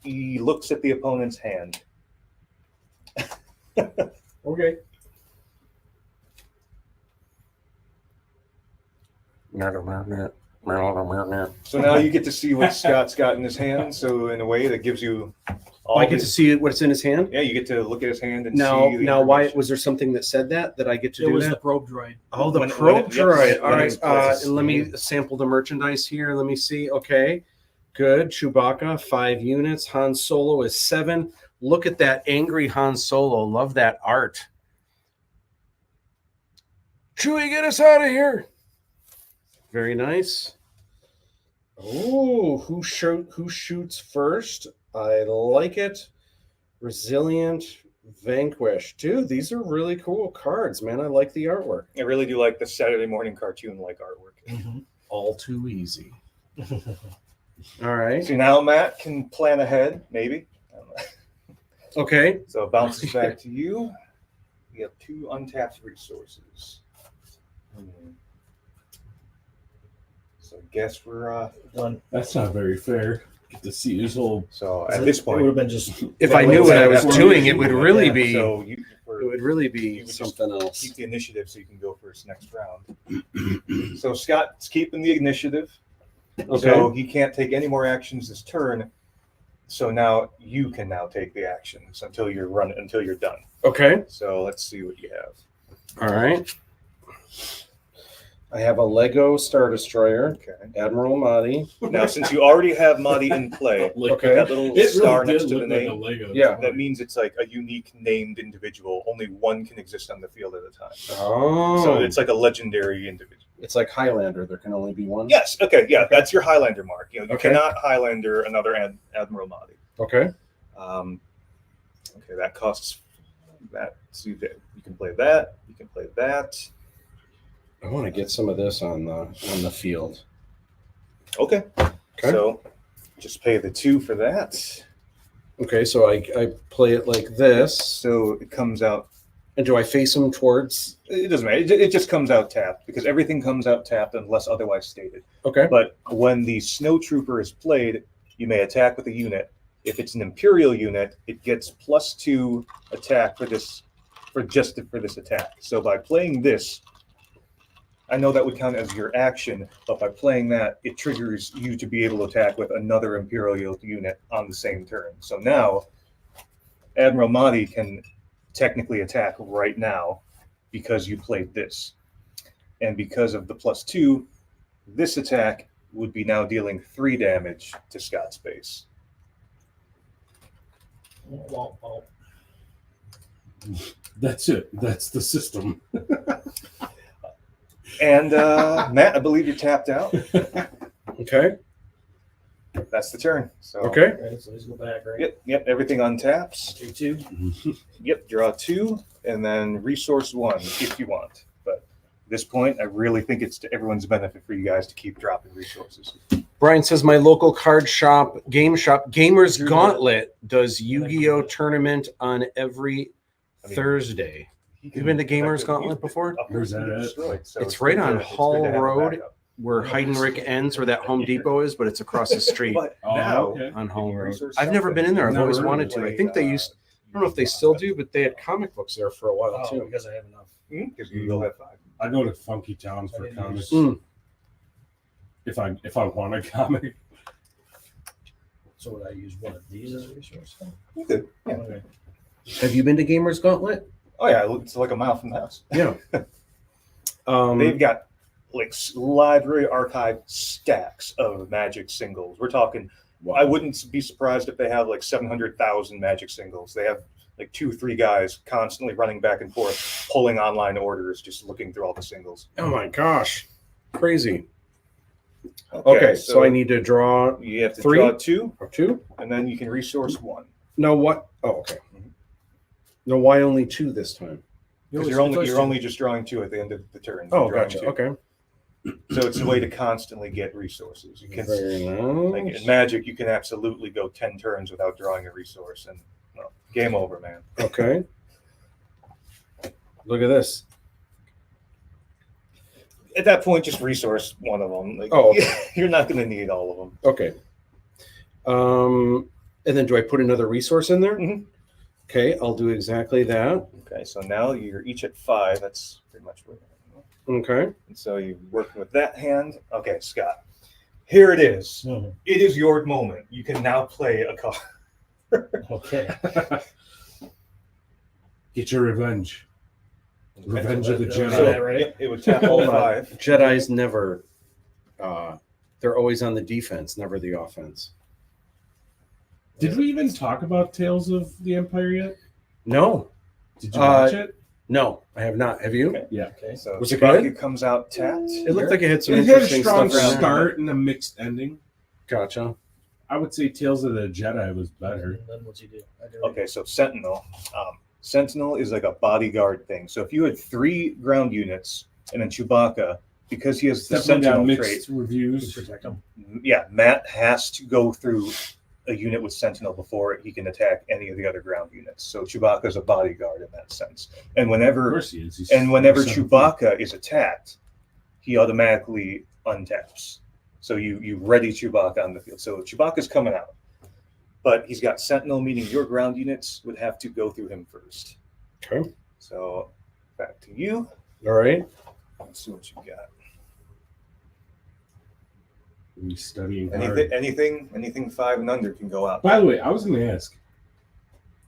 he looks at the opponent's hand. Okay. So now you get to see what Scott's got in his hand. So in a way, that gives you all. I get to see what's in his hand. Yeah, you get to look at his hand and Now, see. The why information. was there something that said that I get to It do was that? the probe droid. Oh, the when- probe when it- yep, droid. when All it right. plays. Let me sample the merchandise here. Let me see. Okay. Good. Chewbacca, 5 units. Han Solo is 7. Look at that angry Han Solo. Love that art. Chewie, get us out of here. Very nice. Oh, who shoots first? I like it. Resilient, Vanquish. Dude, these are really cool cards, man. I like the artwork. I really do like the Saturday morning cartoon like artwork. All too easy. All right. So now Matt can plan ahead, maybe. I don't know. Okay. So it bounces back to you. We have 2 untapped resources. So I guess we're Done. That's not very fair. Get to see his whole. so at this It would point. have been just. If I knew what I was Yeah. doing, it would really Yeah, be. So It would really be you would just something else. keep the initiative so you can go first next round. So Scott's keeping the initiative. Okay. So he can't take any more actions this turn. So now you can now take the actions until you're done. Okay. So let's see what you have. All right. I have a Lego Star Destroyer, Okay. Admiral Mahdi. Now, since you already have Mahdi in play, Okay. that little It star really next did to the look like a name, Lego. Yeah. that means it's like a unique named individual. Only one can exist on the field at a time. Oh. So it's like a legendary individual. It's like Highlander. There can only be one. Yes. Okay. Yeah. That's your Highlander mark. You Okay. cannot Highlander another Admiral Mahdi. Okay. Okay. That costs that. So you can play that. You can play that. I want to get some of this on the field. Okay. Okay. So just pay the 2 for that. Okay, so I play it like this. So it comes out. And do I face them towards? It doesn't matter. It just comes out tapped because everything comes out tapped unless otherwise stated. Okay. But when the Snow Trooper is played, you may attack with a unit. If it's an Imperial unit, it gets +2 attack for this attack. So by playing this, I know that would count as your action, but by playing that, it triggers you to be able to attack with another Imperial unit on the same turn. So now, Admiral Mahdi can technically attack right now because you played this. And because of the +2, this attack would be now dealing 3 damage to Scott's base. That's it. That's the system. And Matt, I believe you're tapped out. Okay. That's the turn. So Okay. Right, so let's go back, right? Yep, everything untaps. Take 2. Yep, draw 2, and then resource 1 if you want. But at this point, I really think it's to everyone's benefit for you guys to keep dropping resources. Brian says my local card shop, game shop, Gamers Gauntlet does Yu-Gi-Oh tournament on every Thursday. You been to Gamers Gauntlet before? Where's that at? Destroyed, so It's right on good to Hall have a Road. backup. Where Heidenreich ends, where that Home Depot is, but it's across the street But Oh, now, okay. on Home Road. resource I've never been in there. I've Never always heard of wanted to. I think they used. I don't know if they still do, but they had comic books there for a while Oh, too. because I have enough. because you'll have 5. I go to Funky Town for I didn't comics. Mm. If I want a comic. So would I use one of these as a resource? You could. Yeah. Okay. Have you been to Gamers Gauntlet? Oh yeah, it's like a mile from the house. Yeah. They've got like library archive stacks of Magic singles. We're talking. I wouldn't be surprised if they have like 700,000 Magic singles. They have like 2-3 guys constantly running back and forth, pulling online orders, just looking through all the singles. Oh my gosh, crazy. Okay, so I need to draw you have to 3 draw 2, or 2. and then you can resource 1. No, what? Oh, okay. Mhm. No, why only 2 this time? Because you're only just drawing 2 at the end of the turn. Oh, You're drawing gotcha. 2. Okay. So it's a way to constantly get resources. You can, Very like nice. in Magic, you can absolutely go 10 turns without drawing a resource, and well, game over, man. Okay. Look at this. At that point, just resource one of them. Like, Oh, okay. you're not going to need all of them. Okay. And then do I put another resource in there? Mhm. Okay, I'll do exactly that. Okay, so now you're each at 5. That's pretty much what. Okay. And so you're working with that hand. Okay, Scott. Here it is. Mhm. It is your moment. You can now play a card. Okay. Get your revenge. Revenge of the Jedi. So, right? Yep, it would tap all 5. Jedi's never, they're always on the defense, never the offense. Did we even talk about Tales of the Empire yet? No, Did you watch it? no, I have not. Have you? Okay. Yeah. Okay. So Was it Chewbacca good? comes out tapped. It looked like it had some It had a interesting strong stuff in there. start and a mixed ending. Gotcha. I would say Tales of the Jedi was better. And then what's he do? Okay, so Sentinel. Sentinel is like a bodyguard thing. So if you had 3 ground units and then Chewbacca, because he has the Definitely got Sentinel mixed trait, reviews. Protect him. yeah, Matt has to go through a unit with Sentinel before he can attack any of the other ground units. So Chewbacca is a bodyguard in that sense. And Of whenever course he is. He's whenever 7 feet. Chewbacca is attacked, he automatically untaps. So you ready Chewbacca on the field. So Chewbacca's coming out. But he's got Sentinel, meaning your ground units would have to go through him first. Okay. So back to you. All right. Let's see what you got. He's studying hard. Anything 5 and under can go out. By the way, I was going to ask,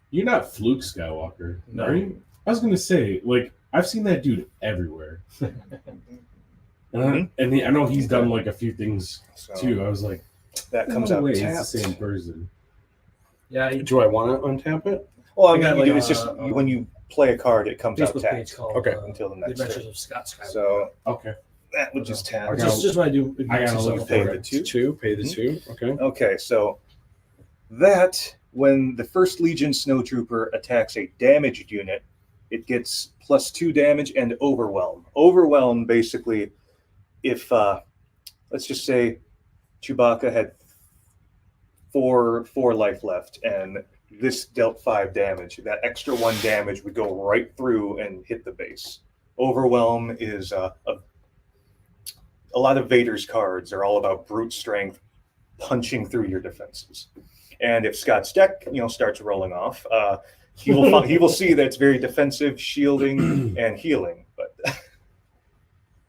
you're not Fluke Skywalker, No. are you? I was going to say, like, I've seen that dude everywhere. And I know he's done, like, a few things, So too. I was like, that comes no out way, tapped. it's the same person. Yeah. He, Do I want to untap it? Well, I I mean, got, you do, like, it's just when you play a card, it comes out Facebook tapped page called Okay. until the The next Adventures turn. of Scott Skywalker. So Okay. that would just tap. I got- Just what I do. I gotta look Pay for the it. 2. 2. Pay the Mhm. 2. Okay. Okay, so that when the first Legion Snowtrooper attacks a damaged unit, it gets +2 damage and overwhelm. Overwhelm basically, if let's just say Chewbacca had four life left and this dealt 5 damage, that extra 1 damage would go right through and hit the base. Overwhelm is a lot of Vader's cards are all about brute strength, punching through your defenses. And if Scott's deck, starts rolling off, he will see that it's very defensive, shielding, and healing. But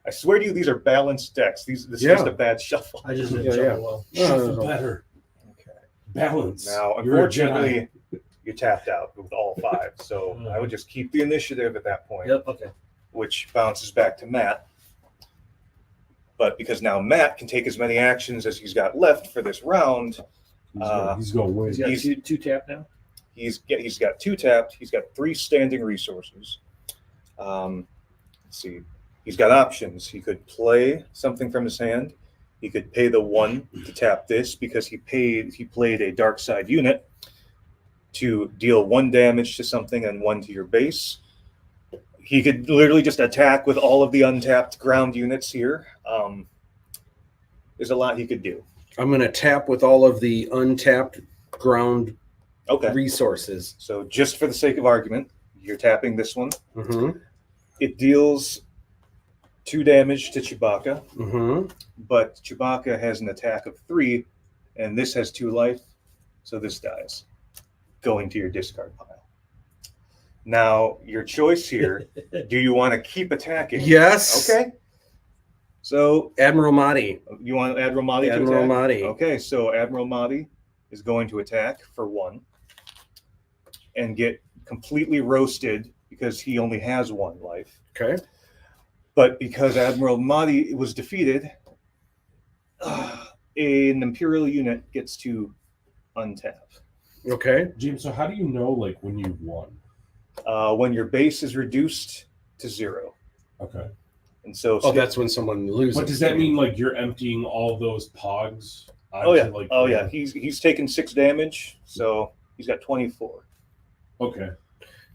I swear to you, these are balanced decks. This is just a bad shuffle. I just didn't Yeah, shuffle yeah. well. Shuffle better. Okay. Balance. Now, You're a Jedi. unfortunately, you're tapped out with all 5. So I would just keep the initiative at that point, Yep. Okay. which bounces back to Matt. But because now Matt can take as many actions as he's got left for this round, He's going to win. He's got He's- two tap now. he's got 2 tapped. He's got 3 standing resources. Let's see. He's got options. He could play something from his hand. He could pay the 1 to tap this because he played a dark side unit to deal 1 damage to something and 1 to your base. He could literally just attack with all of the untapped ground units here. There's a lot he could do. I'm going to tap with all of the untapped ground Okay. resources. So just for the sake of argument, you're tapping this one. Mm-hmm. It deals 2 damage to Chewbacca, Mm-hmm. but Chewbacca has an attack of 3, and this has 2 life, so this dies, going to your discard pile. Now, your choice here, do you want to keep attacking? Yes. Okay. So, Admiral Mahdi. you want Admiral Mahdi to Admiral attack? Mahdi. Okay, so Admiral Mahdi is going to attack for 1 and get completely roasted because he only has 1 life. Okay. But because Admiral Mahdi was defeated, an Imperial unit gets to untap. Okay. James, so how do you know like when you won? When your base is reduced to 0. Okay. And so Oh, that's when someone loses. But does that mean like you're emptying all those pogs? Oh yeah. Like, Oh yeah. He's taken 6 damage, so he's got 24. Okay.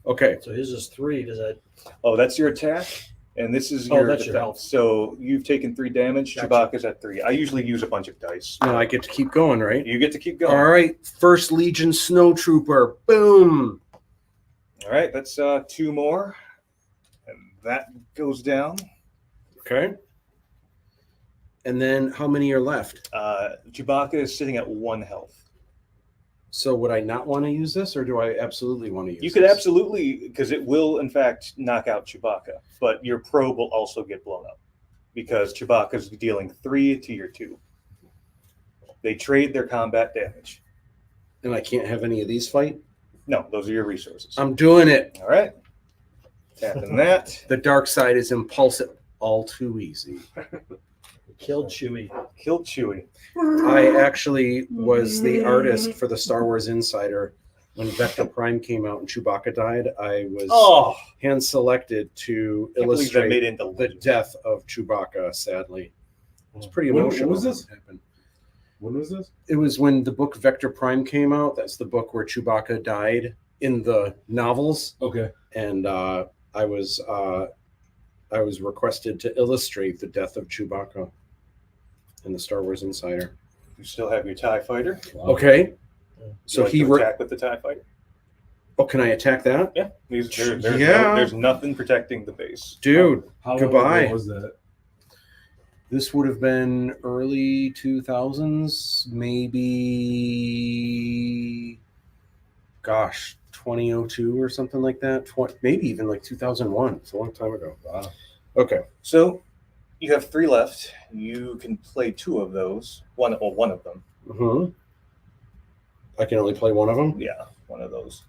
Okay. So his is 3. Does that? Oh, that's your attack, and this is Oh, your that's your defense. health. So you've taken 3 damage. Gotcha. Chewbacca's at 3. I usually use a bunch of dice. Now I get to keep going, right? You get to keep going. All right. First Legion Snowtrooper. Boom. All right, that's 2 more, and that goes down. Okay. And then how many are left? Chewbacca is sitting at 1 health. So would I not want to use this, or do I absolutely want to use You could this? absolutely, because it will in fact knock out Chewbacca, but your probe will also get blown up because Chewbacca's dealing 3 to your 2. They trade their combat damage. And I can't have any of these fight? No, those are your resources. I'm doing it. All right, tapping that. The dark side is impulsive. All too easy. Killed Chewie. Killed Chewie. I actually was the artist for the Star Wars Insider. When Vector Prime came out and Chewbacca died, I was Oh, hand selected to can't believe that made illustrate it into the Legends. death of Chewbacca, sadly. It's pretty When emotional. was this? when it happened. When was this? It was when the book Vector Prime came out. That's the book where Chewbacca died in the novels. Okay. And I was requested to illustrate the death of Chewbacca in the Star Wars Insider. You still have your TIE fighter. Wow. Okay. So You like he to attack with the TIE fighter. Oh, can I attack that? Yeah, there's Yeah. there's nothing protecting the base. Dude, How long goodbye. ago was that? this would have been early 2000s, maybe, gosh, 2002 or something like that. Maybe even like 2001. It's a long time ago. Wow. Okay. So you have 3 left. You can play 2 of those. One of them. Mm-hmm. I can only play one of them? Yeah, one of those.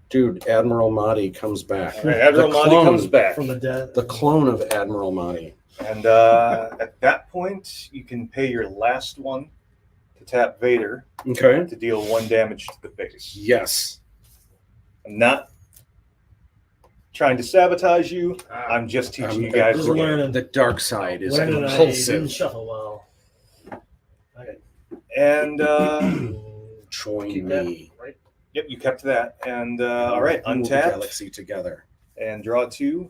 Dude, Admiral Mahdi comes back. All right, Admiral The Mahdi clone. comes back. From the dead. The clone of Admiral Mahdi. And at that point, you can pay your last one to tap Vader Okay. to deal 1 damage to the base. Yes. I'm not trying to sabotage you. I'm just teaching you guys. Just the game. learning. The dark side is Learning I didn't impulsive. shuffle well. Okay. And Join Keep that, me. right? yep, you kept that. And all right, Rule the untap galaxy together. and draw 2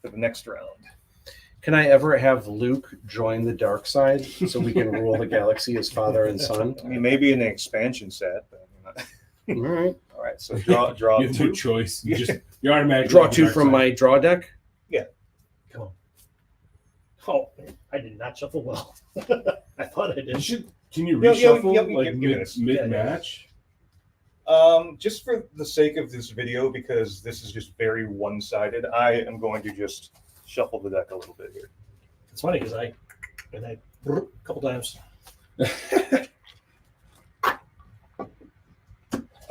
for the next round. Can I ever have Luke join the dark side so we can rule the galaxy as father and son? I mean, maybe in an expansion set. But All right. all right, so draw You have no 2. choice. You automatically Draw have the 2 dark from side. my draw deck. Come on. Oh, I did not shuffle well. I thought I You did. should. Can you Yeah, yeah, reshuffle yeah, like give it a- mid match? Just for the sake of this video, because this is just very one-sided, I am going to just shuffle the deck a little bit here. It's funny because I a couple times.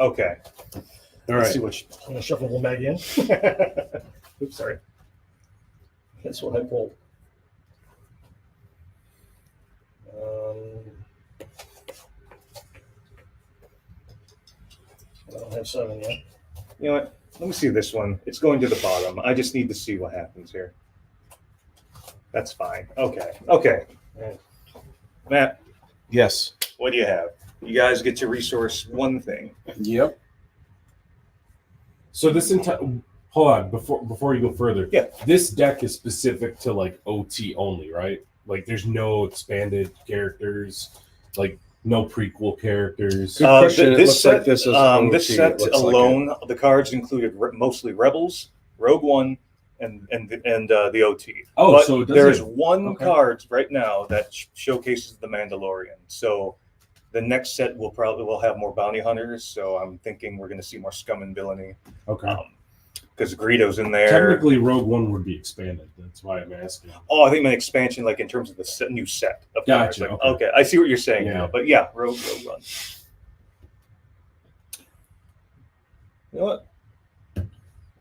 Okay. All Let's right. see what. I'm gonna shuffle one back in. Oops, sorry. That's what I pulled. I don't have 7 yet. You know what? Let me see this one. It's going to the bottom. I just need to see what happens here. That's fine. Okay. Okay. Right. Matt, Yes. what do you have? You guys get to resource 1 thing. Yep. So this entire hold on before you go further. Yeah. This deck is specific to like OT only, right? Like there's no expanded characters, like no prequel characters. Good question. It This looks set, like this is this OT. set It looks like alone, the cards included mostly Rebels, Rogue One, and the OT. Oh, but so it there's doesn't- one okay. card right now that showcases the Mandalorian. So the next set will have more bounty hunters. So I'm thinking we're going to see more scum and villainy Okay. because Greedo's in there. Technically, Rogue One would be expanded. That's why I'm asking. Oh, I think an expansion, like in terms of the new set of cards. Gotcha, Like, okay. okay, I see what you're saying Yeah. now. But yeah, Rogue One. You know what?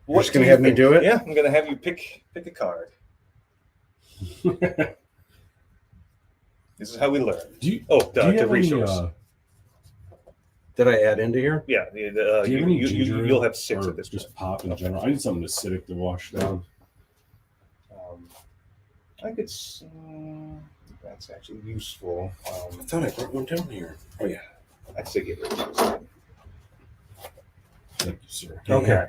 You're just gonna have me do it? Yeah, I'm gonna have you pick a card. This is how we learn. Do you Oh, do you the have any, resource. Did I add into here? Yeah, Do you have any ginger you'll have 6 or at this just point. pop in general. I need something acidic to wash down. I could. That's actually useful. I thought I brought one down here. Oh yeah. I'd say get rid of this. Thank you, sir. Okay.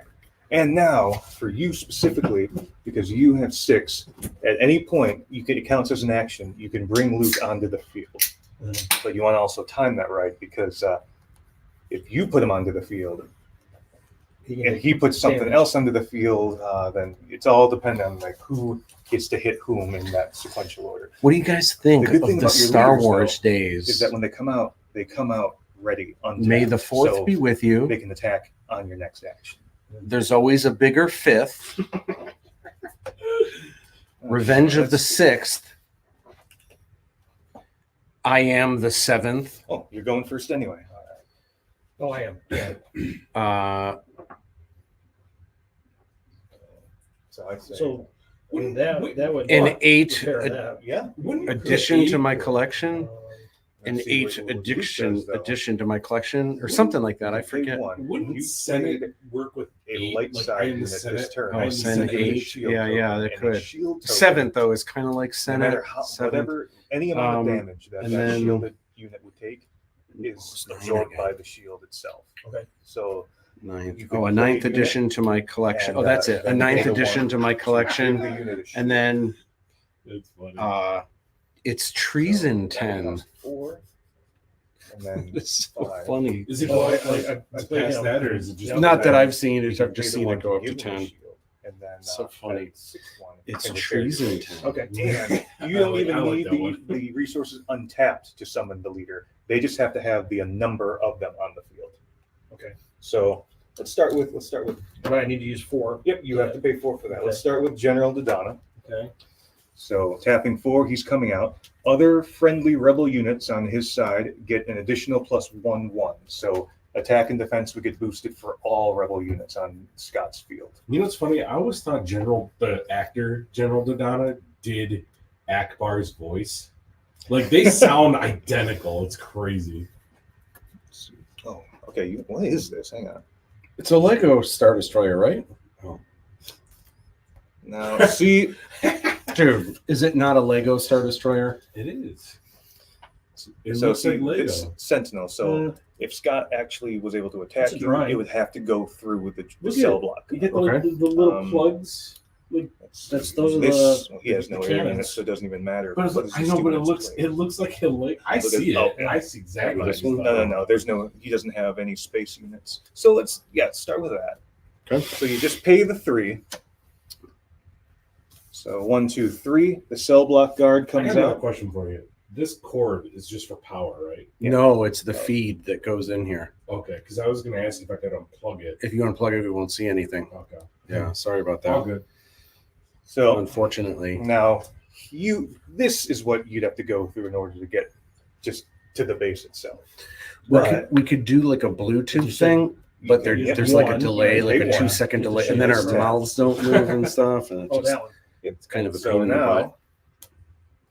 And now, for you specifically, because you have 6, at any point, it counts as an action. You can bring Luke onto the field. But you want to also time that right, because if you put him onto the field and he puts something else onto the field, then it's all dependent on like who gets to hit whom in that sequential order. What do you guys think The good of thing the about your Star leaders, Wars though, days? Is that when they come out ready. Untapped. May the 4th So be with you. they can attack on your next action. There's always a bigger 5th. Revenge of the 6th. I am the 7th. Oh, you're going first anyway. Oh, I am. So I'd say, So that would An 8 repair that. yeah. addition to my collection. An Let's see 8 what Luke addiction does, though. addition to my collection, or something like that. I You played forget. 1. Wouldn't You Senate played work with a 8? light Like, side I am the unit Senate. this turn. Oh, And Senate you get a 8. shield Yeah, token, yeah, they and a could. shield token, 7th though is kind of like no Senate. matter how, 7th. whatever any amount of Um, damage that and that then- shielded unit would take is It's 9 absorbed again. by the shield itself. Okay. So 9th. You can Oh, a play 9th a unit, addition to my collection. and, Oh, that's it. A then 9th go to addition 1. to my give collection, the unit a shield. and then It's funny. it's treason So that 10. becomes 4, and then It's so 5. funny. Is it Oh, going I played past him. that, or is it just Yeah. Not that I've seen You it. can I've just pay the seen one it go up to give them a 10. shield, and then So funny. that 6-1 It's can repair treason your 10. Okay, and you don't even I like need that one. the resources untapped to summon the leader. They just have to have the number of them on the field. Okay. So let's start with. But I need to use 4. Yep, you have to pay 4 for that. Let's Okay. start with General Dodonna. Okay. So tapping 4, he's coming out. Other friendly rebel units on his side get an additional +1/1. So attack and defense would get boosted for all rebel units on Scott's field. You know what's funny? I always thought the actor General Dodonna did Akbar's voice. Like they sound identical. It's crazy. Oh, okay. What is this? Hang on. It's a Lego Star Destroyer, right? Now, see, Dude, is it not a Lego Star Destroyer? It is. It so looks see, like Lego. it's Sentinel. So if Scott actually was able to attack It's a you, drawing. it would have to go through with the Look at cell it. block. You get Okay. the little Um, plugs. That's those are This, the he has no the air cannons. units, so it doesn't even matter. But what his I know, but it units looks play. like a Lego. I Look at- see it. oh, I see exactly. This what one? he's No. There's no. He doesn't have any space units. So let's start with that. Okay. So you just pay the 3. So 1, 2, 3. The cell block guard I comes have another out. question for you. This cord is just for power, right? Yeah. No, it's the feed that goes in here. Okay, because I was going to ask if I could unplug it. If you unplug it, we won't see anything. Okay. Yeah, sorry about All that. good. So Unfortunately. now this is what you'd have to go through in order to get just to the base itself. We could do like a Bluetooth thing, but there's like a delay, like a 2-second delay, and then our mouths don't move and stuff. And Oh, it's, that one. it's kind of a So pain in the butt. now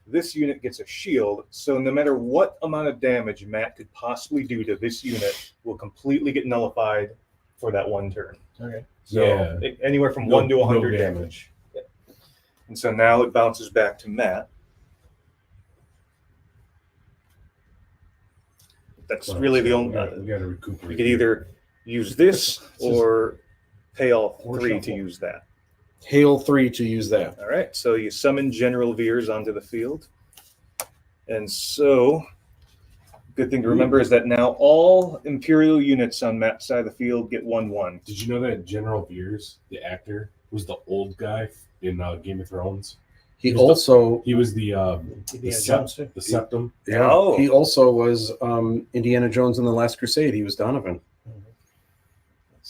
this unit gets a shield. So no matter what amount of damage Matt could possibly do to this unit will completely get nullified for that one turn. Okay. So Yeah. anywhere from 1 to 100 no damage. And so now it bounces back to Matt. That's really the only. We got to recuperate. You could either use this Just- or pay all Or 3 to shuffle. use that. Hail 3 to use that. All right, so you summon General Veers onto the field. And so, good thing to remember is that now all Imperial units on Matt's side of the field get 1/1. Did you know that General Veers, the actor, was the old guy in Game of Thrones? He He was also, He was the Indiana Jones. the septum. yeah, Oh. he also was Indiana Jones in the Last Crusade. He was Donovan.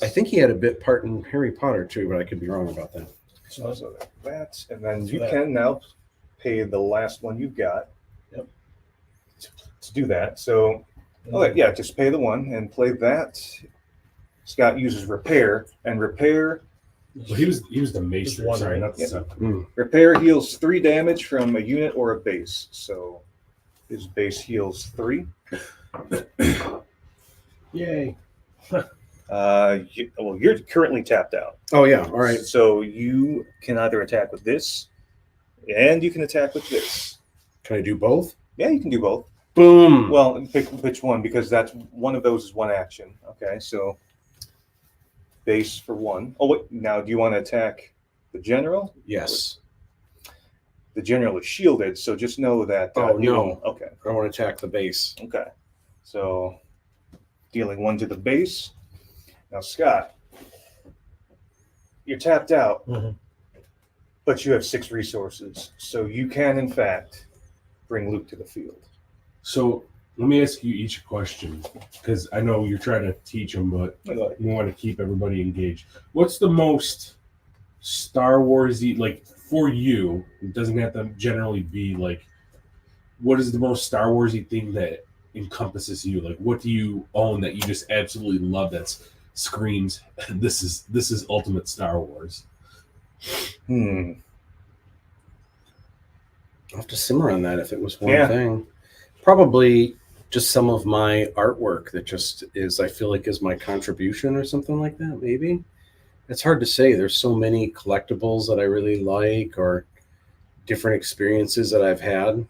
I think he had a bit part in Harry Potter too, but I could be wrong about that. So that, and then you that. can now pay the last one you've got. Yep. To do that. So, okay, yeah, just pay the 1 and play that. Scott uses repair, and repair Well, he was the maester. Just one, Sorry, right? not the Yeah. septum. Repair heals 3 damage from a unit or a base. So his base heals 3. Yay. Well, you're currently tapped out. Oh yeah. All right. So you can either attack with this, and you can attack with this. Can I do both? Yeah, you can do both. Boom. Well, pick which one, because that's one of those is one action. Okay, so base for one. Oh wait, now do you want to attack the general? Yes. The general is shielded, so just know that. Oh, no. Okay. I want to attack the base. Okay. So dealing one to the base. Now, Scott, you're tapped out, Mhm. but you have 6 resources, so you can, in fact, bring Luke to the field. So let me ask you each a question, because I know you're trying to teach them, but we want to keep everybody engaged. What's the most Star Warsy, like for you? It doesn't have to generally be like. What is the most Star Warsy thing that encompasses you? Like, what do you own that you just absolutely love? That screams, "This is ultimate Star Wars." I'll have to simmer on that if it was one Yeah. thing. Probably just some of my artwork that just is, I feel like, is my contribution or something like that, maybe. It's hard to say. There's so many collectibles that I really like, or different experiences that I've had.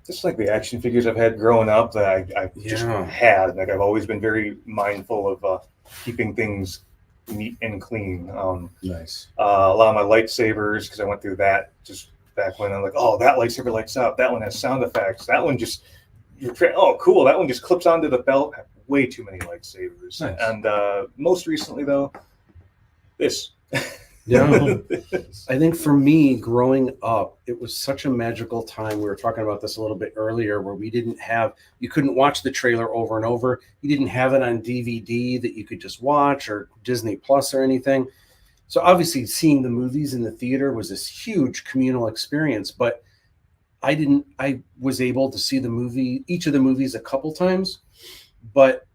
Just like the action figures I've had growing up that I just Yeah. had. Like, I've always been very mindful of keeping things neat and clean. Nice. A lot of my lightsabers, because I went through that just back when I'm like, oh, that lightsaber lights up. That one has sound effects. That one just, oh, cool. That one just clips onto the belt. I have way too many lightsabers. Nice. And most recently, though, this. Yeah. I think for me, growing up, it was such a magical time. We were talking about this a little bit earlier, where you couldn't watch the trailer over and over. You didn't have it on DVD that you could just watch, or Disney Plus or anything. So obviously seeing the movies in the theater was this huge communal experience, but I was able to see each of the movies a couple times, but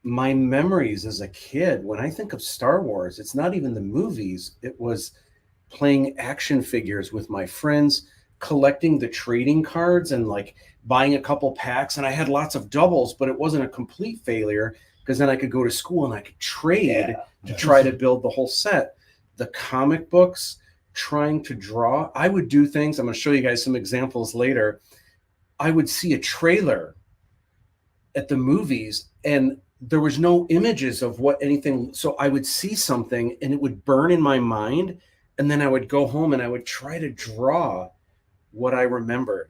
my memories as a kid, when I think of Star Wars, it's not even the movies. It was playing action figures with my friends, collecting the trading cards, and like buying a couple packs. And I had lots of doubles, but it wasn't a complete failure, because then I could go to school and I could trade to try to build the whole set. The comic books, trying to draw. I would do things. I'm going to show you guys some examples later. I would see a trailer at the movies, and there was no images of what anything. So I would see something and it would burn in my mind. And then I would go home and I would try to draw what I remembered.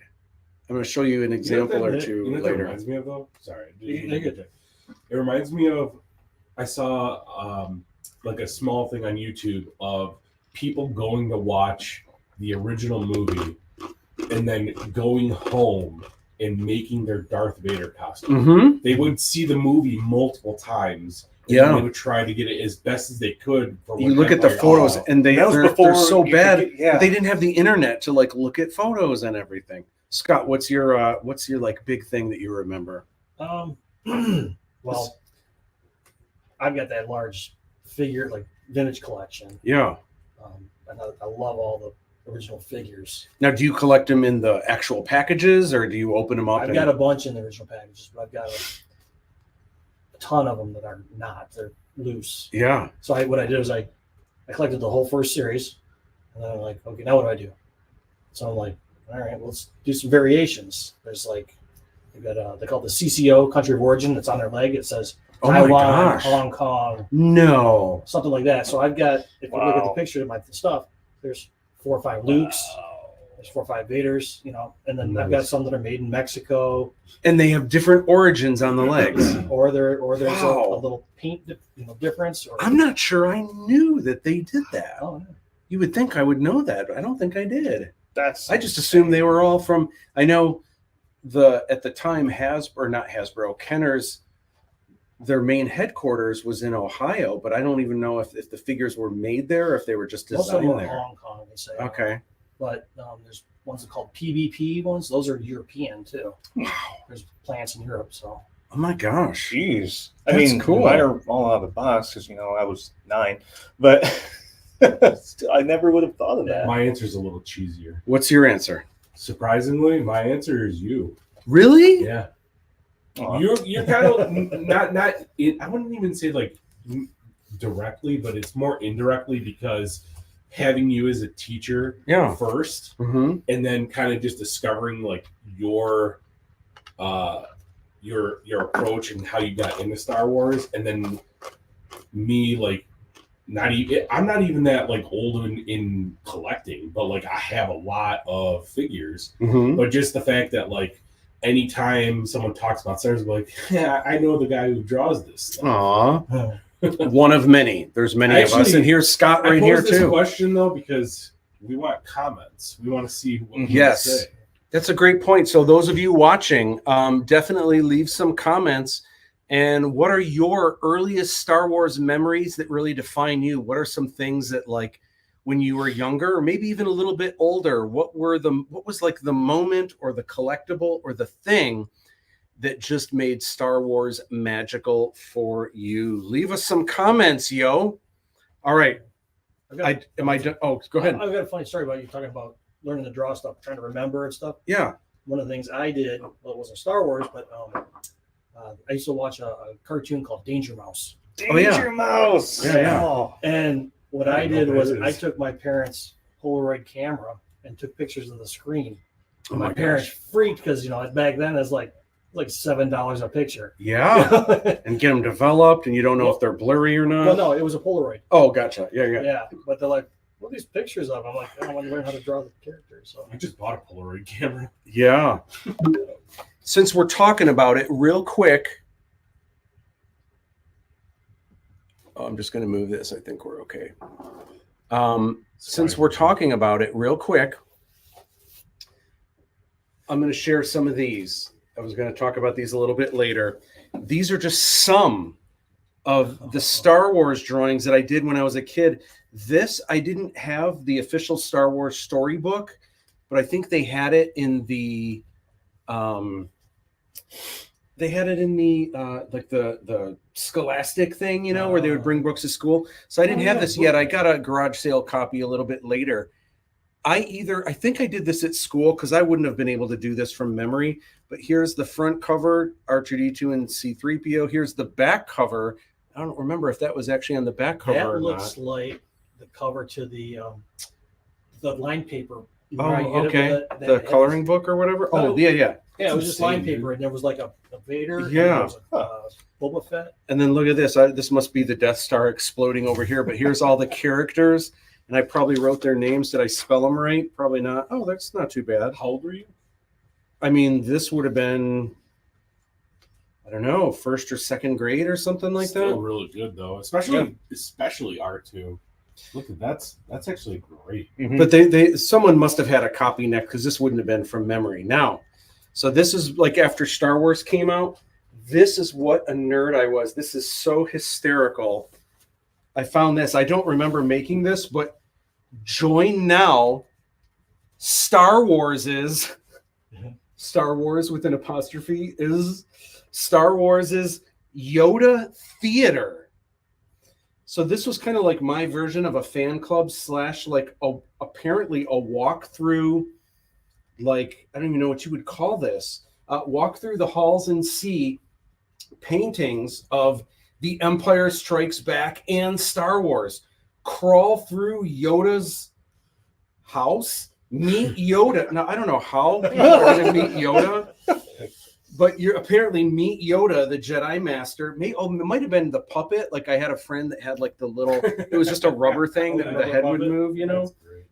I'm going to show you an example or two You know what that later. reminds me of, though? Sorry. It It reminds me of, I saw like a small thing on YouTube of people going to watch the original movie and then going home and making their Darth Vader costume. Mm-hmm. They would see the movie multiple times. And Yeah. they would try to get it as best as they could. For You what look at the Empire- photos Oh, and That was they're before so you could bad. get- yeah. They didn't have the internet to like look at photos and everything. Scott, what's your like big thing that you remember? Well, I've got that large figure, like vintage collection. Yeah. And I love all the original figures. Now, do you collect them in the actual packages, or do you open them up? I've got a bunch in the original packages, but I've got a ton of them that are not. They're loose. Yeah. So what I did is I collected the whole first series, and then I'm like, okay, now what do I do? So I'm like, all right, let's do some variations. There's like, they call it the CCO, country of origin. That's on their leg. It says Oh my Taiwan, gosh. Hong Kong, No. something like that. So I've got, if you look at the Wow. picture of my stuff, there's 4 or 5 Lukes, there's 4 or 5 Vaders, and then I've got Nice. some that are made in Mexico, And they have different origins on the legs. or there's Wow. a little paint difference. Or I'm not sure I knew that they did that. Oh, yeah. You would think I would know that, but I don't think I did. That's I just assumed they were all from. I know at the time Kenner's, their main headquarters was in Ohio, but I don't even know if the figures were made there or if they were just Most of them designed are there. Hong Kong, they say. Okay. But there's ones called PVP ones. Those are European too. Wow. There's plants in Europe, so Oh my gosh. Jeez. That's I mean, cool. mine are all out of the box because, I was 9. But still, I never would have thought of that. My answer is a little cheesier. What's your answer? Surprisingly, my answer is you. Really? Yeah. You're kind of not I wouldn't even say like directly, but it's more indirectly because having you as a teacher first, and then kind of just discovering like your approach and how you got into Star Wars, and then me like I'm not even that like old in collecting, but like I have a lot of figures. But just the fact that like anytime someone talks about Star Wars, I'm like, yeah, I know the guy who draws this stuff. Aw. One of many. There's many of us, and here's Scott right here this too. Question though, because we want comments. We want to see what you say. That's a great point. So those of you watching, definitely leave some comments. And what are your earliest Star Wars memories that really define you? What are some things that, like, when you were younger, or maybe even a little bit older, what was like the moment or the collectible or the thing that just made Star Wars magical for you? Leave us some comments, yo. All right. Go ahead. I've got a funny story about you talking about learning to draw stuff, trying to remember and stuff. Yeah. One of the things I did, well, it wasn't Star Wars, but I used to watch a cartoon called Danger Mouse. Danger Mouse. Yeah. Oh. And what I did was I took my parents' Polaroid camera and took pictures of the screen. And my parents freaked because, back then it's like $7 a picture. Yeah. And get them developed, and you don't know if they're blurry or not. Well, no, it was a Polaroid. Oh, gotcha. Yeah. Yeah, but they're like, what are these pictures of? I'm like, I want to learn how to draw the characters. So I just bought a Polaroid camera. Yeah. Since we're talking about it real quick, I'm just going to move this. I think we're okay. Since we're talking about it real quick, I'm going to share some of these. I was going to talk about these a little bit later. These are just some of the Star Wars drawings that I did when I was a kid. This, I didn't have the official Star Wars storybook, but I think they had it in the like the Scholastic thing, where they would bring books to school. So I didn't have this yet. I got a garage sale copy a little bit later. I think I did this at school because I wouldn't have been able to do this from memory. But here's the front cover, R2-D2 and C-3PO. Here's the back cover. I don't remember if that was actually on the back cover or not. That looks like the cover to the line paper. Oh, okay. The coloring book or whatever? Oh, yeah. Yeah, it was just line paper, and there was like a Vader. Yeah. And there was a Boba Fett. And then look at this. This must be the Death Star exploding over here. But here's all the characters. And I probably wrote their names. Did I spell them right? Probably not. Oh, that's not too bad. How old were you? I mean, this would have been, I don't know, first or second grade or something like that. Still really good though, especially R2. Look at that's actually great. Mm-hmm. But someone must have had a copy neck because this wouldn't have been from memory. Now, so this is like after Star Wars came out. This is what a nerd I was. This is so hysterical. I found this. I don't remember making this, but join now. Star Wars with an apostrophe is Star Wars is Yoda Theater. So this was kind of like my version of a fan club / like apparently a walkthrough, like, I don't even know what you would call this. Walk through the halls and see paintings of The Empire Strikes Back and Star Wars. Crawl through Yoda's house. Meet Yoda. Now, I don't know how people are going to meet Yoda, but you apparently meet Yoda, the Jedi Master. It might have been the puppet. Like, I had a friend that had like the little, it was just a rubber thing that the head would move,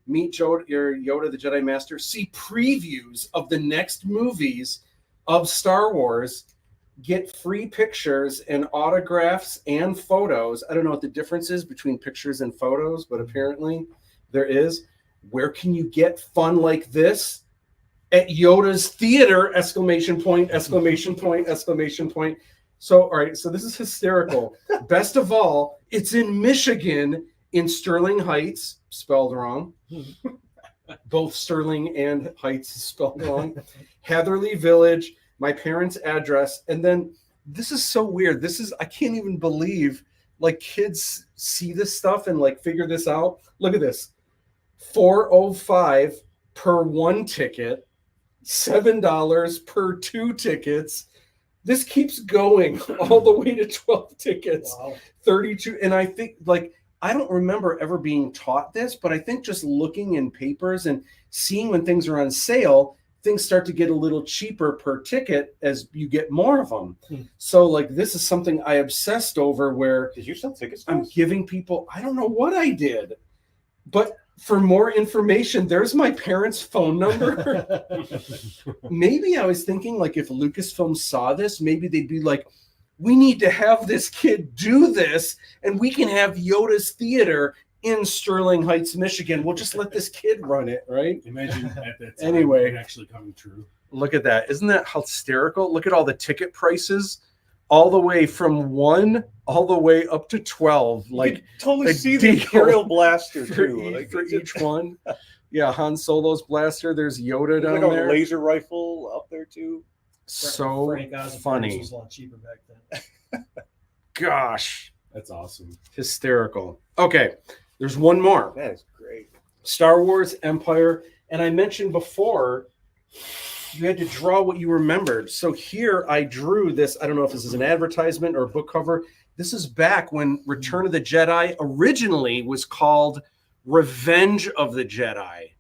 Meet Yoda, the Jedi Master. See previews of the next movies of Star Wars. Get free pictures and autographs and photos. I don't know what the difference is between pictures and photos, but apparently there is. Where can you get fun like this? At Yoda's Theater! ! So, all right, so this is hysterical. Best of all, it's in Michigan, in Sterling Heights, spelled wrong. Both Sterling and Heights spelled wrong. Heatherly Village, my parents' address. And then this is so weird. I can't even believe, like, kids see this stuff and like figure this out. Look at this. $4.05 per one ticket, $7 per two tickets. This keeps going all the way to 12 tickets, Wow. 32. And I think, like, I don't remember ever being taught this, but I think just looking in papers and seeing when things are on sale, things start to get a little cheaper per ticket as you get more of them. So, like, this is something I obsessed over where Did you sell tickets? I'm giving people, I don't know what I did, but for more information, there's my parents' phone number. Maybe I was thinking, like, if Lucasfilm saw this, maybe they'd be like, we need to have this kid do this, and we can have Yoda's Theater in Sterling Heights, Michigan. We'll just let this kid run it, right? Imagine at that time Anyway. it actually coming true. Look at that. Isn't that hysterical? Look at all the ticket prices, all the way from 1 all the way up to 12. You Like, could totally a see deal the Imperial Blaster for, too. each, Like, for it's each one. Yeah, Han Solo's blaster. There's Yoda down like a there. laser rifle up there too. So Frank Oz funny. was a lot cheaper back then. Gosh, That's awesome. hysterical. Okay, there's one more. That is great. Star Wars Empire. And I mentioned before, you had to draw what you remembered. So here I drew this. I don't know if this is an advertisement or a book cover. This is back when Return of the Jedi originally was called Revenge of the Jedi.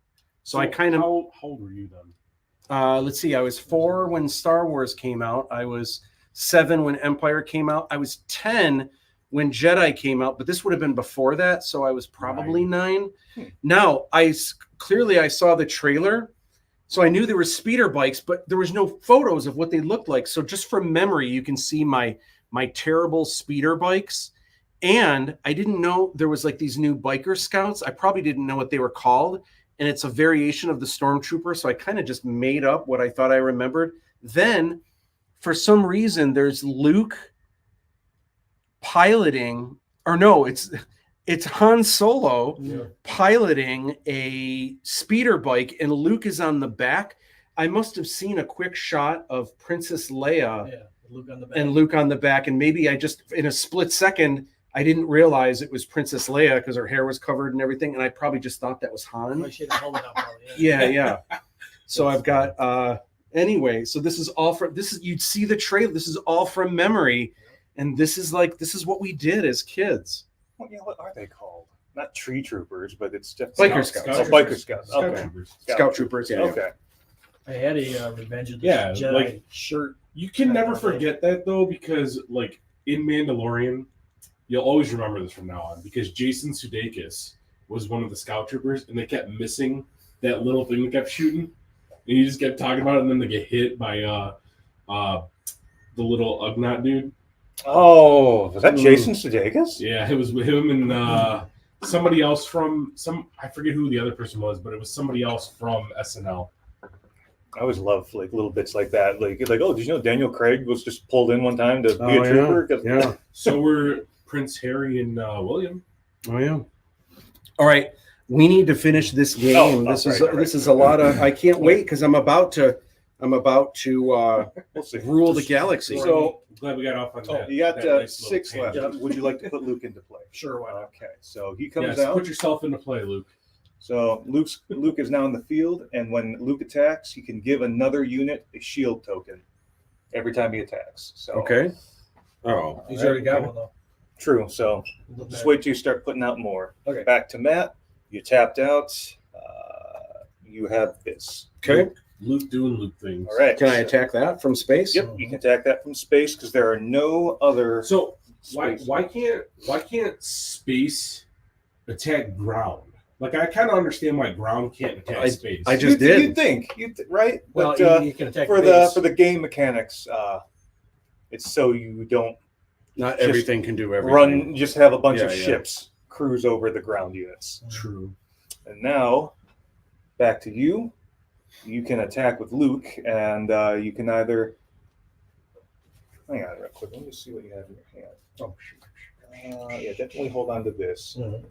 So I kind of, how old were you then? let's see, I was 4 when Star Wars came out. I was 7 when Empire came out. I was 10 when Jedi came out, but this would have been before that. So I was probably 9. Now, clearly I saw the trailer. So I knew there were speeder bikes, but there was no photos of what they looked like. So just from memory, you can see my terrible speeder bikes. And I didn't know there was like these new biker scouts. I probably didn't know what they were called. And it's a variation of the Stormtrooper. So I kind of just made up what I thought I remembered. Then for some reason, there's Luke piloting, or no, it's Han Solo piloting a speeder bike, and Luke is on the back. I must have seen a quick shot of Princess Leia Luke on the back. and Luke on the back, and maybe I just, in a split second, I didn't realize it was Princess Leia because her hair was covered and everything, and I probably just thought that was Han. Oh, she had a helmet on, probably, Yeah. So I've got anyway, so this is all from you'd see the trailer. This is all from memory, and this is what we did as kids. Well, yeah, what are they called? Not tree troopers, but it's just Biker Scouts. Oh, biker scouts. Scout Okay. troopers. Scout troopers, yeah. Okay. I had a Revenge of the Yeah, Jedi like- shirt. You can never forget that though, because like in Mandalorian, you'll always remember this from now on, because Jason Sudeikis was one of the scout troopers, and they kept missing that little thing they kept shooting, and you just kept talking about it, and then they get hit by the little Ugnaught dude. Oh, was that Jason Sudeikis? Yeah, it was with him and somebody else from I forget who the other person was, but it was somebody else from SNL. I always love like little bits like that. Like, oh, did you know Daniel Craig was just pulled in one time to be a trooper? 'Cause- Yeah. So were Prince Harry and William. Oh yeah. All right, we need to finish this game. Oh, this right. is a lot of. I can't wait because I'm about to We'll see. rule the galaxy. So I'm glad we got off on that. you got that nice little 6 left. tangent. Would you like to put Luke into play? Sure, why not? Okay, so he comes Yes, out. put yourself into play, Luke. So Luke is now in the field, and when Luke attacks, he can give another unit a shield token every time he attacks. So Okay. Oh, He's already got one though. true. So Look just back. wait till you start putting out more. Okay. Back to Matt. You tapped out. You have this. okay. Luke doing Luke things. All right. Can I attack that from space? Yep. You can attack that from space because there are no other. So why space. can't space attack ground? Like I kind of understand why ground can't attack space. I just did. You'd think, right? Well, But you can attack for base. the game mechanics, it's so you don't Not Just everything can do everything. just have a bunch of Yeah, yeah. ships cruise over the ground units. True. And now, back to you. You can attack with Luke, and you can either. Hang on, real quick. Let me see what you have in your hand. Oh, shoot. Yeah, definitely hold on to this. Mhm.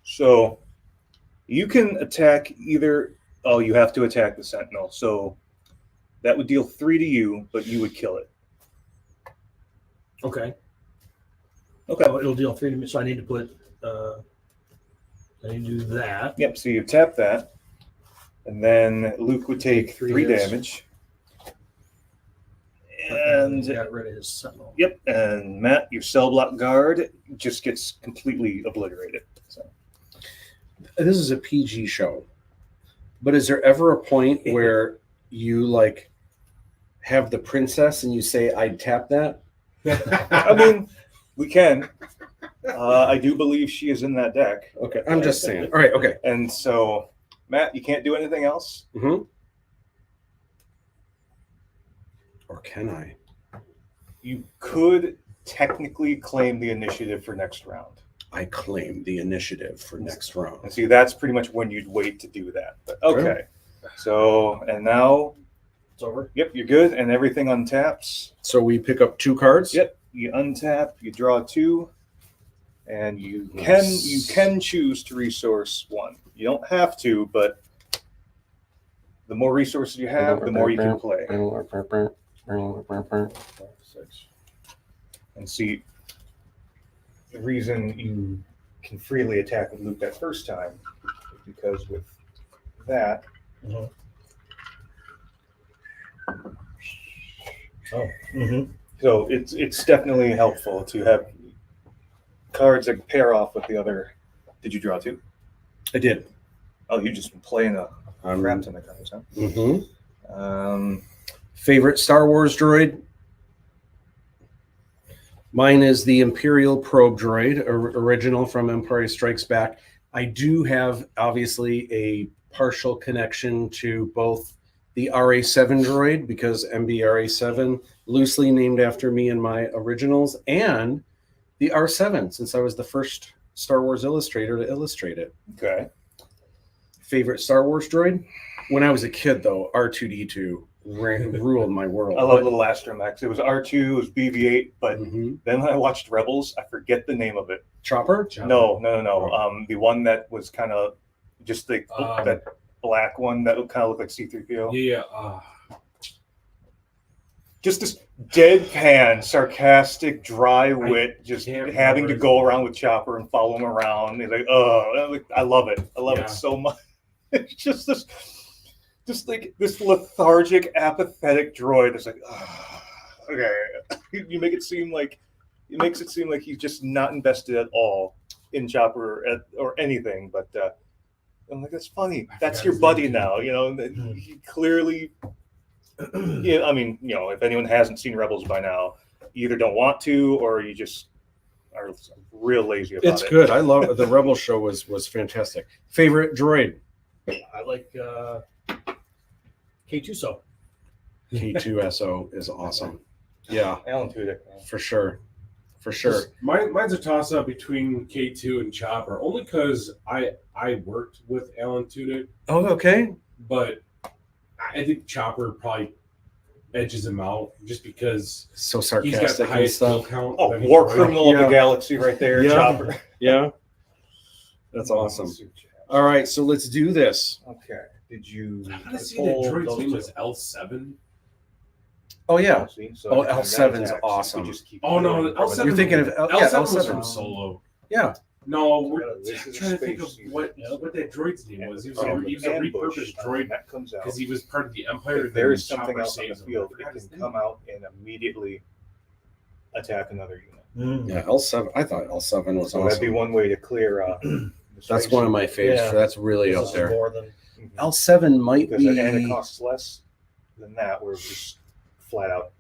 So, you can attack either. Oh, you have to attack the Sentinel. So, that would deal 3 to you, but you would kill it. Okay. Okay. So it'll deal 3 to me. So I need to put. I need to do that. Yep. So you tap that, and then Luke would take 3 hits. damage. And got rid of his sentinel. yep, and Matt, your cell block guard just gets completely obliterated. So This is a PG show, but is there ever a point where you like have the princess and you say, "I'd tap that"? I mean, we can. I do believe she is in that deck. Okay, I'm just saying. All right, okay. And so, Matt, you can't do anything else. Mm-hmm. Or can I? You could technically claim the initiative for next round. I claim the initiative for next round. And see, that's pretty much when you'd wait to do that. But okay. So, and now, It's over. yep, you're good, and everything untaps. So we pick up 2 cards. Yep, you untap, you draw 2, and you Nice. can choose to resource 1. You don't have to, but the more resources you have, the more you can play. And see, the reason you can freely attack with Luke that first time is because with that, Oh. Mm-hmm. so it's definitely helpful to have cards that pair off with the other. Did you draw 2? I did. Oh, you just been playing a Um, crap ton of cards, huh? Mm-hmm. Favorite Star Wars droid? Mine is the Imperial Probe droid, original from Empire Strikes Back. I do have, obviously, a partial connection to both the RA7 droid, because MBRA7, loosely named after me and my originals, and the R7, since I was the first Star Wars illustrator to illustrate it. Okay. Favorite Star Wars droid? When I was a kid, though, R2D2 ruled my world. I love Little Astromech. It was R2, it was BB-8, but Mhm. then when I watched Rebels, I forget the name of it. Chopper? No. The one that was kind of just like Um, that black one that kind of looked like C-3PO. Yeah. Just this deadpan, sarcastic, dry wit, just can't having to remember go his around with Chopper and follow him around. He's like, oh, I love it. I love Yeah. it so much. It's just like this lethargic, apathetic droid. It's like, oh, okay. You make it seem like he's just not invested at all in Chopper or anything. But I'm like, that's funny. That's forgot your his buddy name, too. now. You know, and he clearly. Yeah, I mean, you know, if anyone hasn't seen Rebels by now, you either don't want to or you just are real lazy about It's it. good. I love the Rebel show was fantastic. Favorite droid? I like K2SO. K2SO is awesome. Yeah, Alan Tudyk. for sure. For sure. Mine's a toss up between K2 and Chopper, only because I worked with Alan Tudyk, Oh, okay. but I think Chopper probably edges him out just because So he's got the sarcastic and highest kill stuff. count. Oh, of any war droid. criminal of Yeah. the galaxy right there, Yeah. Chopper. Yeah. That's awesome. All right, so let's do this. Okay. Did you I want to see that pull droid's those name two? was L7. Oh yeah. See, so Oh, anytime L7's that attacks, awesome. you just keep Oh, no, going L7 from You're thinking of L7 was L7. from Solo. Yeah. No, we're This is a trying to think of space what user. that droid's name was. He was, And he was a ambush, repurposed when droid that comes out. because he was part of the Empire. If there is then something Chopper else on the saves him. field, I forgot it his can name. come out and immediately attack another unit. Yeah, L7. I thought L7 was So that'd be awesome. one way to clear. That's one of my favorites. Yeah. That's really This up is there. more than L7 might because and it be. costs less than that. Where it's just flat out.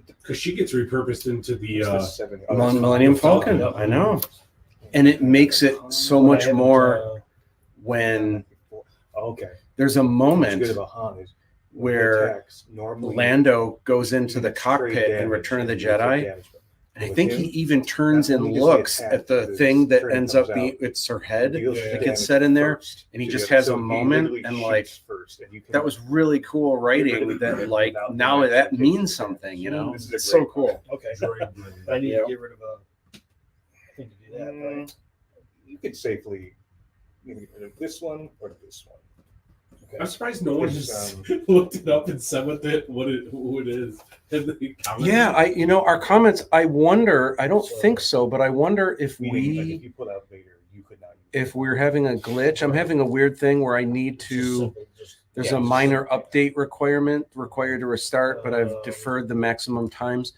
Because she gets repurposed into the It's the 7 Millennium Falcon. Yep. I know. And it makes it so much more when Okay. there's a What's moment good about Han is when he where attacks, normally Lando goes into the it's straight cockpit in damage Return of the and you take Jedi. damage. And I With think him, he even turns not and only does he looks attack, at the but thing his that turret ends comes up being out, it's her head. deals Yeah. It damage gets set in there, first and he to just the- has so a he moment, literally and, shoots like, first, and you can that was really cool writing. That like now that means something, you know. This is a It's so great cool. okay. droid blade. But I need Yeah. to get rid of a thing to do that. Right? You could safely you can get rid of this one or this one. I'm surprised no one It's, just looked it up and said who it is. In the comments. Yeah, our comments. I wonder. I don't think so, but I wonder if Meaning, like, if we you put out Vader, you could not use if we're having a glitch. I'm having a weird thing where I need It's just to simple, just There's Yeah, a minor update requirement required to restart, but I've deferred the maximum times.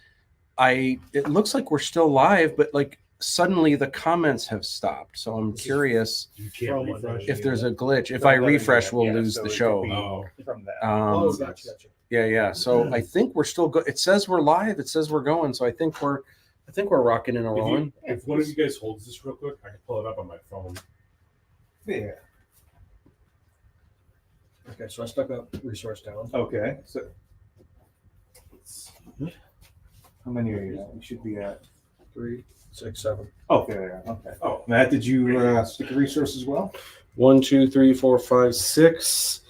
It looks like we're still live, but like suddenly the comments have stopped. So I'm curious You can't From refresh. if there's a glitch. If No, I not refresh, internet, we'll yeah, lose so the it could show. be Oh. from that. Um, Gotcha. yeah. So I think we're still good. It says we're live. It says we're going. So I think we're rocking and rolling. If one of you guys holds this real quick, I can pull it up on my phone. Yeah. Okay, so I stuck a resource down. Okay. So how many are you at? You should be at 3, 6, 7. Oh, there. Okay. Oh. Matt, did you stick a resource as well? 1, 2, 3, 4, 5, 6.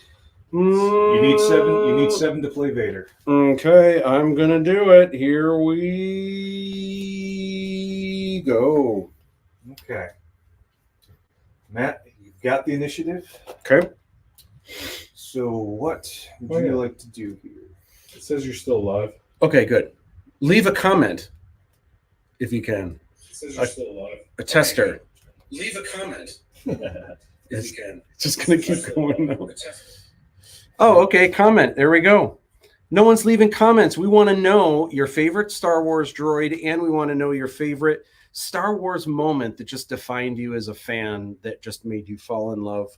You need 7. You need 7 to play Vader. Okay, I'm gonna do it. Here we go. Okay. Matt, you've got the initiative. Okay. So what would you like to do here? It says you're still alive. Okay, good. Leave a comment if you can. It says you're still alive. A tester. Leave a comment if you can. Just gonna keep going now. Oh, okay. Comment. There we go. No one's leaving comments. We want to know your favorite Star Wars droid, and we want to know your favorite Star Wars moment that just defined you as a fan, that just made you fall in love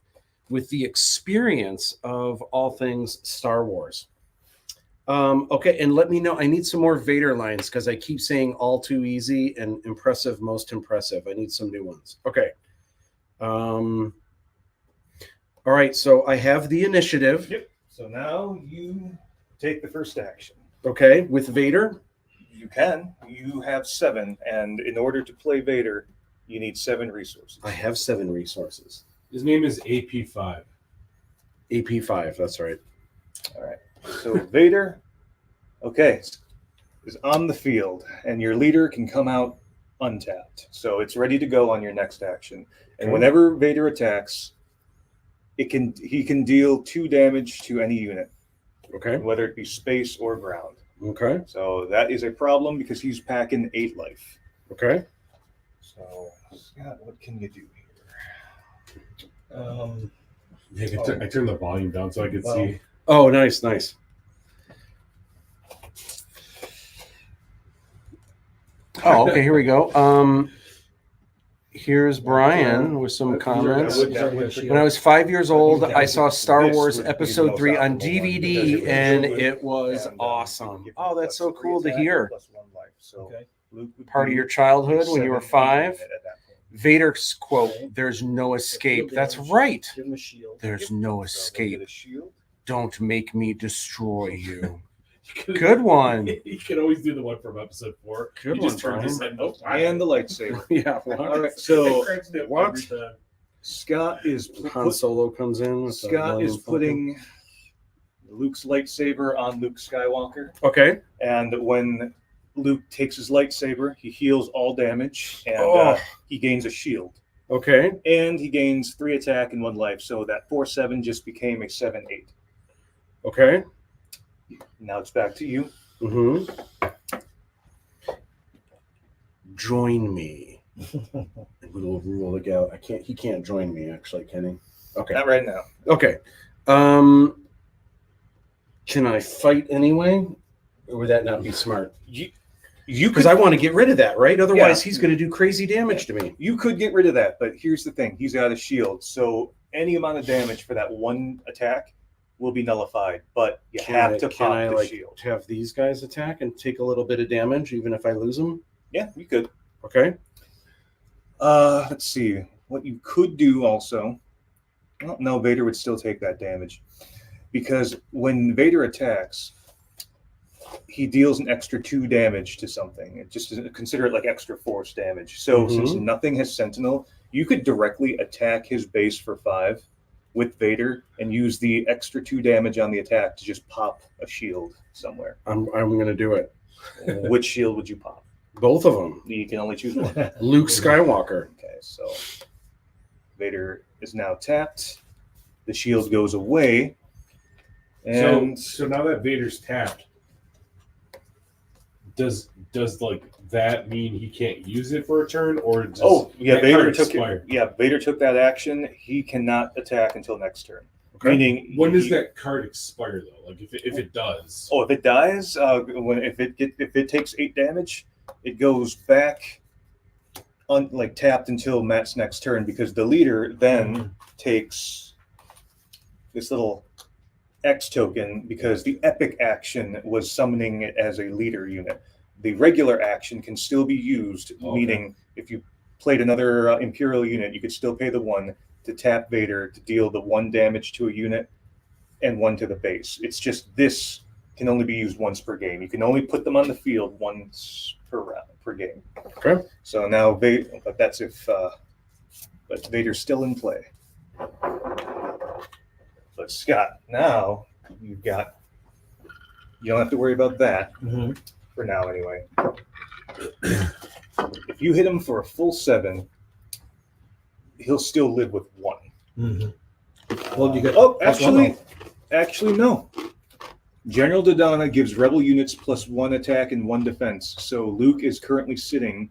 with the experience of all things Star Wars. Okay, and let me know. I need some more Vader lines because I keep saying all too easy and impressive, most impressive. I need some new ones. Okay. All right, so I have the initiative. Yep. So now you take the first action. Okay, with Vader. You can. You have 7, and in order to play Vader, you need 7 resources. I have 7 resources. His name is AP5. AP5, that's right. All right. So Vader, okay, is on the field, and your leader can come out untapped. So it's ready to go on your next action. And Okay. whenever Vader attacks, he can deal 2 damage to any unit, Okay. whether it be space or ground. Okay. So that is a problem because he's packing 8 life. Okay. So Scott, what can you do here? I turned the volume down so I could see. Oh, nice, nice. Oh, okay, here we go. Here's Brian with some comments. When I was 5 years old, I saw Star Wars Episode 3 on DVD, and it was awesome. Oh, that's so cool to hear. Okay. Part of your childhood when you were 5. Vader's quote, "There's no escape." That's right. Give him a shield. There's no So escape. get a shield. Don't make me destroy you. Good one. You can always do the one from episode 4. Good You just one, turn this Brian. in. Oh, And the lightsaber. Yeah. All right. So What? Scott is Han Solo comes in. With the Scott is Millennium putting Luke's lightsaber on Luke Skywalker, Falcon. Okay. and when Luke takes his lightsaber, he heals all damage, and Oh. he gains a shield, Okay. and he gains 3 attack and 1 life. So that 4/7 just became a 7/8. Okay. Now it's back to you. Mm-hmm. Join me. And we will rule the gal. He can't join me actually, can he? Okay. Not right now. Okay. Can I fight anyway? Or would that not be smart? You Because could I want to get rid of that, right? Otherwise, he's going to do crazy damage to me. you could get rid of that, but here's the thing: he's got a shield, so any amount of damage for that 1 attack will be nullified. But you have to Can pop I the like shield. have these guys attack and take a little bit of damage, even if I lose them? Yeah, you could. Okay. Let's see. What you could do also. Well, no, Vader would still take that damage. Because when Vader attacks, he deals an extra 2 damage to something. It just consider it like extra force damage. So since nothing has Sentinel, you could directly attack his base for 5 with Vader and use the extra 2 damage on the attack to just pop a shield somewhere. I'm going to do it. Which shield would you pop? Both of them. You can only choose one. Luke Skywalker. Okay, so Vader is now tapped. The shield goes away. And So now that Vader's tapped, does like that mean he can't use it for a turn, or does Vader that card took expire? Vader took that action. He cannot attack until next turn. Okay. Meaning, When does that card expire though? Like if it does. Oh, if it dies, if it takes 8 damage, it goes back like tapped until Matt's next turn, because the leader then takes this little X token, because the epic action was summoning it as a leader unit. The regular action can still be used, meaning if you played another Imperial unit, you could still pay the 1 to tap Vader to deal the 1 damage to a unit and 1 to the base. It's just this can only be used once per game. You can only put them on the field once per round per game. Okay. So now Vader, but that's if but Vader's still in play. But Scott, now you don't have to worry about that for now anyway. If you hit him for a full 7, he'll still live with 1. Well, you got Actually, no. General Dodonna gives rebel units +1 attack and 1 defense. So Luke is currently sitting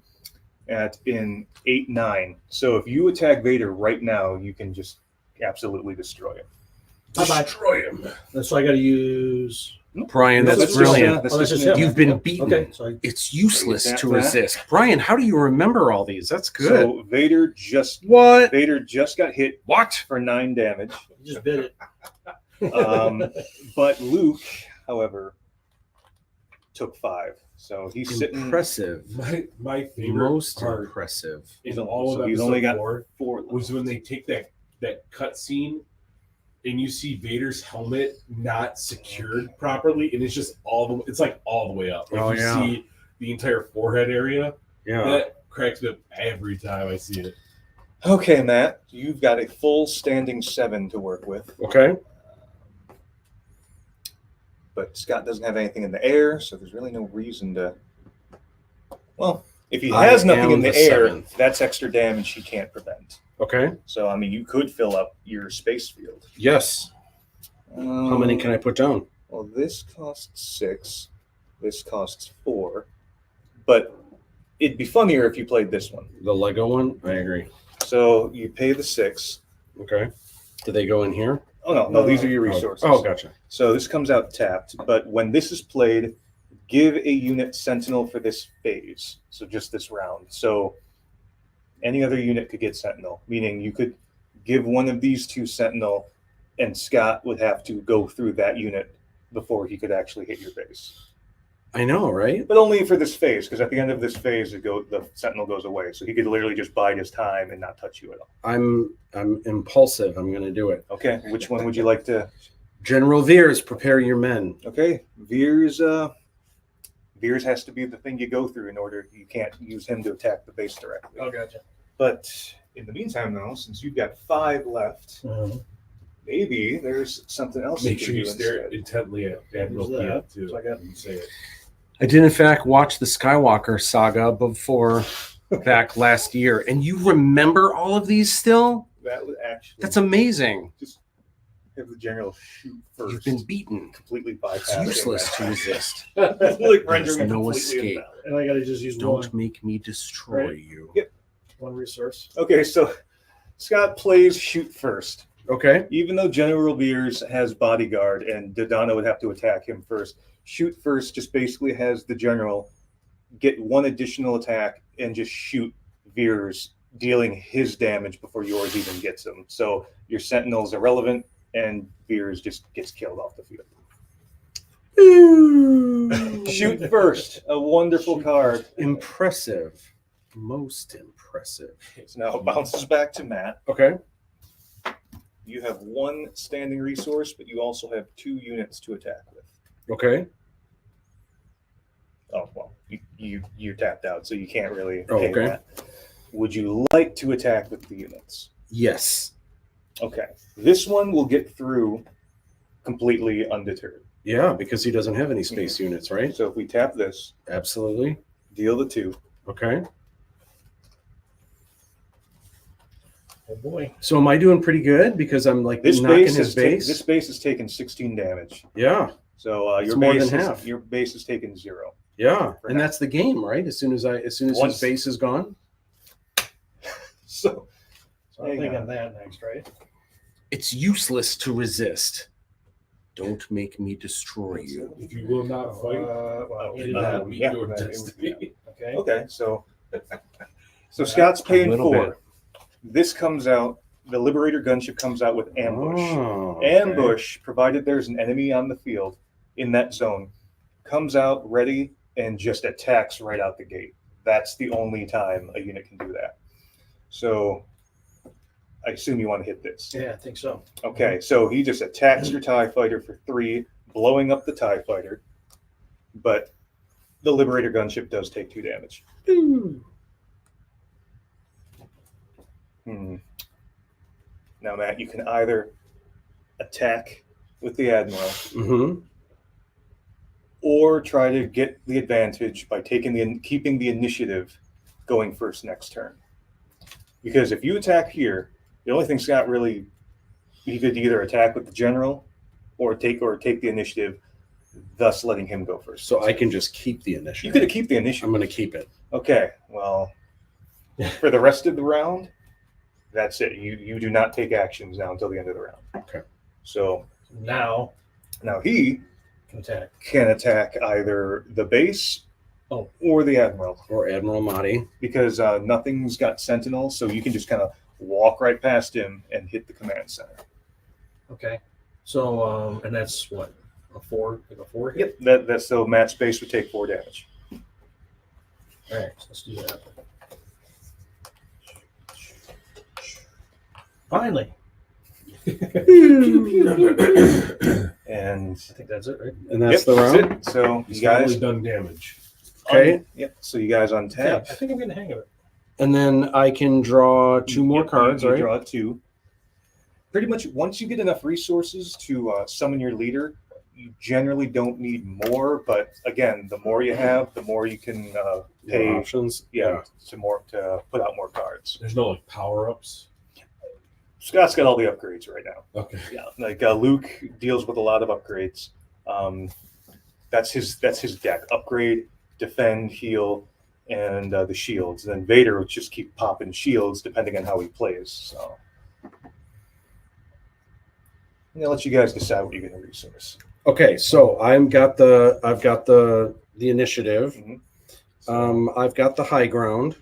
at an 8-9. So if you attack Vader right now, you can just absolutely destroy him. Destroy him. So I got to use. Brian, that's just, brilliant. that's Oh, that's just just him. You've been beaten. Okay, so It's useless Tap to that. resist. Brian, how do you remember all these? That's good. So Vader just got hit What? for 9 damage. you just bid it. But Luke, however, took 5. So he's sitting Impressive. My favorite Most part impressive. in all of so he's episode only got 4 4 was when they take that cut scene and you see Vader's helmet not secured properly, and it's just all the way up. Like Oh, you yeah. see the entire forehead area. Yeah. That cracks me up every time I see it. Okay, Matt, you've got a full standing 7 to work with. Okay. But Scott doesn't have anything in the air, so there's really no reason to. Well, if he I has nothing am in the the air, 7th. that's extra damage he can't prevent. Okay. So, I mean, you could fill up your space field. Yes. How many can I put down? Well, this costs 6. This costs 4. But it'd be funnier if you played this one. The Lego one? I agree. So you pay the 6. Okay. Do they go in here? Oh, no, these are your resources. Oh, gotcha. So this comes out tapped, but when this is played, give a unit Sentinel for this phase. So just this round. So any other unit could get Sentinel, meaning you could give one of these 2 Sentinel, and Scott would have to go through that unit before he could actually hit your base. I know, right? But only for this phase, because at the end of this phase, the Sentinel goes away. So he could literally just bide his time and not touch you at all. I'm impulsive. I'm going to do it. Okay, which one would you like to? General Veers, prepare your men. Okay, Veers has to be the thing you go through in order. You can't use him to attack the base directly. Oh, gotcha. But in the meantime, though, since you've got 5 left, maybe there's something else. Make you sure can you do stare instead. intently at Admiral Who's that? P too. So I got- when you say it. I did, in fact, watch the Skywalker saga before back last year. And you remember all of these still? That would actually. That's amazing. Just have the general shoot first. You've been beaten. completely bypassed. It's useless to resist. like There's rendering it no completely escape. invalid. And I got to just use Don't one make me destroy Right. you. Yep. resource. Okay, so Scott plays shoot first. Okay. Even though General Veers has bodyguard and Dodonna would have to attack him first, shoot first just basically has the general get 1 additional attack and just shoot Veers, dealing his damage before yours even gets him. So your Sentinel is irrelevant and Veers just gets killed off the field. Shoot first, a wonderful card. Impressive. Most impressive. So now it bounces back to Matt. Okay. You have 1 standing resource, but you also have 2 units to attack with. Okay. Oh, well, you're tapped out, so you can't really Oh, pay okay. that. Would you like to attack with the units? Yes. Okay. This one will get through completely undeterred. Yeah, because he doesn't have any space units, right? So if we tap this, Absolutely. deal the 2. Okay. Oh boy. So am I doing pretty good because I'm like This knocking base his has base? this base has taken 16 damage. Yeah. So It's more than half. your base has taken 0. Yeah. For And now. that's the game, right? As soon as his Once- base is gone. So So I'm Hang thinking on. that next, right? It's useless to resist. Don't make me destroy you. If you will not fight, Well, you will meet yeah. your destiny. okay. Okay, so Scott's paying little 4. This comes out. The Liberator gunship comes out with ambush. Oh, okay. Ambush, provided there's an enemy on the field in that zone, comes out ready and just attacks right out the gate. That's the only time a unit can do that. So I assume you want to hit this. Yeah, I think so. Okay, so he just attacks your TIE fighter for 3, blowing up the TIE fighter, but the Liberator gunship does take 2 damage. Now, Matt, you can either attack with the Admiral Mm-hmm. or try to get the advantage by keeping the initiative going first next turn. Because if you attack here, the only thing Scott really, he could either attack with the General or take the initiative, thus letting him go first. So I can just keep the You initiative. could keep the initiative. I'm going to keep it. Okay, well, for the rest of the round, that's it. You do not take actions now until the end of the round. Okay. So Now he can attack. can attack either the base Oh. or the Admiral Or Admiral Mahdi. because nothing's got Sentinel, so you can just kind of walk right past him and hit the command center. Okay. So and that's what, a 4? Like a 4 hit? Yep, that's so Matt's base would take 4 damage. All right, so let's do that. Finally. And I think that's it, right? And that's yep, the round? it. So He's you guys finally done damage. Okay. Yep. So you guys Yeah, untap. I think I'm getting the hang of it. And then I can draw 2 more Yep, cards, you right? Draw 2. Pretty much, once you get enough resources to summon your leader, you generally don't need more. But again, the more you have, the more you can pay. More options. To put out more cards. There's no like power ups. Scott's got all the upgrades right now. Okay. Yeah, like Luke deals with a lot of upgrades. That's his deck: upgrade, defend, heal, and the shields. And then Vader will just keep popping shields depending on how he plays. So I'm gonna let you guys decide what you're gonna resource. Okay, so I've got the initiative. Mhm. I've got the high ground.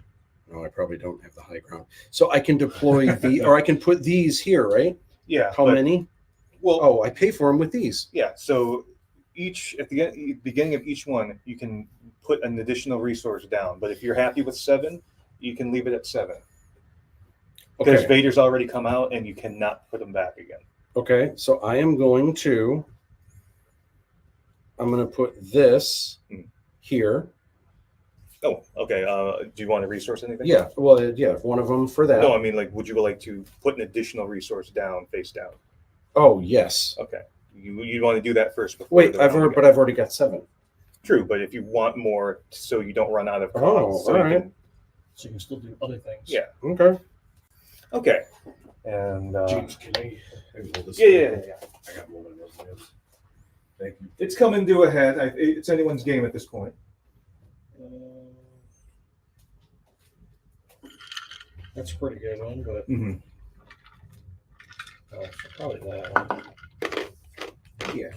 No, I probably don't have the high ground. So I can deploy or I can put these here, right? Yeah. How many? Well, Oh, I pay for them with these. yeah. So at the beginning of each one, you can put an additional resource down. But if you're happy with 7, you can leave it at 7. Because Okay. Vader's already come out, and you cannot put him back again. Okay, so I'm going to put this here. Oh, okay. Do you want to resource anything? Yeah, well, yeah, one of them for that. No, I mean, like, would you like to put an additional resource down, face down? Oh, yes. Okay. You want to do that first before Wait, the round I've begins. already got 7. True, but if you want more, so you don't run out of Oh, cards, so you alright. can- So you can still do other things. Yeah. Okay. Okay. And James, can I hold this? yeah. I got one of those hands. Thank you. It's coming to a head. It's anyone's game at this point. That's a pretty good one, but Mm-hmm. probably that one. Yeah.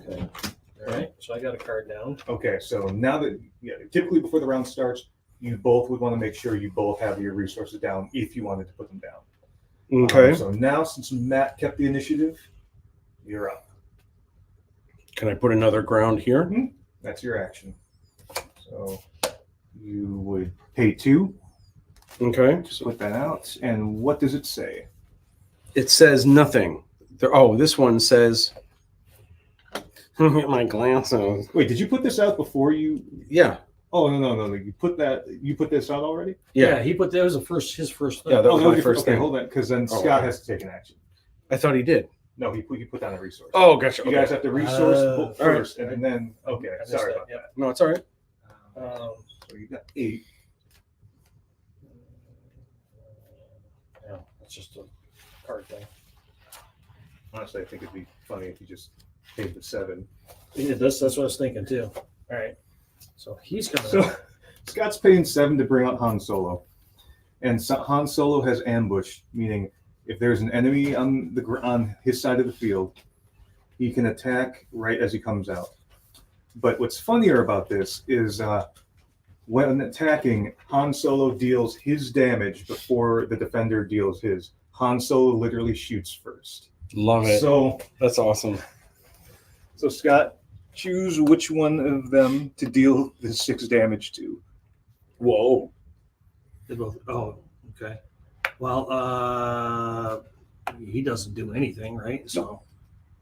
Okay. All right. So I got a card down. Okay, so now that typically before the round starts, you both would want to make sure you both have your resources down if you wanted to put them down. Okay. So now, since Matt kept the initiative, you're up. Can I put another ground here? That's your action. So you would pay 2 Okay. to put that out. And what does it say? It says nothing. This one says. Get my glasses. Wait, did you put this out before you? Yeah. Oh no! You put this out already? Yeah. He put that was his first thing. Yeah, that was my your first okay, thing. hold on, because then Oh, Scott okay. has to take an action. I thought he did. No, he put down a resource. Oh, gotcha. You guys have to resource all right. first, and then okay. I missed Sorry that, about yep. No, it's all right. that. So you got 8. Yeah, that's just a card thing. Honestly, I think it'd be funny if you just paid the 7. Yeah, that's what I was thinking too. All right. So he's gonna. So Scott's paying 7 to bring out Han Solo, and Han Solo has ambush, meaning If there's an enemy on his side of the field, he can attack right as he comes out. But what's funnier about this is when attacking, Han Solo deals his damage before the defender deals his. Han Solo literally shoots first. Love it. So That's awesome. So Scott, choose which one of them to deal the 6 damage to. Whoa. They both. Oh, okay. Well, he doesn't do anything, right? So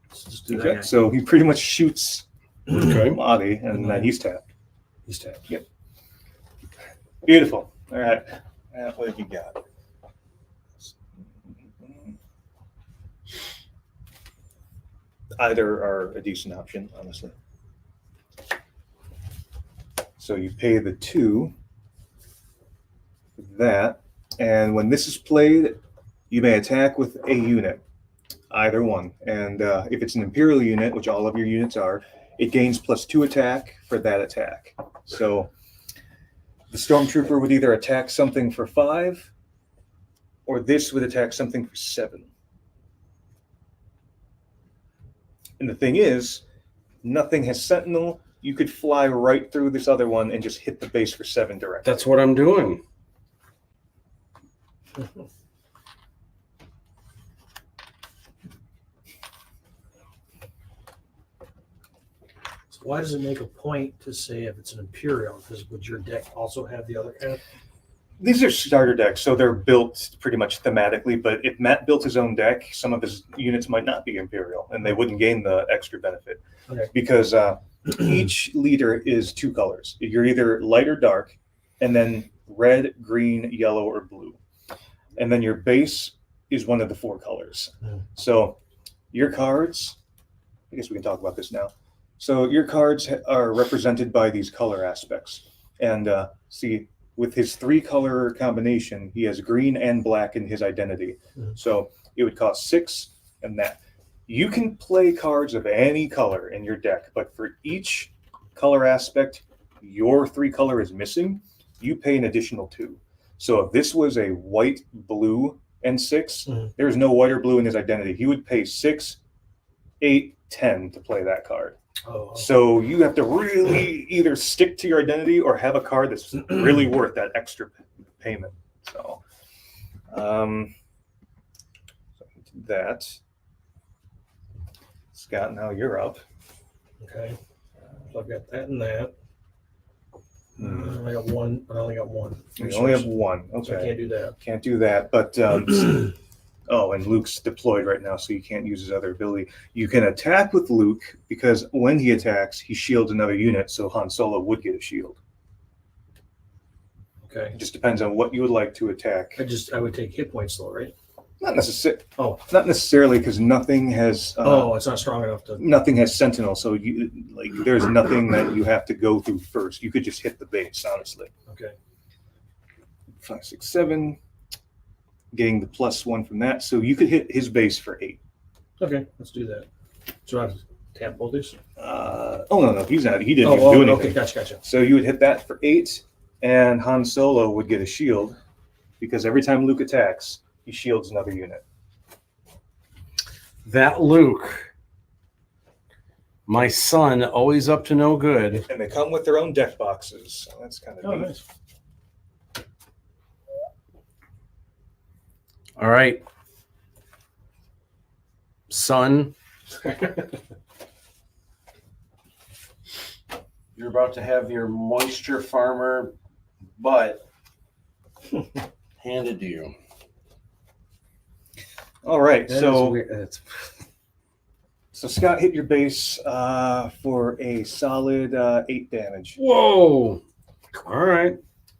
let's just do that. Okay, Guy. so he pretty much shoots Okay. Lottie, and then he's tapped. He's tapped. Yep. Beautiful. All right. What have you got? Either are a decent option, honestly. So you pay the 2 for that, and when this is played, you may attack with a unit, either one. And if it's an Imperial unit, which all of your units are, it gains +2 attack for that attack. So the Stormtrooper would either attack something for 5, or this would attack something for 7. And the thing is, nothing has Sentinel. You could fly right through this other one and just hit the base for 7 directly. That's what I'm doing. So why does it make a point to say if it's an Imperial? Because would your deck also have the other kind? These are starter decks, so they're built pretty much thematically, but if Matt built his own deck, some of his units might not be Imperial, and they wouldn't gain the extra benefit. Okay. Because each leader is 2 colors. You're either light or dark, and then red, green, yellow, or blue. And then your base is one of the 4 colors. Mm. So your cards, I guess we can talk about this now. So your cards are represented by these color aspects. And see, with his 3 color combination, he has green and black in his identity. Mhm. So it would cost 6 and that. You can play cards of any color in your deck, but for each color aspect your 3 color is missing, you pay an additional 2. So if this was a white, blue, and 6, Mhm. there's no white or blue in his identity. He would pay 6, 8, 10 to play that card. Oh, So you have to really either stick to your identity or have a card that's really worth that extra payment. So, that. Scott, now you're up. okay. So I've got that and that. I Hmm. only got one. I only got one. You only have 1. So I Okay. can't do that. Can't do that. But, oh, and Luke's deployed right now, so you can't use his other ability. You can attack with Luke because when he attacks, he shields another unit, so Han Solo would get a shield. Okay. It just depends on what you would like to attack. I would take hit points though, right? Not Oh. necessarily, because nothing has. It's not strong enough to. Nothing has Sentinel, so you like. There's nothing that you have to go through first. You could just hit the base, honestly. Okay. 5, 6, 7. Getting the +1 from that, so you could hit his base for 8. Okay. Let's do that. So I have to tap both these. Oh no, he's not. He didn't even do anything. Okay. Gotcha. So you would hit that for 8, and Han Solo would get a shield because every time Luke attacks, he shields another unit. That Luke, my son, always up to no good. And they come with their own deck boxes, so that's kind of Oh, neat. nice. All right, son, you're about to have your moisture farmer butt handed to you. All right, That is so weird. That's- So Scott hit your base for a solid 8 damage. Whoa! All right,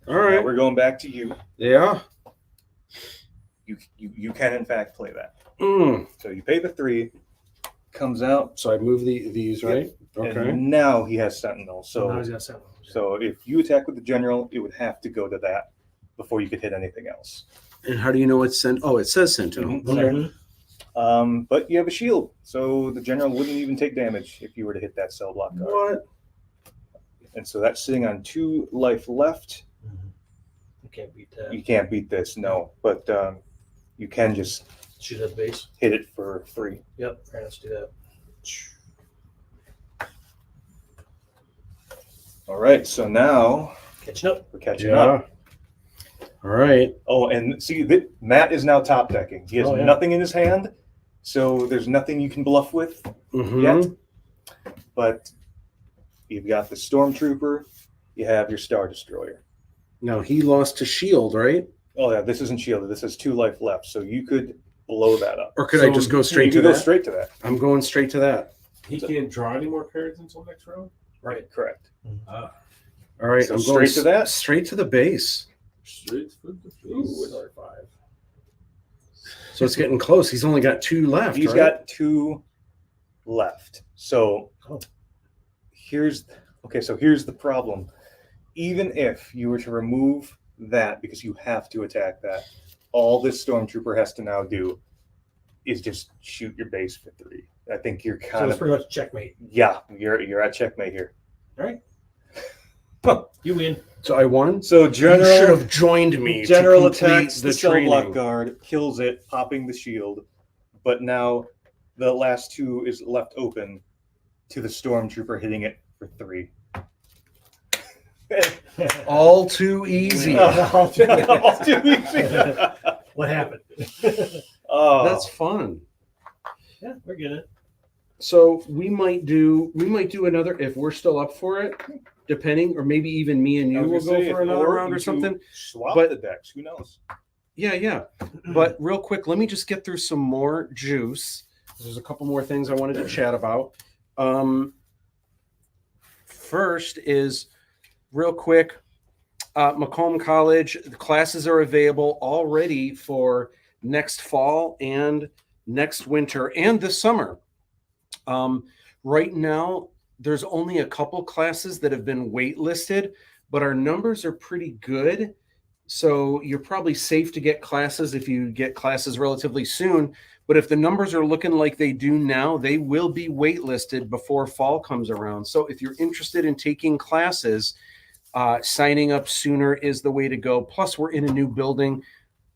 Now we're going back to you. Yeah. You can in fact play that. Mm. So you pay the 3, comes out, So I move these, right? Okay. and now he has Sentinel. So now So he's got 7. so if you attack with the general, it would have to go to that before you could hit anything else. And how do you know it's sent? Oh, it says Sentinel. Mhm. Okay. But you have a shield, so the general wouldn't even take damage if you were to hit that cell block card. What? And so that's sitting on 2 life left. You can't beat that. You can't beat this, no. But you can just Shoot at the base. Hit it for 3. Yep. All right, let's do that. All right, so now Catching up. we're catching up. All right. Oh, and see, Matt is now top decking. He has Oh, yeah. nothing in his hand, so there's nothing you can bluff with Mhm. yet. But you've got the Stormtrooper, you have your Star Destroyer. Now he lost to shield, right? Oh yeah, this isn't shielded. This has 2 life left, so you could blow that up. Or could So I just go You straight to could go that? straight to that. I'm going straight to that. He can't draw any more cards until next round. Right, correct. All right. So I'm straight going to that? Straight to the base. Straight for the Ooh, face. another 5. So it's getting close. He's only got 2 left. He's right? got 2 left. So Oh. here's the problem. Even if you were to remove that, because you have to attack that, all this Stormtrooper has to now do is just shoot your base for 3. I think you're So kind it's of pretty much checkmate. you're at checkmate here. All right. You win. So I won. So You should general have joined me. to general complete attacks the cell training. block guard, kills it, popping the shield, but now the last 2 is left open to the Stormtrooper hitting it for 3. All too easy. All too easy. What happened? Oh, That's fun. Yeah, we're good. So we might do another if we're still up for it, depending, or maybe even me and I you will was gonna go say, for if- another round you or two something. Swap But- the decks. Who knows? Yeah. But real quick, let me just get through some more juice. There's a couple more things I wanted to chat about. First is real quick, Macomb College, the classes are available already for next fall and next winter and this summer. Right now, there's only a couple classes that have been waitlisted, but our numbers are pretty good. So you're probably safe to get classes if you get classes relatively soon. But if the numbers are looking like they do now, they will be waitlisted before fall comes around. So if you're interested in taking classes, signing up sooner is the way to go. Plus, we're in a new building.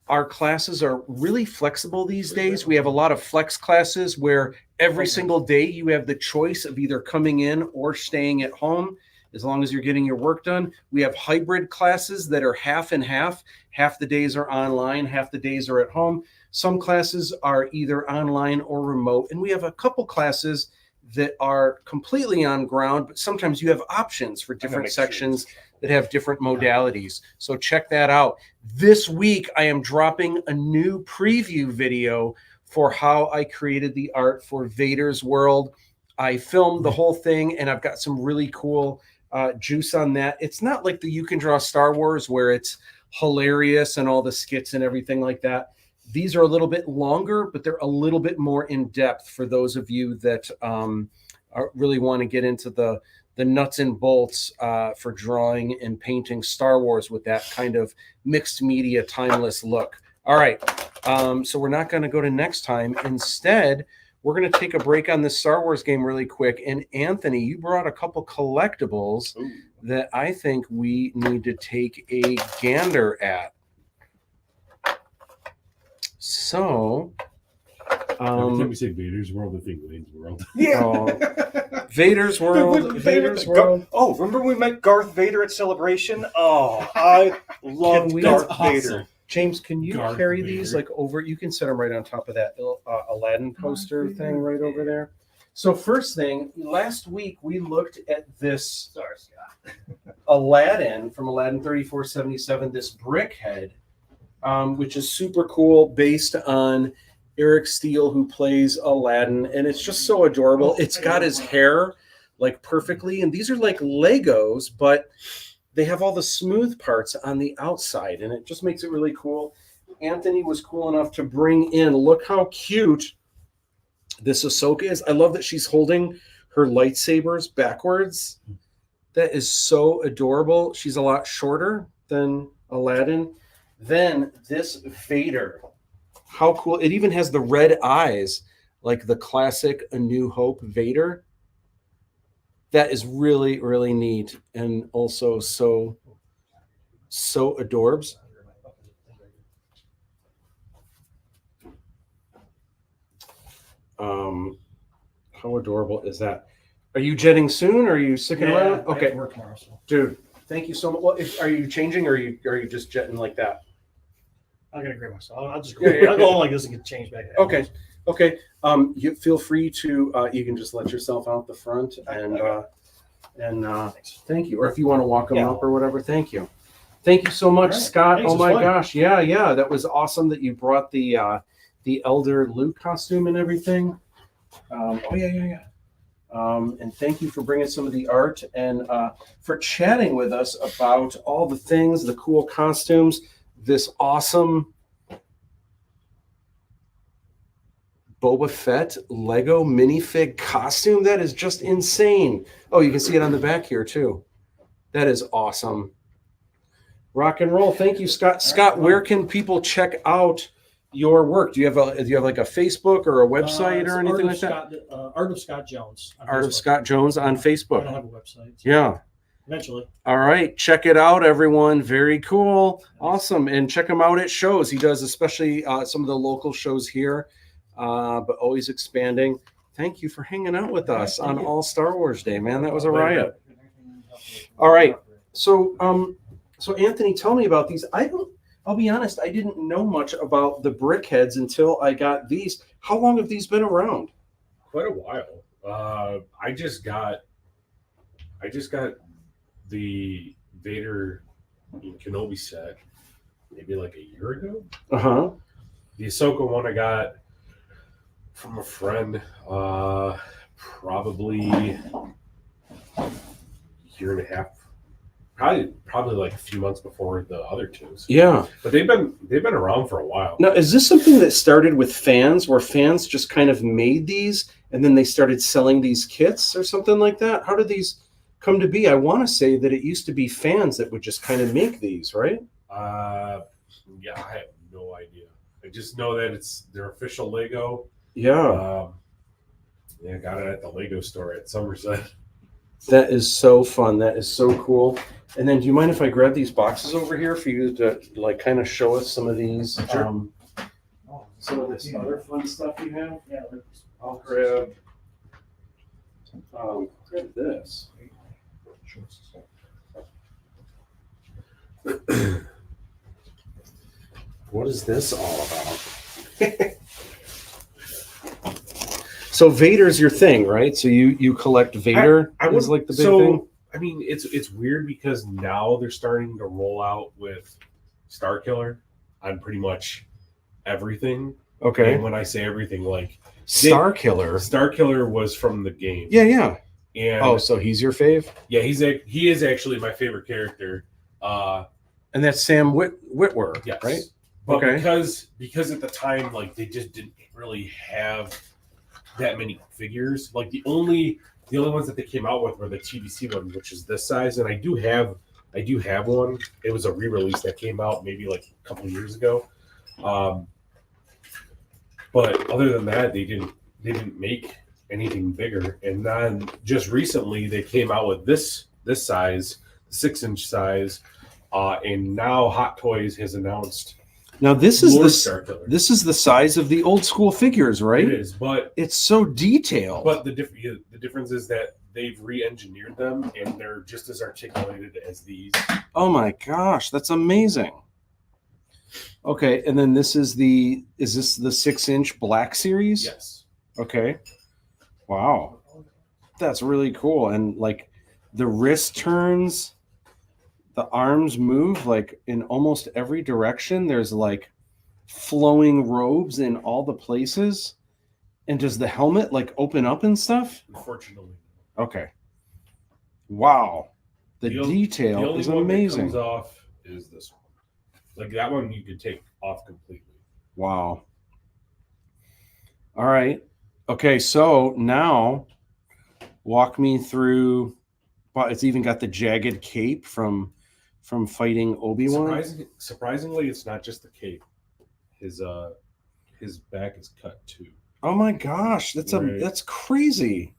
Our classes are really flexible these days. We have a lot of flex classes where every single day you have the choice of either coming in or staying at home, as long as you're getting your work done. We have hybrid classes that are half and half. Half the days are online, half the days are at home. Some classes are either online or remote. And we have a couple classes that are completely on ground, but sometimes you have options for different sections that have different modalities. So check that out. This week, I am dropping a new preview video for how I created the art for Vader's World. I filmed the whole thing, and I've got some really cool juice on that. It's not like the You Can Draw Star Wars where it's hilarious and all the skits and everything like that. These are a little bit longer, but they're a little bit more in depth for those of you that really want to get into the nuts and bolts for drawing and painting Star Wars with that kind of mixed media, timeless look. All right. So we're not going to go to next time. Instead, we're going to take a break on this Star Wars game really quick. And Anthony, you brought a couple collectibles that I think we need to take a gander at. So, Every time we say Vader's World, I think Lane's World. Vader's World. Vader's World. Oh, remember we met Darth Vader at Celebration? Oh, I love we- Darth That's Vader. awesome. James, can you Darth carry Vader. these like over? You can set them right on top of that Aladdin poster thing right over there. So first thing, last week we looked at this Sorry, Scott. Aladdin from Aladdin 3477, this brick head, which is super cool, based on Eric Steele, who plays Aladdin, and it's just so adorable. It's got his hair like perfectly, and these are like Legos, but they have all the smooth parts on the outside, and it just makes it really cool. Anthony was cool enough to bring in, look how cute this Ahsoka is. I love that she's holding her lightsabers backwards. That is so adorable. She's a lot shorter than Aladdin. Then this Vader. How cool. It even has the red eyes, like the classic A New Hope Vader. That is really, really neat, and also so adorbs. How adorable is that? Are you jetting soon? Or are you sticking Yeah, around? I have Okay, to work tomorrow, so dude. Thank you so much. Well, are you changing, or are you just jetting like that? I'm gonna grab myself. I'll just Yeah, yeah, I'll go home like this and get changed back. Okay. Okay. You feel free to. You can just let yourself out the front, and thank you. Or if you want to walk them Yeah. up or whatever, thank you. Thank you so much, All right. Scott. Thanks, Oh it's my fun. gosh, yeah, that was awesome that you brought the Elder Luke costume and everything. Oh yeah. And thank you for bringing some of the art and for chatting with us about all the things, the cool costumes, this awesome Boba Fett Lego minifig costume. That is just insane. Oh, you can see it on the back here too. That is awesome. Rock and roll. Thank you, Scott. Scott, where can people check out your work? Do you have like a Facebook or a website or anything like that? Art of Scott Jones. on Art of Facebook. Scott Jones on I don't Facebook. have a website. So Yeah. Eventually. All right. Check it out, everyone. Very cool. Awesome. And check him out at shows. He does especially some of the local shows here, but always expanding. Thank you for hanging out with us on All Star Wars Day, man. That was a riot. All right. So Anthony, tell me about these. I'll be honest, I didn't know much about the brickheads until I got these. How long have these been around? Quite a while. I just got the Vader and Kenobi set maybe like a year ago. Uh-huh. The Ahsoka one I got from a friend probably a year and a half. Probably like a few months before the other two. So. Yeah. But they've been around for a while. Now, is this something that started with fans, where fans just kind of made these and then they started selling these kits or something like that? How did these come to be? I want to say that it used to be fans that would just kind of make these, right? Yeah, I have no idea. I just know that it's their official Lego. Yeah. Yeah, I got it at the Lego store at Somerset. That is so fun. That is so cool. And then do you mind if I grab these boxes over here for you to like kind of show us some of these, Sure. some of this other fun stuff you have? Yeah. I'll grab this. What is this all about? So Vader's your thing, right? So you collect Vader. I is like the big so, thing. I mean, it's weird because now they're starting to roll out with Starkiller on pretty much everything. Okay. And when I say everything, like Starkiller was from the game. Yeah. And so he's your fave? yeah, he is actually my favorite character. And that's Sam Witwer, Yes. right? But Okay. because at the time, like they just didn't really have that many figures. Like the only ones that they came out with were the TVC one, which is this size, and I do have one. It was a re-release that came out maybe like a couple of years ago. But other than that, they didn't make anything bigger. And then just recently they came out with this size, 6-inch size, and now Hot Toys has announced. Now this is Starkiller. This is the size of the old school figures, right? It is, but it's so detailed. But the difference is that they've re-engineered them and they're just as articulated as these. Oh my gosh, that's amazing. Okay, and then is this the 6-inch Black Series? Yes. Okay. Wow. That's really cool. And like the wrist turns, the arms move like in almost every direction. There's like flowing robes in all the places. And does the helmet like open up and stuff? Unfortunately. Okay. Wow. The The detail only is one that amazing. comes off is this one. Like that one you could take off completely. Wow. All right. Okay, so now walk me through. Well, it's even got the jagged cape from fighting Obi-Wan. Surprisingly, it's not just the cape. His back is cut too. Oh my gosh, that's crazy.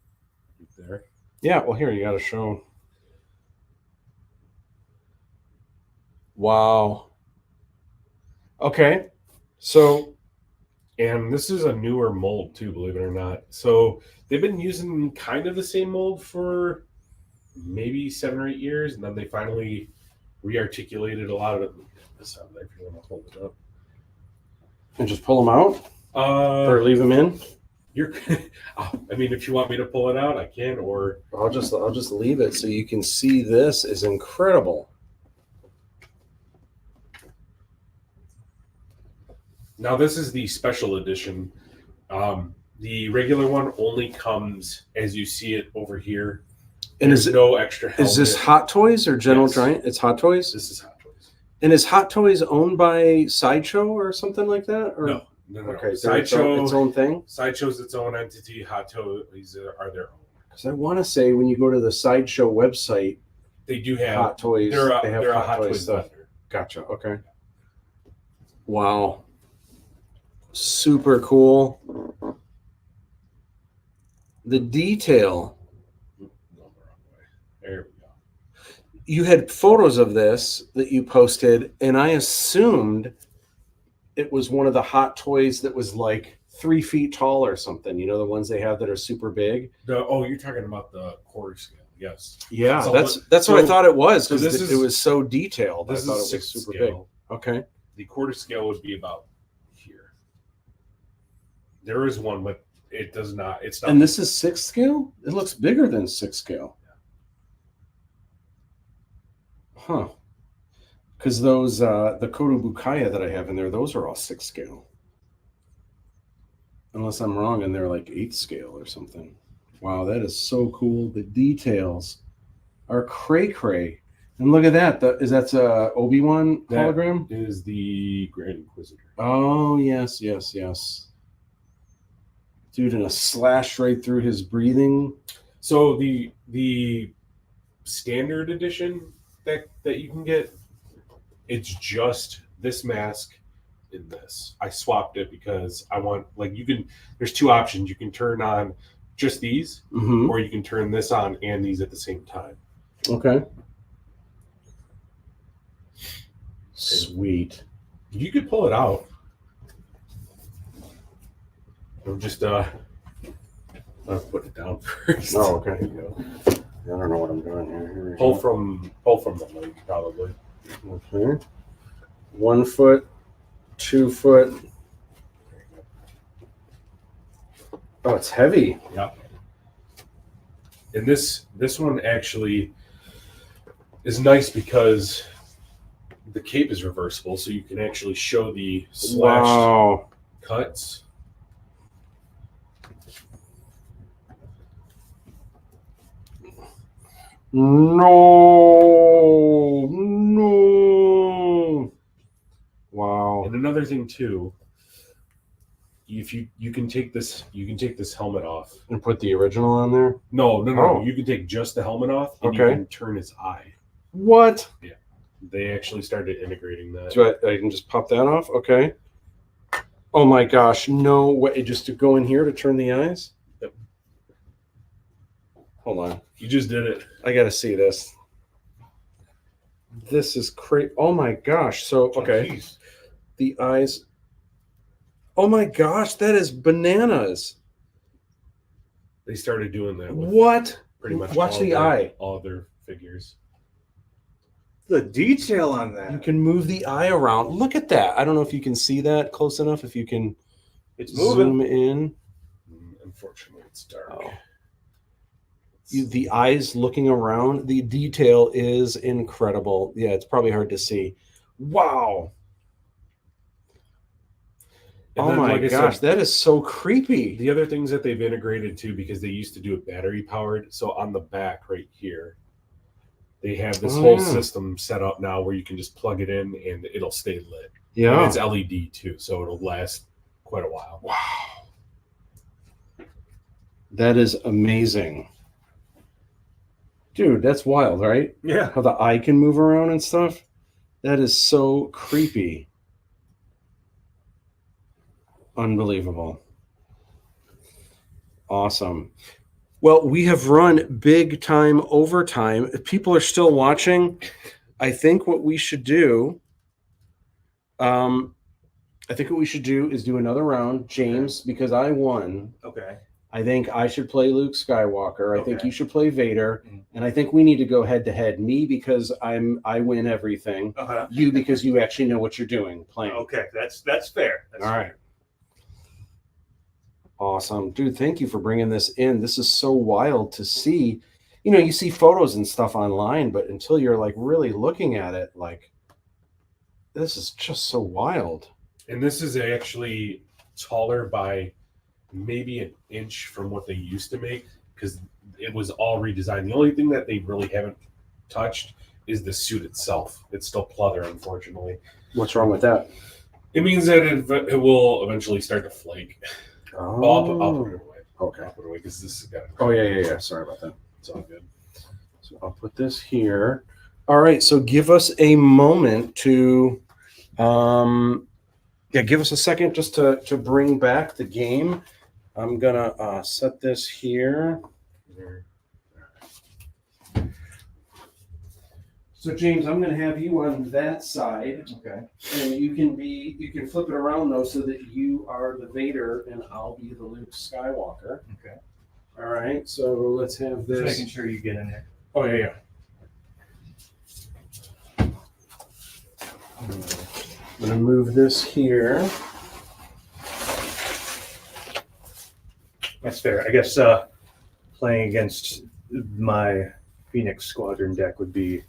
Right there. Yeah, well here you got to show. Wow. Okay. So And this is a newer mold too, believe it or not. So they've been using kind of the same mold for maybe 7 or 8 years, and then they finally rearticulated a lot of it. This out there, if you want to hold it up. And just pull them out or leave them in. You're. I mean, if you want me to pull it out, I can. Or I'll just leave it so you can see. This is incredible. now this is the special edition. The regular one only comes as you see it over here. And There's no extra helmet. is this Hot Toys or General Yes. Giant? It's Hot Toys. This is Hot Toys. And is Hot Toys owned by Sideshow or something like that? Or No. okay, so Sideshow. its own thing. Sideshow's its own entity. Hot Toys are their own. Because I want to say when you go to the Sideshow website, They do have Hot Toys. They're they have a Hot, Hot Toys Toys stuff. vendor. Gotcha. Okay. Wow. Super cool. The detail. No, the wrong way. There we go. You had photos of this that you posted, and I assumed it was one of the Hot Toys that was like 3 feet tall or something. You know, the ones they have that are super big. You're talking about the quarter scale. Yes. Yeah, So that's what I thought it was so because this it is- was so detailed. This I thought is it was 6th super scale. big. Okay. The quarter scale would be about here. There is one, but it does not. It's not. And this is 6th scale? It looks bigger than 6th scale. Huh. Because those, the Kodobukaya that I have in there, those are all 6th scale. Unless I'm wrong and they're like 8th scale or something. Wow, that is so cool. The details are cray-cray. And look at that. That's a Obi-Wan That hologram? is the Grand Inquisitor. Oh, yes. Dude, and a slash right through his breathing. So the standard edition that you can get, it's just this mask in this. I swapped it because I want, like, you can, there's 2 options. You can turn on just these, Mm-hmm. or you can turn this on and these at the same time. Okay. Sweet. You could pull it out. Or just I'll put it down first. Oh, okay. I don't know what I'm doing here. Here we Pull go. from the leg, probably. Okay. 1 foot, 2 foot. Oh, it's heavy. Yeah. And this one actually is nice because the cape is reversible, so you can actually show the slashed Wow. cuts. No. Wow. And another thing too, if you can take this helmet off. And put the original on there? No. Oh. You can take just the helmet off and Okay. you can turn his eye. What? They actually started integrating that. So I can just pop that off? Okay. Oh my gosh. No way. Just to go in here to turn the eyes? Yep. Hold on. You just did it. I got to see this. This is crazy. Oh my gosh. So, okay. Jeez. The eyes. Oh my gosh. That is bananas. They started doing that with What? pretty much Watch all the their, eye. all their figures. The detail on that. You can move the eye around. Look at that. I don't know if you can see that close enough. If you can It's moving. zoom in. Unfortunately, it's dark. Oh. The eyes looking around. The detail is incredible. Yeah, it's probably hard to see. Wow. And Oh then, my like I gosh, said, that is so creepy. the other things that they've integrated too, because they used to do it battery powered. So on the back right here, they have this Oh, whole yeah. system set up now where you can just plug it in and it'll stay lit. And Yeah. it's LED too, so it'll last quite a while. Wow. That is amazing. Dude, that's wild, right? Yeah. How the eye can move around and stuff. That is so creepy. Unbelievable. Awesome. Well, we have run big time overtime. If people are still watching, I think what we should do, I think what we should do is do another round, James, because I won. Okay. I think I should play Luke Skywalker. I think Okay. you should play Vader, Mhm. and I think we need to go head to head. Me because I win everything. Uh-huh. You because you actually know what you're doing playing. Okay, that's fair. That's All right. Awesome, dude. Thank you for bringing this in. This is so wild to see. You know, you see photos and stuff online, but until you're like really looking at it, like this is just so wild. And this is actually taller by maybe an inch from what they used to make because it was all redesigned. The only thing that they really haven't touched is the suit itself. It's still pleather, unfortunately. What's wrong with that? It means that it will eventually start to flake. Oh, I'll put it away. okay. I'll put it away because this is got. Oh yeah. Sorry about that. It's all good. So I'll put this here. All right. So give us a moment to, give us a second just to bring back the game. I'm gonna set this here. So James, I'm gonna have you on that side, okay. and you can flip it around though, so that you are the Vader and I'll be the Luke Skywalker. Okay. All right. So let's have Just this. making sure you get in there. Oh yeah. I'm gonna move this here. That's fair. I guess playing against my Phoenix Squadron deck would be.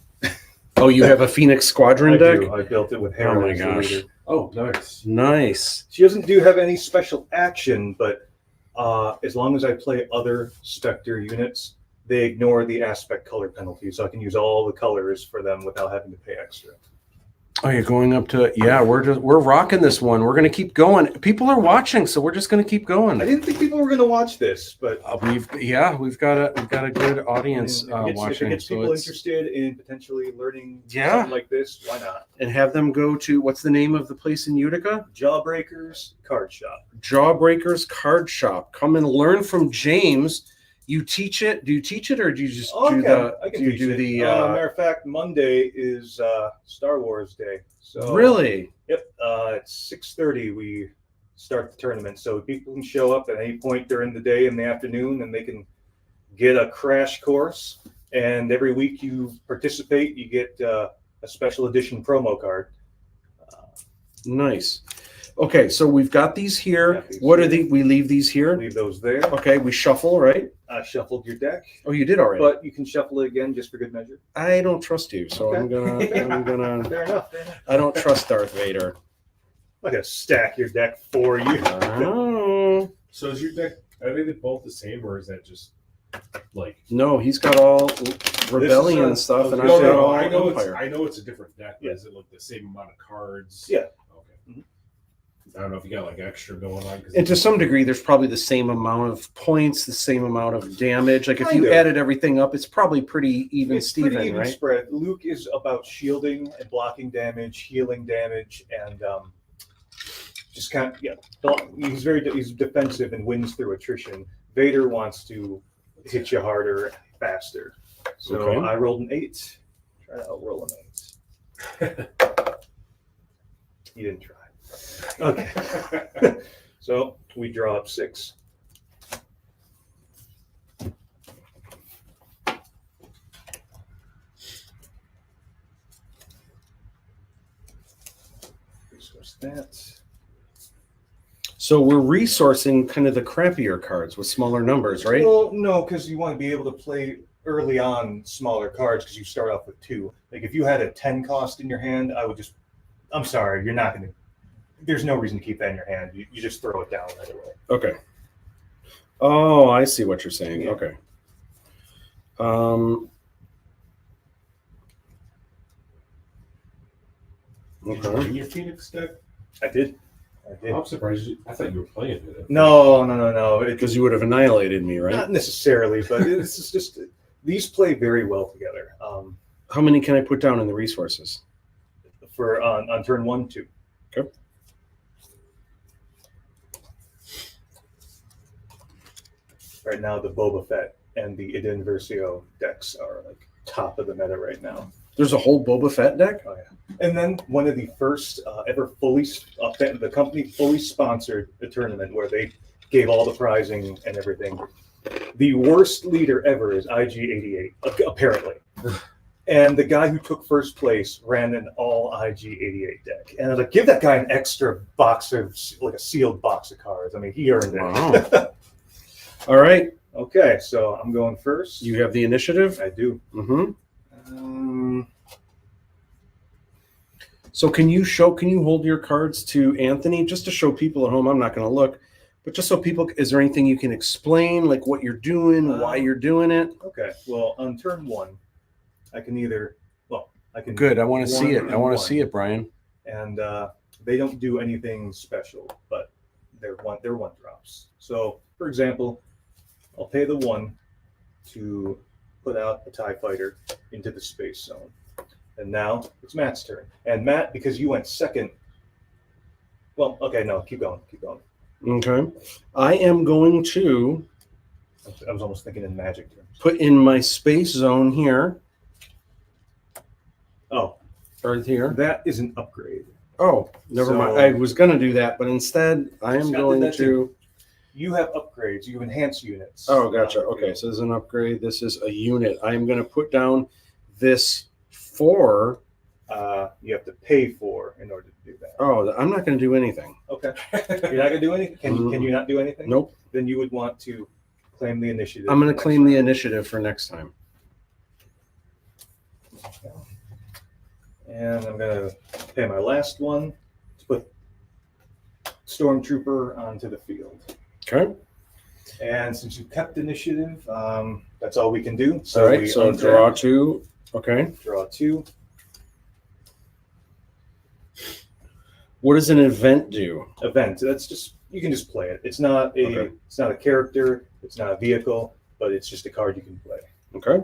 Oh, you have a Phoenix Squadron I deck? do. I built it with Oh Hera. my as the gosh. leader. Oh, nice. Nice. She doesn't have any special action, but as long as I play other Spectre units, they ignore the aspect color penalty, so I can use all the colors for them without having to pay extra. Oh, you're going up to we're rocking this one. We're gonna keep going. People are watching, so we're just gonna keep going. I didn't think people were going to watch this, but We've got a good audience if it watching. gets So people it's, interested in potentially learning Yeah. something like this, why not? and have them go to what's the name of the place in Utica? Jawbreakers Card Shop. Jawbreakers Card Shop. Come and learn from James. You teach it? Do you teach it, or do you just Oh, do okay. the? I can do you teach do it. the? Matter of fact, Monday is Star Wars Day. So Really? Yep. At 6:30 we start the tournament, so people can show up at any point during the day in the afternoon, and they can get a crash course. And every week you participate, you get a special edition promo card. Nice. Okay, so we've got these here. Yeah, these What are here. the? We leave these here. Leave those there. Okay, we shuffle, right? I shuffled your deck, Oh, you did already. but you can shuffle it again just for good measure. I don't trust you, so I'm gonna. Fair enough. Fair enough. I don't trust Darth Vader. I'm gonna stack your deck for you. Oh. So is your deck? Are they both the same, or is that just like? No, he's got all rebellion stuff, and I've No, got no, all I know Empire. I know it's a different deck. But Yeah. Is it like the same amount of cards? Yeah. Okay. Mhm. I don't know if you got like extra going on. And to some degree, there's probably the same amount of points, the same amount of damage. Like if Kind you of. added everything up, it's probably pretty even, It's Steven, pretty even right? spread. Luke is about shielding and blocking damage, healing damage, and just kind of he's defensive and wins through attrition. Vader wants to hit you harder and faster. So Okay. I rolled an 8. Try to outroll an 8. You didn't try. Okay. So we draw up 6. Resource that. So we're resourcing kind of the crappier cards with smaller numbers, right? Well, no, because you want to be able to play early on smaller cards because you start off with 2. Like if you had a 10 cost in your hand, I'm sorry, you're not going to. There's no reason to keep that in your hand. You just throw it down right away. Okay. Oh, I see what you're saying. Yeah. Okay. Did you Okay. bring your Phoenix deck? I did. I'm surprised. I thought you were playing it. No. Because you would have annihilated me, right? Not necessarily, but this is just these play very well together. How many can I put down in the resources? For on turn 1, 2. Okay. Right now, the Boba Fett and the Iden Versio decks are like top of the meta right now. There's a whole Boba Fett deck? Oh yeah. And then one of the first ever the company fully sponsored a tournament where they gave all the prizing and everything. The worst leader ever is IG-88, apparently. And the guy who took first place ran an all IG-88 deck. And I was like, give that guy an extra box of, like a sealed box of cards. I mean, he earned it. Wow. All right. Okay, so I'm going first. You have the initiative? I do. So can you hold your cards to Anthony just to show people at home? I'm not going to look, but just so people, is there anything you can explain, like what you're doing, why you're doing it? Okay, well, on turn one, I can Good. I want to see it. I want one. to see it, Brian. And they don't do anything special, but they're one drops. So, for example, I'll pay the 1 to put out a TIE fighter into the space zone. And now it's Matt's turn. And Matt, because you went second, well, okay, no, keep going. Okay. I am going to I was almost thinking in Magic terms. put in my space zone here. Oh, Right here. that is an upgrade. Oh, never mind. I was going to do that, but instead I am Scott did going that to. too. You have upgrades. You enhance units. Oh, gotcha. Okay, so this is an upgrade. This is a unit. I am going to put down this 4. You have to pay for in order to do that. Oh, I'm not going to do anything. Okay. You're not going to do anything? Can you not do anything? Nope. Then you would want to claim the initiative. I'm going to claim the initiative for next time. And I'm going to pay my last one to put Stormtrooper onto the field. Okay. And since you kept initiative, that's all we can do. So All right. we So untap, draw 2. Okay. Draw 2. What does an event do? Event. That's just, you can just play it. It's not a Okay. It's not a character. It's not a vehicle, but it's just a card you can play. Okay.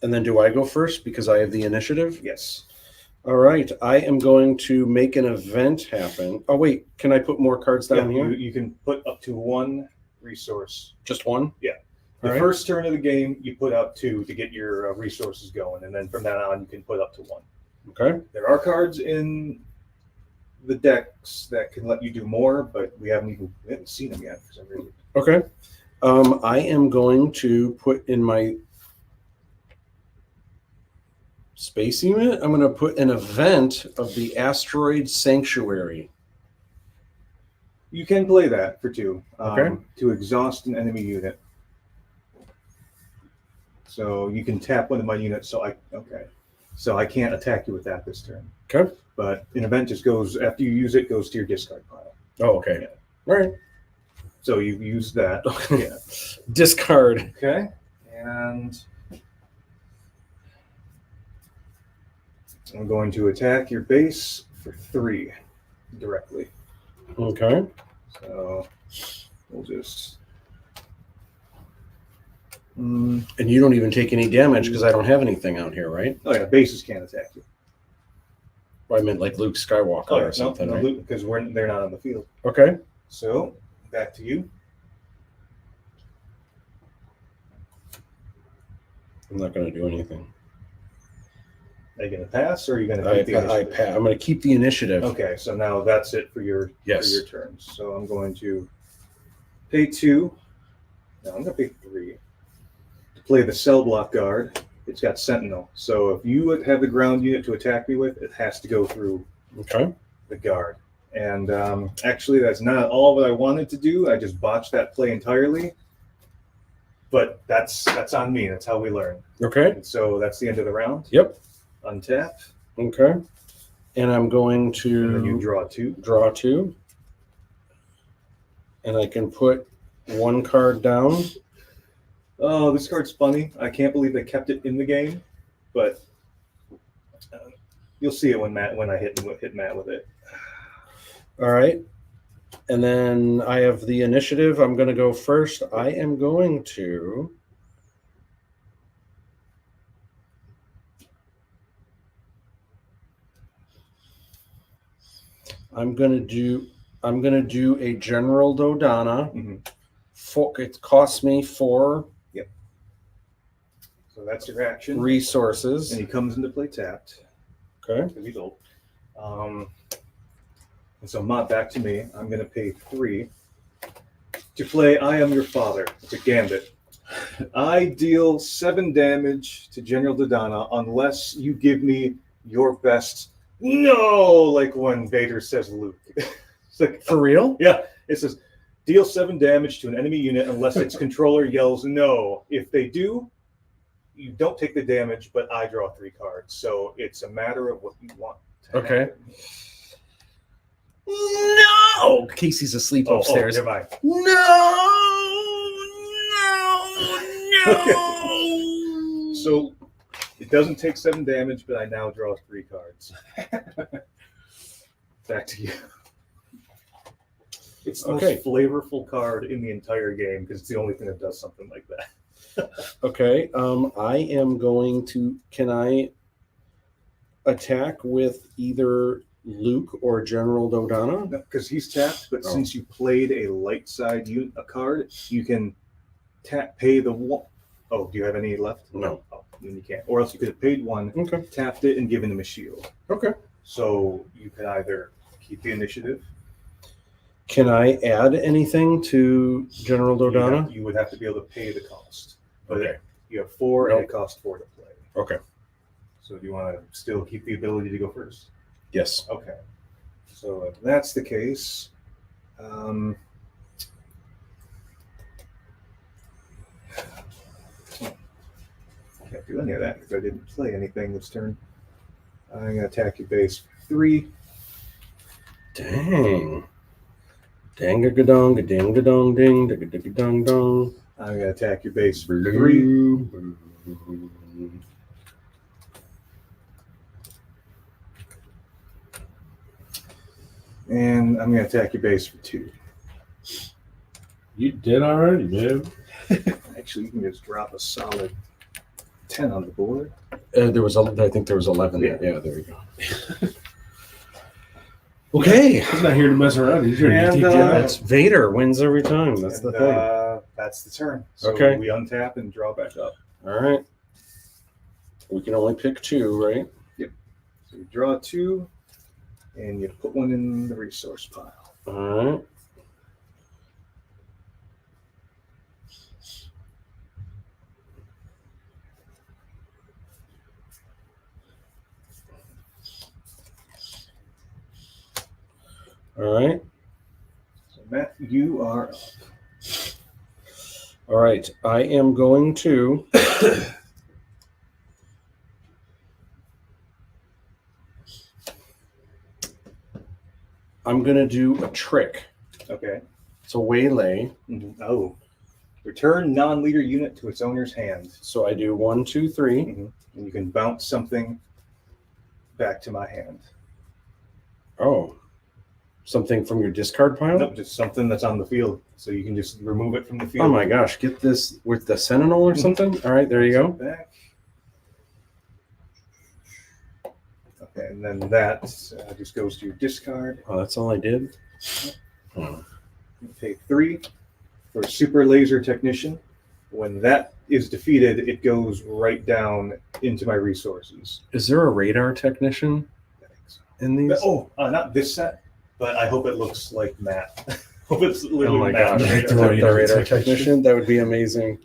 And then do I go first because I have the initiative? Yes. All right. I am going to make an event happen. Oh, wait. Can I put more cards down Yeah, here? you can put up to 1 resource. Just one? The All right. first turn of the game, you put out 2 to get your resources going, and then from that on, you can put up to 1. Okay. There are cards in the decks that can let you do more, but we haven't seen them yet for some reason. Okay. I am going to put in my space unit. I'm going to put an event of the Asteroid Sanctuary. You can play that for 2 Okay. to exhaust an enemy unit. So you can tap one of my units. So I can't attack you with that this turn. Okay. But an event just goes after you use it, goes to your discard pile. Oh, okay. Yeah. All right. So you use that. Yeah. Discard. Okay. And I'm going to attack your base for 3 directly. Okay. So we'll just. And you don't even take any damage because I don't have anything out here, right? Oh yeah, bases can't attack you. Or I meant like Luke Skywalker or something, right? Because they're not on the field. Okay. So back to you. I'm not going to do anything. Are you going to pass, or are you going to keep the initiative? I'm going to keep the initiative. Okay, so now that's it for your Yes. for your turns. So I'm going to pay 2. No, I'm going to pay 3 to play the cell block guard. It's got Sentinel, so if you would have the ground unit to attack me with, it has to go through Okay. the guard. And actually, that's not all what I wanted to do. I just botched that play entirely. But that's on me. That's how we learn. Okay. And so that's the end of the round. Yep. Untap, Okay. And I'm going and then you to draw 2. draw 2. And I can put 1 card down. Oh, this card's funny. I can't believe they kept it in the game, but you'll see it when I hit Matt with it. All right. And then I have the initiative. I'm going to go first. I am going to. I'm going to do a General Dodonna. Mhm. It costs me 4. So that's your action. Resources. And he comes into play tapped. Okay. Because he's old. And so back to me. I'm going to pay 3 to play I Am Your Father. It's a gambit. I deal 7 damage to General Dodonna unless you give me your best. No, like when Vader says Luke. It's like, For real? yeah, it says deal 7 damage to an enemy unit unless its controller yells no. If they do, you don't take the damage, but I draw 3 cards. So it's a matter of what you want to Okay. happen. No! Casey's asleep upstairs. Never mind. No! So it doesn't take 7 damage, but I now draw 3 cards. Back to you. It's the most flavorful card in the entire game because it's the only thing that does something like that. Okay. I am going to. Can I attack with either Luke or General Dodonna? Because he's tapped, but since you played a light side a card, you can pay the one. Oh, do you have any left? No. Oh, then you can't. Or else you could have paid 1, Okay. tapped it, and given him a shield. Okay. So you could either keep the initiative. Can I add anything to General Dodonna? You would have to be able to pay the cost. But Okay. you have 4 and it costs 4 to play. Okay. So do you want to still keep the ability to go first? Yes. Okay. So if that's the case, can't do any of that because I didn't play anything this turn. I'm going to attack your base for 3. Dang. Dang-a-ga-dong, ding-ga-dong, ding, ding-ga-dong-dong. I'm going to attack your base for 3. And I'm going to attack your base for 2. You did already, man. Actually, you can just drop a solid 10 on the board. I think there was 11 there. Yeah. Yeah, there you go. Okay. He's not here to mess around. He's here to And, take That's Vader wins every time. That's the thing. That's the turn. So Okay. we untap and draw back up. All right. We can only pick 2, right? So you draw 2, and you put 1 in the resource pile. All right. All right. So Matt, you are up. All right. I am going to. I'm going to do a trick. Okay. It's a waylay. Mm-hmm. Oh. Return non-leader unit to its owner's hand. So I do 1, 2, 3. Mm-hmm. And you can bounce something back to my hand. Oh. Something from your discard pile? Nope, just something that's on the field. So you can just remove it from the field. Oh my gosh. Get this with the Sentinel or something? All right. There you go. Back. Okay, and then that just goes to your discard. Oh, that's all I did? Oh. You pay 3 for Super Laser Technician. When that is defeated, it goes right down into my resources. Is there a radar technician in these? Oh, not this set, but I hope it looks like Matt. Hope it's literally Oh my Matt. gosh. Radar The radar technician. technician? That would be amazing.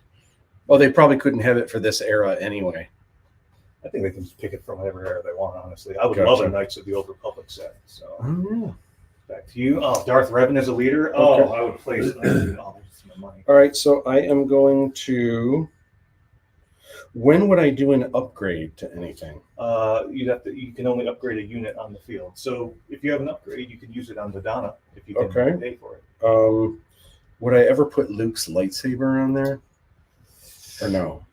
Oh, they probably couldn't have it for this era anyway. I think they can just pick it from whatever era they want, honestly. I would Gotcha. love a Knights of the Old Republic set. So Oh, back to you. Oh, Darth Revan as a leader? Oh, I would place it. Oh, that's my money. all right. So I am going to. When would I do an upgrade to anything? You can only upgrade a unit on the field. So if you have an upgrade, you can use it on Dodonna if you can Okay. pay for it. Would I ever put Luke's lightsaber on there? Or no?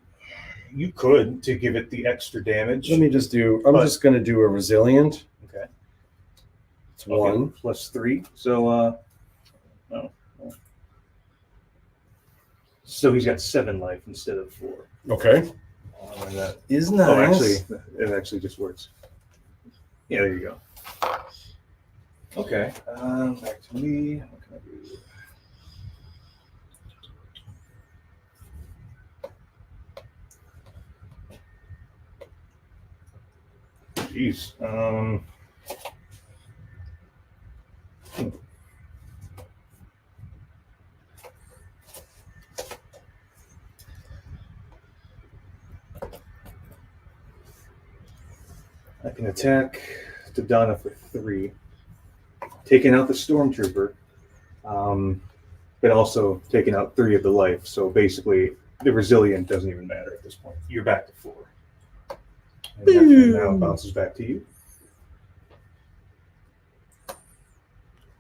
You could to give it the extra damage. Let me just do. I'm just going to do a resilient. Okay. It's 1. Plus 3. So so he's got 7 life instead of 4. Okay. And that, Isn't that actually, it actually just works. Yeah, there you go. Okay. Back to me. What can I do? Jeez. I can attack Dodonna for 3, taking out the Stormtrooper, but also taking out 3 of the life. So basically, the Resilient doesn't even matter at this point. You're back to 4. And that now bounces back to you.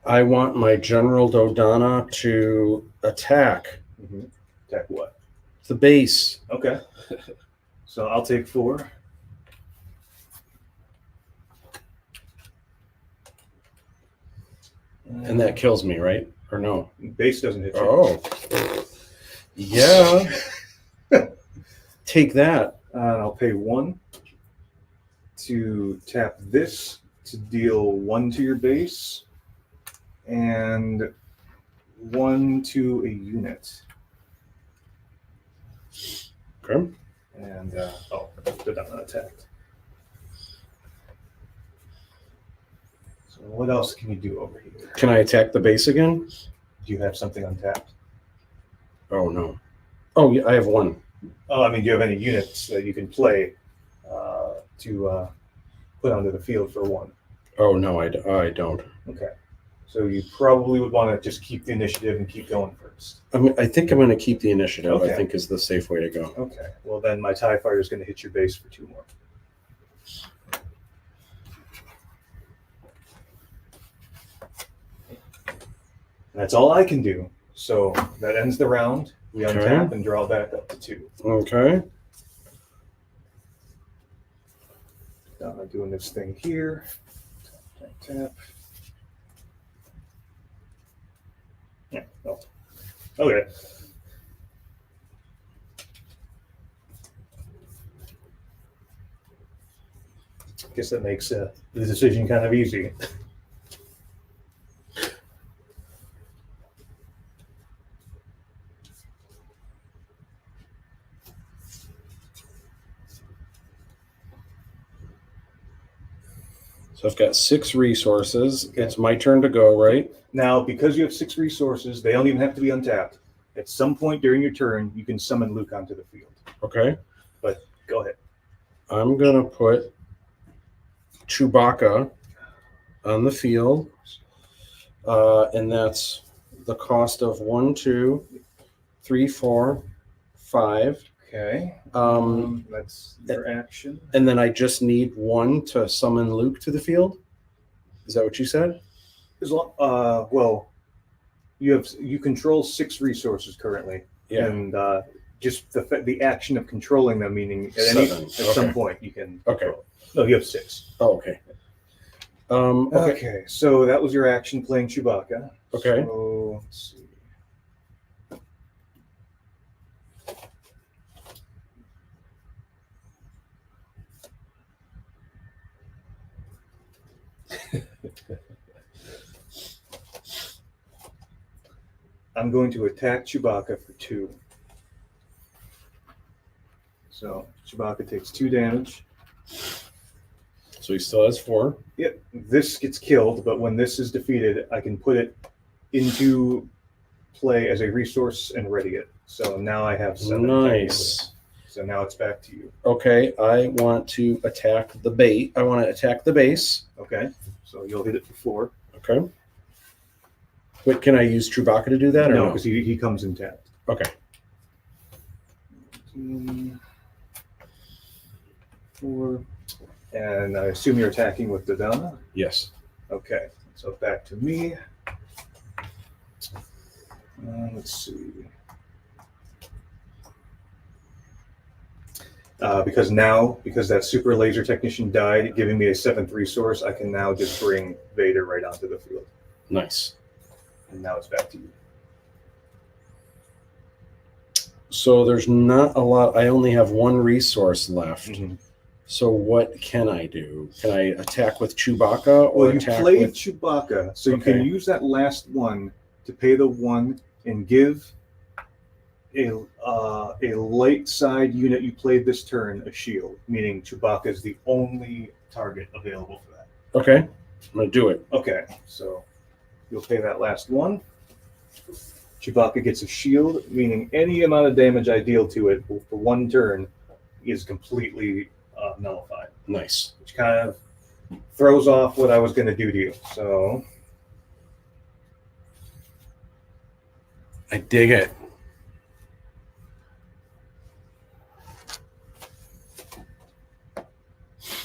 I want my General Dodonna to attack Attack what? the base. Okay. So I'll take 4. And that kills me, right? Or no? Base doesn't hit you. Oh. Yeah. Take that. And I'll pay 1 to tap this to deal 1 to your base and 1 to a unit. Okay. And Dodonna attacked. So what else can you do over here? Can I attack the base again? Do you have something untapped? Oh, no. Oh, yeah, I have 1. Oh, I mean, do you have any units that you can play to put onto the field for 1? Oh, no, I don't. Okay. So you probably would want to just keep the initiative and keep going first. I think I'm going to keep the initiative. Okay. I think is the safe way to go. Okay. Well, then my TIE fighter is going to hit your base for 2 more. That's all I can do. So that ends the round. We untap and draw back up to 2. Okay. Doing this thing here. Tap, tap. Yeah. Oh. Okay. Guess that makes the decision kind of easy. So I've got 6 resources. Okay. It's my turn to go, right? Now, because you have 6 resources, they don't even have to be untapped. At some point during your turn, you can summon Luke onto the field. Okay. But go ahead. I'm going to put Chewbacca on the field. And that's the cost of 1, 2, 3, 4, 5. Okay. That's your action. And then I just need 1 to summon Luke to the field. Is that what you said? Well, you control 6 resources currently, Yeah. and just the action of controlling them, meaning at 7. at some point you can. Okay. Control. No, you have 6. Oh, okay. Okay. Okay, so that was your action playing Chewbacca. Okay. So let's see. I'm going to attack Chewbacca for 2. So Chewbacca takes 2 damage. So he still has 4. Yep, this gets killed, but when this is defeated, I can put it into play as a resource and ready it. So now I have 7. Nice. So now it's back to you. Okay, I want to attack the bait. I want to attack the base. Okay, so you'll hit it for 4. Okay. Wait, can I use Chewbacca to do that? Or No, no? because he comes intact. Okay. 4. And I assume you're attacking with Dodonna? Yes. Okay, so back to me. Let's see. Because that super laser technician died, giving me a 7th resource, I can now just bring Vader right onto the field. Nice. And now it's back to you. So there's not a lot. I only have 1 resource left. Mm-hmm. So what can I do? Can I attack with Chewbacca or Well, you attack played with... Chewbacca, so you Okay. can use that last one to pay the 1 and give a light side unit you played this turn a shield, meaning Chewbacca is the only target available for that. Okay, I'm gonna do it. Okay, so you'll pay that last one. Chewbacca gets a shield, meaning any amount of damage I deal to it for one turn is completely nullified, Nice. which kind of throws off what I was going to do to you. So I dig it.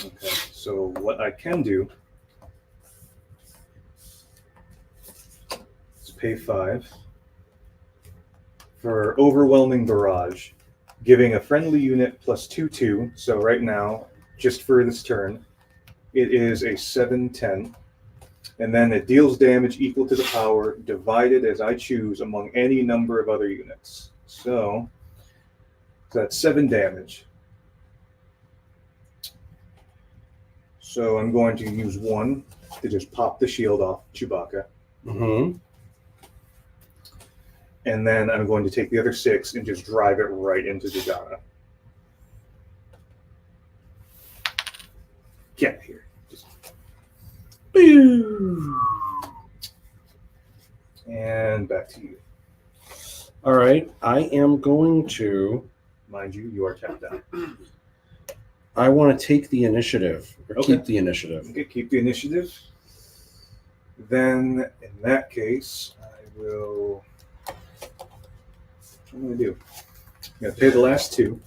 okay, so what I can do is pay 5 for overwhelming barrage, giving a friendly unit plus 2/2. So right now, just for this turn, it is a 7/10. And then it deals damage equal to the power divided as I choose among any number of other units. So that's 7 damage. So I'm going to use 1 to just pop the shield off Chewbacca. Mm-hmm. And then I'm going to take the other 6 and just drive it right into Zagana. Get here. Just... And back to you. All right, I am going to. Mind you, you are tapped out. I want to take the initiative or Okay. keep the initiative. Okay, keep the initiative. Then, in that case, I will. What am I going to do? I'm going to pay the last 2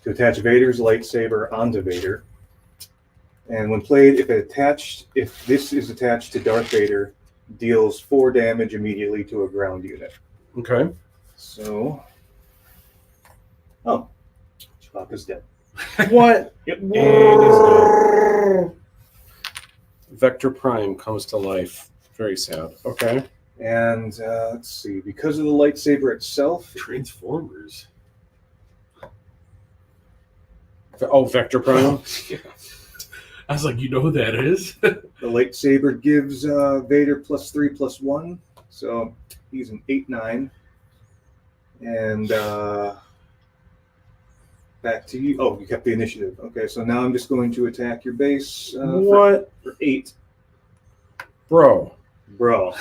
to attach Vader's lightsaber onto Vader. And when played, if this is attached to Darth Vader, deals 4 damage immediately to a ground unit. Okay. So, oh, Chewbacca's dead. What? Yep. And is done. Vector Prime comes to life. Very sad. Okay. And let's see, because of the lightsaber itself, Transformers. Oh, Vector Prime. Yeah. I was like, you know who that is? the lightsaber gives Vader +3/+1, so he's an 8/9. And back to you. Oh, you kept the initiative. Okay, so now I'm just going to attack your base What, for 8. bro? Bro.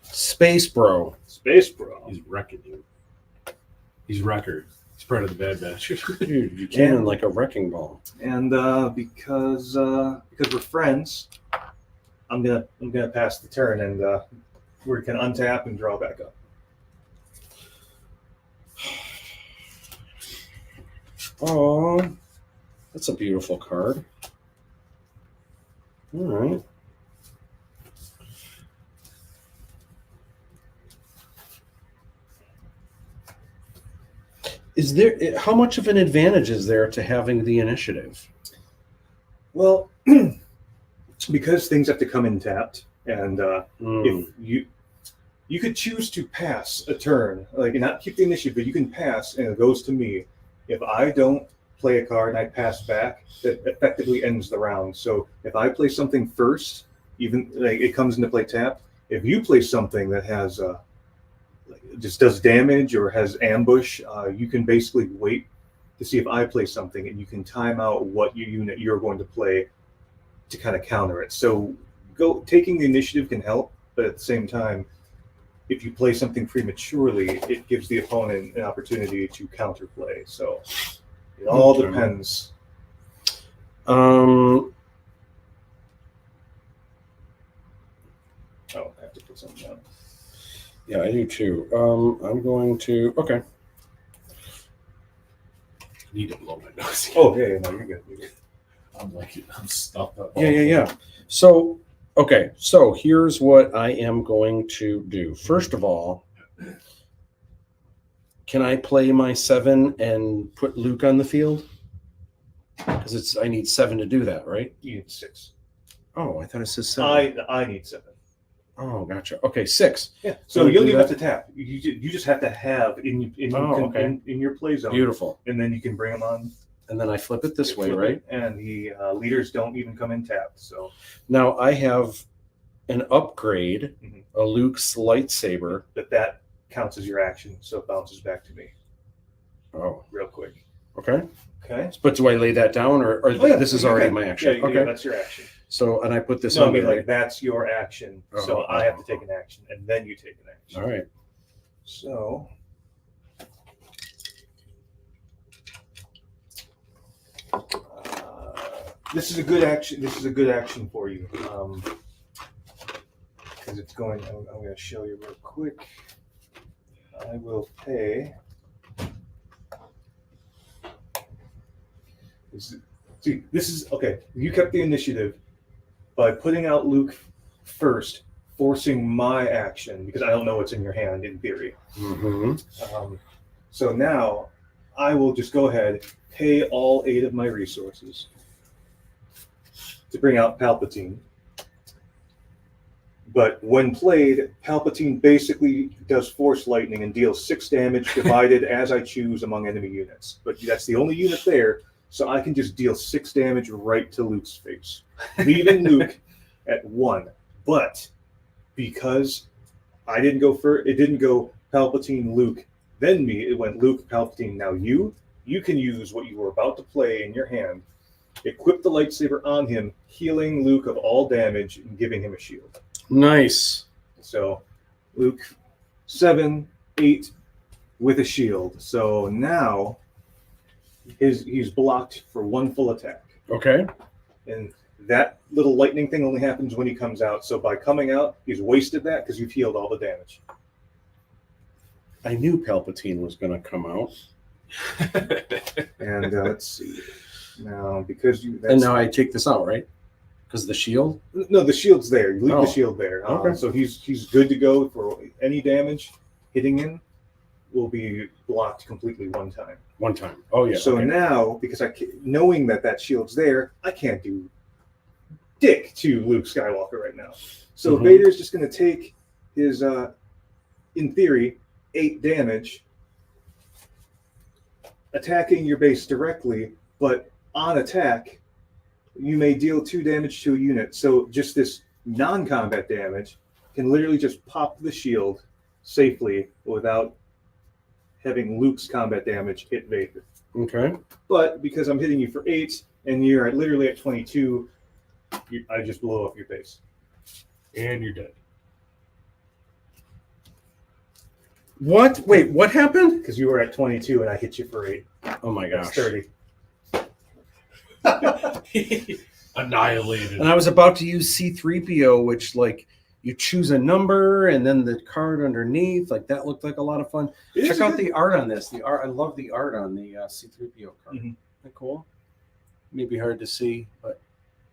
Space bro. Space bro. He's wrecking you. He's wrecker. He's part of the Bad Batch. Dude, you came in like a wrecking ball. And because we're friends, I'm gonna pass the turn, and we can untap and draw back up. Oh, that's a beautiful card. All right. Is there how much of an advantage is there to having the initiative? Well, because things have to come in tapped, and if you could choose to pass a turn, like not keep the initiative, but you can pass, and it goes to me. If I don't play a card and I pass back, that effectively ends the round. So if I play something first, even like it comes into play tapped. If you play something that has just does damage or has ambush, you can basically wait to see if I play something, and you can time out what unit you're going to play to kind of counter it. So taking the initiative can help, but at the same time, if you play something prematurely, it gives the opponent an opportunity to counterplay. So it all Okay. depends. Um, Oh, I have to put something down. yeah, I do too. I'm going to okay. I need to blow my nose. Oh, yeah, no, you're good. You're good. I'm stuffed up. Yeah. So, okay. So here's what I am going to do. First of all, can I play my 7 and put Luke on the field? Because I need 7 to do that, right? You need 6. Oh, I thought it says 7. I need 7. Oh, gotcha. Okay, 6. Yeah. So So you don't do even that? have to tap. You just have to have in okay. in your play zone, Beautiful. and then you can bring them on And then I flip it this way, flip right? it, and the leaders don't even come in tapped. So Now I have an upgrade, Mhm. a Luke's lightsaber. that counts as your action, so it bounces back to me Oh, real quick. okay. Okay. But do I lay that down, or Oh, yeah, this is you already can. my action? Yeah, Okay. that's your action. So, and I put this No, I on mean, there. like, that's your action. So Oh, I have to take an action, and then you take an action. All right. So. This is a good action. This is a good action for you. Because it's going, I'm going to show you real quick. I will pay. See, this is okay. You kept the initiative by putting out Luke first, forcing my action because I don't know what's in your hand in theory. Mm-hmm. So now I will just go ahead, pay all 8 of my resources to bring out Palpatine. But when played, Palpatine basically does Force Lightning and deals 6 damage divided as I choose among enemy units. But that's the only unit there, so I can just deal 6 damage right to Luke's face, leaving Luke at 1. But because I didn't go first, it didn't go Palpatine, Luke, then me. It went Luke, Palpatine, now you. You can use what you were about to play in your hand, equip the lightsaber on him, healing Luke of all damage and giving him a shield. Nice. So Luke 7, 8 with a shield. So now he's blocked for 1 full attack. Okay. And that little lightning thing only happens when he comes out. So by coming out, he's wasted that because you've healed all the damage. I knew Palpatine was going to come out. And let's see. Now, because you... And now I take this out, right? Because the shield? No, the shield's there. You leave Oh. the shield there. Okay. So he's good to go for any damage hitting him will be blocked completely one time. One time. Oh, yeah. So okay. now, because knowing that shield's there, I can't do dick to Luke Skywalker right now. So Mhm. Vader's just going to take his, in theory, 8 damage, attacking your base directly, but on attack, you may deal 2 damage to a unit. So just this non-combat damage can literally just pop the shield safely without having Luke's combat damage hit Vader. Okay. But because I'm hitting you for 8 and you're literally at 22, I just blow up your base. And you're dead. What? Wait, what happened? Because you were at 22 and I hit you for 8. Oh, my That's gosh. 30. Annihilated. And I was about to use C-3PO, which, like, you choose a number and then the card underneath. Like, that looked like a lot of fun. Check out the art on this. The art, I love the art on the C-3PO card. Mhm. Isn't that cool? Maybe hard to see, but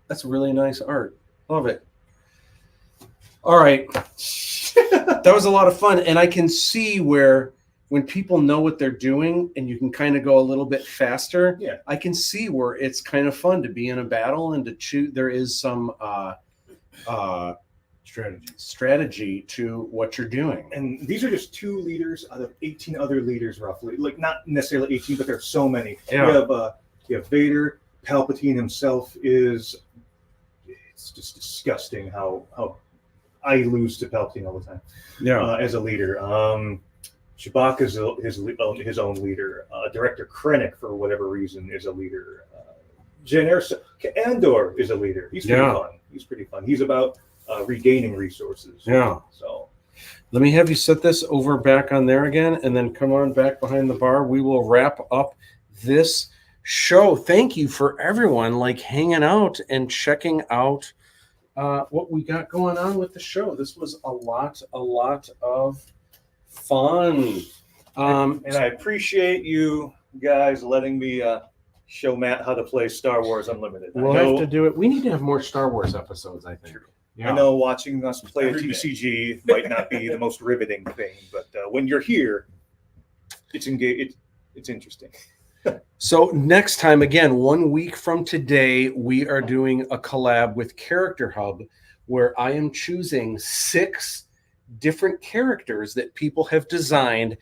that's really nice art. Love it. All right. That was a lot of fun. And I can see where when people know what they're doing and you can kind of go a little bit faster, Yeah. I can see where it's kind of fun to be in a battle and to choose. There is some strategy to what you're doing. And these are just 2 leaders out of 18 other leaders, roughly. Like, not necessarily 18, but there's so many. Yeah. You have Vader. Palpatine himself is... It's just disgusting how I lose to Palpatine all the time. Yeah. As a leader. Chewbacca's his own leader. Director Krennic, for whatever reason, is a leader. Andor is a leader. He's pretty Yeah. fun. He's pretty fun. He's about regaining resources. Yeah. So Let me have you set this over back on there again and then come on back behind the bar. We will wrap up this show. Thank you for everyone like hanging out and checking out what we got going on with the show. This was a lot of fun. and I appreciate you guys letting me show Matt how to play Star Wars Unlimited. We'll have to do it. We need to have more Star Wars episodes, I think. I know watching us play a Every day. TCG might not be the most riveting thing, but when you're here, it's interesting. So next time, again, 1 week from today, we are doing a collab with Character Hub where I am choosing 6 different characters that people have designed.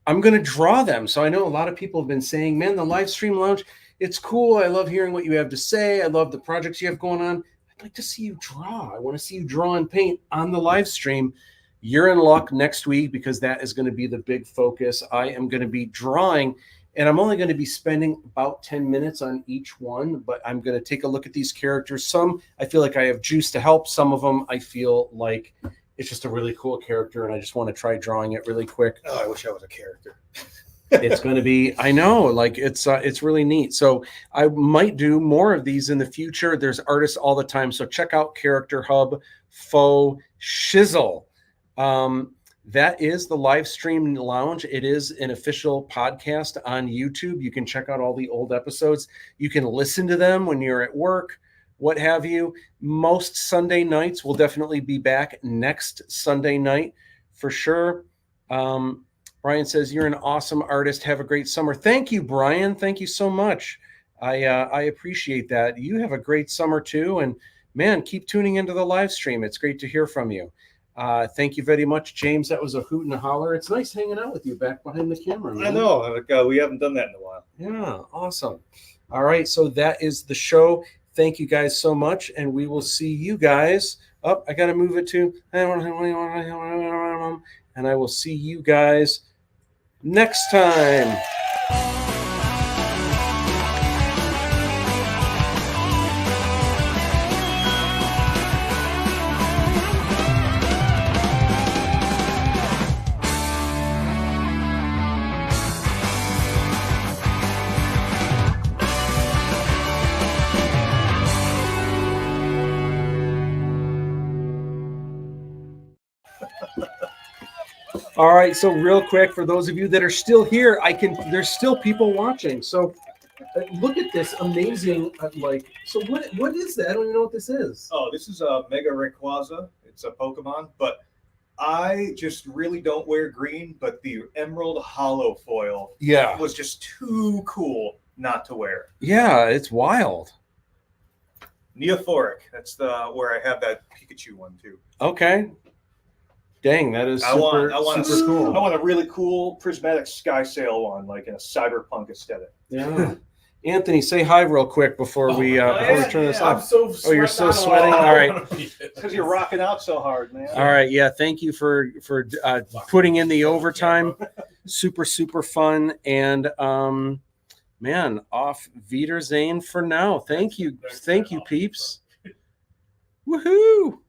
I'm going to draw them. So I know a lot of people have been saying, man, the Livestream Lounge, it's cool. I love hearing what you have to say. I love the projects you have going on. I'd like to see you draw. I want to see you draw and paint on the live stream. You're in luck next week because that is going to be the big focus. I am going to be drawing And I'm only going to be spending about 10 minutes on each one, but I'm going to take a look at these characters. Some I feel like I have juice to help. Some of them I feel like it's just a really cool character, and I just want to try drawing it really quick. Oh, I wish I was a character. It's going to be, I know, like it's really neat. So I might do more of these in the future. There's artists all the time. So check out Character Hub Faux Shizzle. That is the Livestream Lounge. It is an official podcast on YouTube. You can check out all the old episodes. You can listen to them when you're at work, what have you. Most Sunday nights will definitely be back next Sunday night for sure. Brian says, you're an awesome artist. Have a great summer. Thank you, Brian. Thank you so much. I appreciate that. You have a great summer too. And man, keep tuning into the live stream. It's great to hear from you. Thank you very much, James. That was a hoot and a holler. It's nice hanging out with you back behind the camera, man. I know. Like, we haven't done that in a while. Yeah, awesome. All right, so that is the show. Thank you guys so much, and we will see you guys. Oh, I got to move it to, and I will see you guys next time. All right, so real quick, for those of you that are still here, there's still people watching. So look at this amazing, so what is that? I don't even know what this is. Oh, this is a Mega Rayquaza. It's a Pokemon, but I just really don't wear green, but the Emerald Hollow foil was just too cool not to wear. Yeah, it's wild. Neophoric. That's where I have that Pikachu one too. Okay. Dang, that is super cool. I want a really cool prismatic sky sail one, like in a cyberpunk aesthetic. Yeah. Anthony, say hi real quick before we turn this off. Oh, you're so sweating. All right. Because you're rocking out so hard, man. All right. Yeah. Thank you for putting in the overtime. Super fun. And man, off Wiedersehen for now. Thank you, peeps. Woohoo!